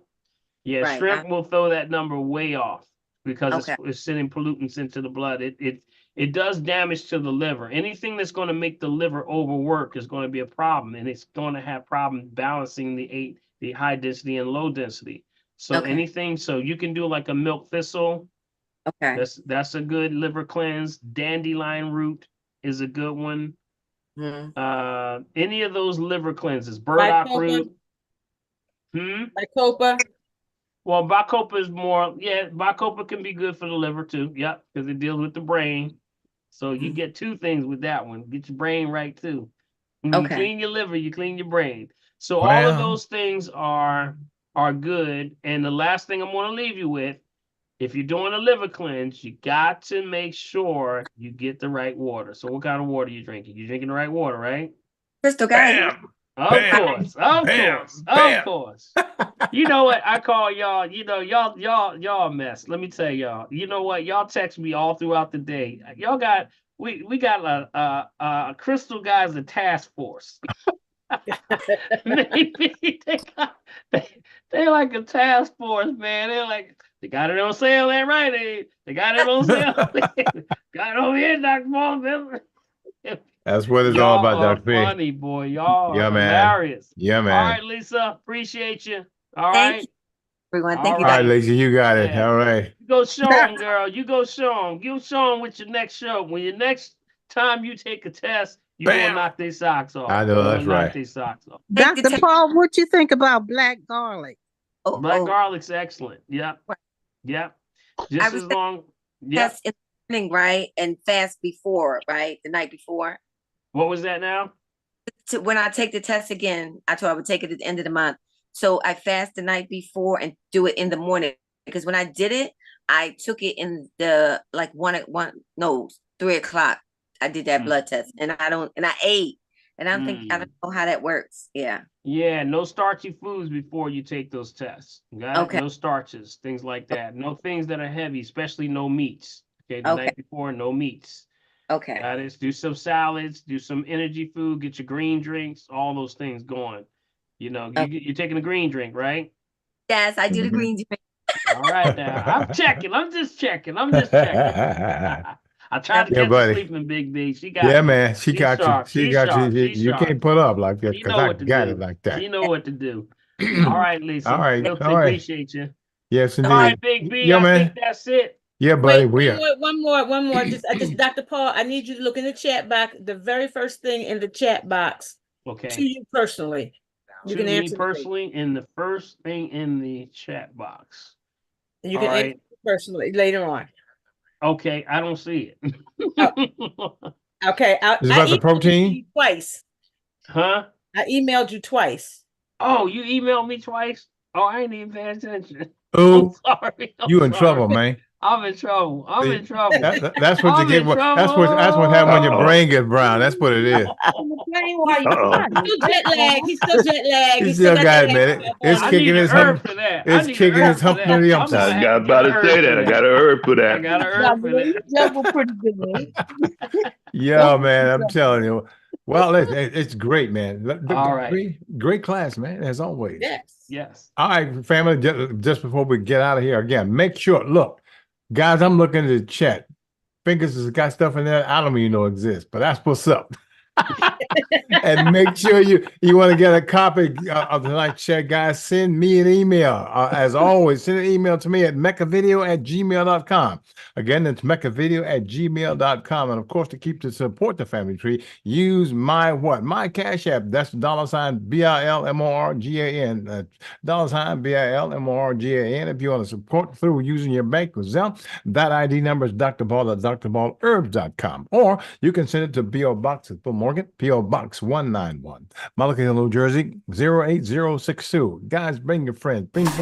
Yeah, shrimp will throw that number way off because it's sending pollutants into the blood. It does damage to the liver. Anything that's going to make the liver overwork is going to be a problem, and it's going to have problems balancing the high density and low density. So anything, so you can do like a milk thistle. Okay. That's a good liver cleanse. Dandelion root is a good one. Any of those liver cleanses, burdock root. Bacopa. Well, bacopa is more, bacopa can be good for the liver too. Yep, because it deals with the brain. So you get two things with that one. Get your brain right too. When you clean your liver, you clean your brain. So all of those things are good. And the last thing I'm going to leave you with, if you're doing a liver cleanse, you got to make sure you get the right water. So what kind of water are you drinking? You're drinking the right water, right? Crystal Geyser. Of course. You know what? I call y'all, y'all a mess. Let me tell y'all. You know what? Y'all text me all throughout the day. Y'all got we got a Crystal Geyser task force. Maybe they're like a task force, man. They're like, they got it on sale at Rite Aid. They got it on sale. Got it over here, Dr. Paul. That's what it's all about, Dr. P. Funny, boy. Y'all are hilarious. Yeah, man. All right, Lisa. Appreciate you. All right. Everyone, All right, Lisa, you got it. All right. You go show them, girl. You go show them. You show them with your next show. When your next time you take a test, you gonna knock their socks off. I know, that's right. Knock their socks off. Dr. Paul, what you think about black garlic? Black garlic's excellent. Yep. Yep. Just as long. Yes, in the morning, right? And fast before, right? The night before. What was that now? When I take the test again, I told I would take it at the end of the month. So I fast the night before and do it in the morning. Because when I did it, I took it in the 3 o'clock. I did that blood test, and I ate, and I don't know how that works. Yeah. Yeah, no starchy foods before you take those tests. Okay. No starches, things like that. No things that are heavy, especially no meats. Okay. The night before, no meats. Okay. That is, do some salads, do some energy food, get your green drinks, all those things going. You know, you're taking a green drink, right? Yes, I do the green drink. All right now. I'm checking. I'm just checking. I tried to Yeah, catch buddy. her sleeping, Big B. She got Yeah, me. man. She She's got sharp. you. She She's got sharp. you. She's You sharp. can't put up like that She because know I what to got do. it like that. She know what to do. All right, Lisa. All right. We'll All right. appreciate you. Yes, indeed. All right, Big B. Yeah, I man. think that's it. Yeah, buddy. Wait, We are. one more. Just Dr. Paul, I need you to look in the chat box. The very first thing in the chat box Okay. to you personally. You To can me answer personally, in the first thing in the chat box. You All can right. answer personally later on. Okay, I don't see it. Okay, Is it about the emailed protein? you twice. Huh? I emailed you twice. Oh, you emailed me twice? Oh, I ain't even paying attention. Oh, Sorry. you in sorry. trouble, man. I'm in trouble. I'm See, in trouble. That's what you I'm get. in That's what happens when your Uh-oh. brain gets brown. That's what it is. Uh-oh. He's still jet lagged. He's still jet lagged. He still got it, man. It's I kicking need his a herb hump. for that. It's kicking his hump to the ump. I got about to say that. I got a herb for I that. got a herb for that. Double pretty good. Yeah, man. I'm telling you. Well, it's great, man. All right. Great class, man, as always. Yes. Yes. All right, family, just before we get out of here again, make sure, look, guys, I'm looking at the chat. Fingers has got stuff in there I don't even know exists, but that's what's up. And make sure you want to get a copy of tonight's chat, guys. Send me an email. As always, send an email to me at meccavideo@gmail.com. Again, it's meccavideo@gmail.com. And of course, to support the family tree, use my Cash App. That's $BILMORGAN. $BILMORGAN. If you want to support through using your bank with Zelle, that ID number is Dr. Ball at drballherbs.com. Or you can send it to P.O. Box at Bill Morgan, P.O. Box 191, Mullica Hill, New Jersey, 08062. Guys, bring your friends, bring your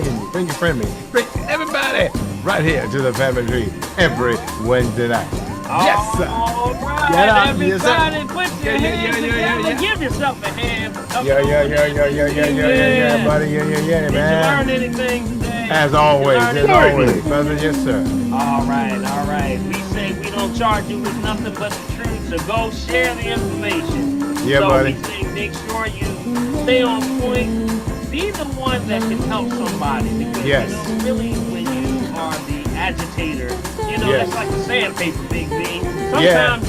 family, bring everybody right here to the family tree every Wednesday night. Yes, sir. All right, Get out, yes, sir. everybody, put your hands together. Give yourself a hand. Yeah, buddy. Yeah, Did you learn man. anything today? As always, brother. Yes, sir. All right. We say we don't charge you with nothing but the truth, so go share the information. Yeah, so buddy. we say make sure you stay on point. Be the one that can help somebody. Because, Yes. really, when you are the agitator, Yes. it's like a sandpaper, Big B. Sometimes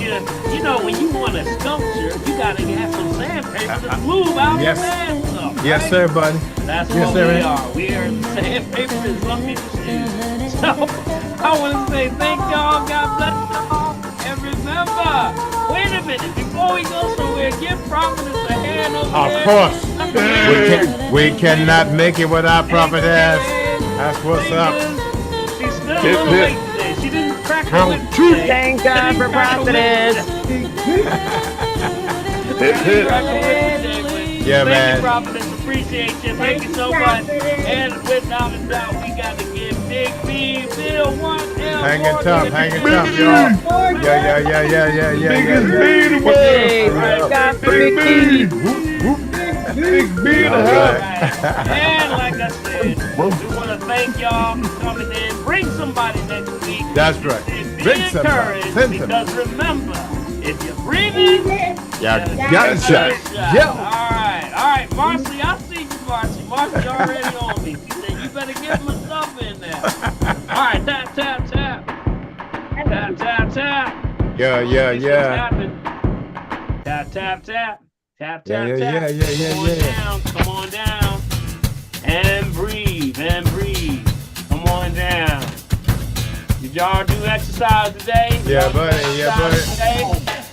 when you want a sculpture, you gotta have some sandpaper to smooth out Yes. the bad stuff. Yes, right? sir, buddy. That's Yes, what sir, we man. are. We are sandpaper in some people's shoes. So I want to say thank y'all. God bless y'all. And remember, wait a minute. Before we go somewhere, give Providence a hand over Of there. course. We cannot make it without prophetess. That's what's up. She's still a Hip, little hip. late today. She didn't crack her How whip true. today. Thank She God didn't for crack her whip prophetess. today. Hip, hip. Crack her whip today, but Yeah, thank man. you, Providence. Appreciate you. Thank you so much. And without a doubt, we got to give Big B, Bill, 1L. Hanging tough, y'all. Yeah. Big B in the house. And like I said, we want to thank y'all for coming in. Bring somebody next week. That's right. Be Bring somebody. encouraged, Send because remember, if you're breathing, You got a shot. Yeah. All right, Marcy, I see you, Marcy. Marcy already on me. She said, you better get my stuff in there. All right, tap. Yeah. Tap. Yeah. Come on down. And breathe. Come on down. Did y'all do exercise today? Yeah, buddy. Exercise today? That's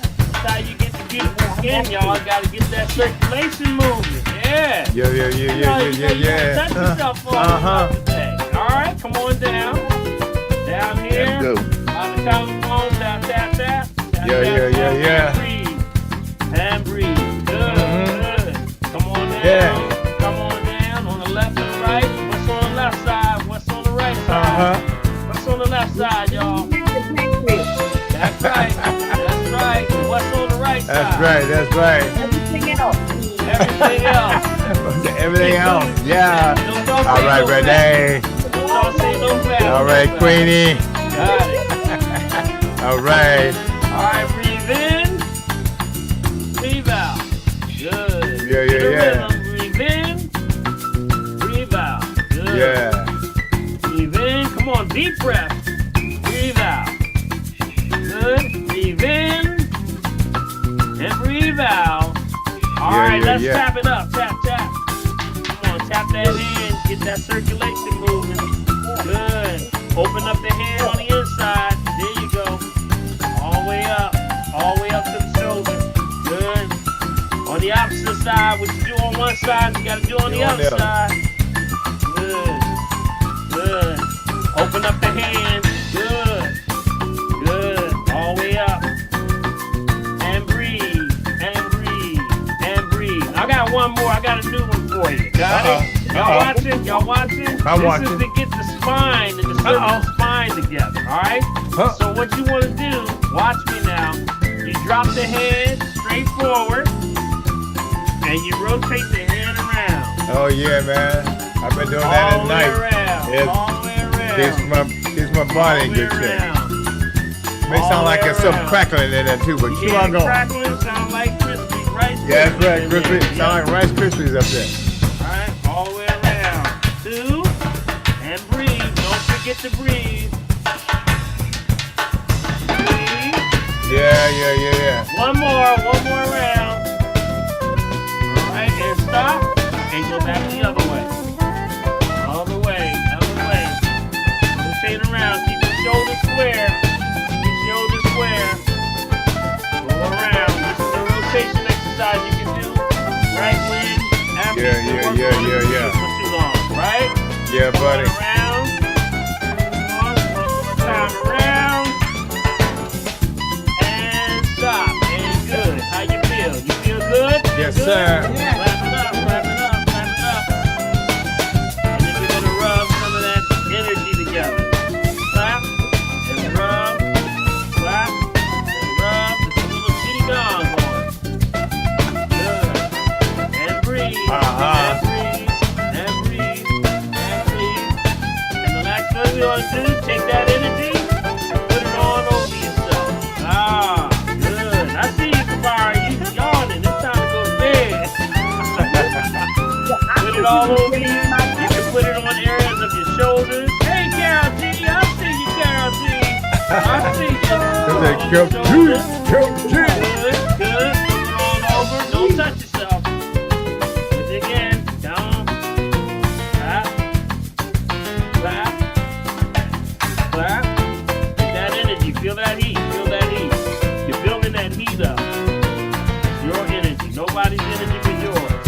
how you get the beautiful skin, y'all. Gotta get that circulation moving. Yeah. Yeah. Touch yourself for today. All right, come on down. Down here. Let's go. On the telephone, tap. Yeah. And breathe. Good. Come on down. Yeah. Come on down. On the left and right. What's on the left side? What's on the right side? What's on the left side, y'all? That's right. What's on the right side? That's right. Everything else. Yeah. All right, Renee. All right, Queenie. Got it. All right. All right, breathe in. Breathe out. Good. Yeah. Breathe in. Breathe out. Good. Yeah. Breathe in. Deep breath. Breathe out. Good. Breathe in. And breathe out. All right, let's tap it up. Tap, tap. Come on, tap that hand. Get that circulation moving. Good. Open up the hand on the inside. There you go. All the way up. All the way up to the shoulder. Good. On the opposite side, what you do on one side, you got to do on the other side. Good. Good. Open up the hand. Good. Good. All the way up. And breathe. And breathe. And breathe. I got one more. I got a new one for you. Got it? Y'all watching? Y'all watching? I'm watching. This is to get the spine and the cervical spine together. All right? So what you want to do, watch me now. You drop the head straight forward. And you rotate the head around. Oh yeah, man. I've been doing that at night. All the way around. Keeps my body in good shape. May sound like there's some crackling in there too, but keep on going. Crackling sound like crispy rice. Yeah, that's right, crispy. Sound like Rice Krispies up there. All right, all the way around. 2, and breathe. Don't forget to breathe. 3. Yeah. One more round. And stop and go back the other way. All the way, other way. Rotate around. Keep your shoulders square. Keep your shoulders square. Go around. This is a rotation exercise you can do. Right leg after Yeah. for too long, right? Yeah, buddy. Around. One more time around. And stop. And good. How you feel? You feel good? Yes, Good? sir. Wrap it up. And then we're gonna rub some of that energy together. Clap and rub, clap and rub. There's a little qigong going. Good. And breathe. And breathe. And breathe. And breathe. And the next thing we want to do, take that energy and put it all over yourself. Good. I see you, Kabara. You yawning. It's time to go to bed. Put it all over you. You can put it on areas of your shoulders. Hey, Carol G. I see you, Carol G. I see you. Good. Put it all over. Don't touch yourself. Put it again. Down. Clap. Clap. Clap. Get that energy. Feel that heat. Feel that heat. You're building that heat up. It's your energy. Nobody's energy but yours.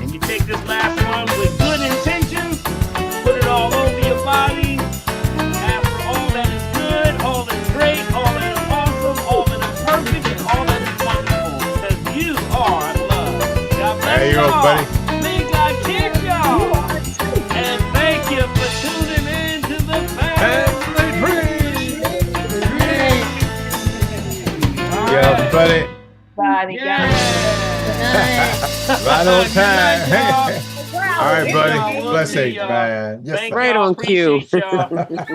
And you take this last one with good intentions. Put it all over your body. After all that is good, all that is great, all that is awesome, all that is perfect, and all that is wonderful. Because you are love. God bless There you go, y'all. buddy. May God keep y'all. And thank you for tuning in to the Family Tree. Yeah, buddy. Body, Right on time. All right, buddy. We'll Bless see you, y'all. man. Yes, Thank sir. y'all. Appreciate y'all.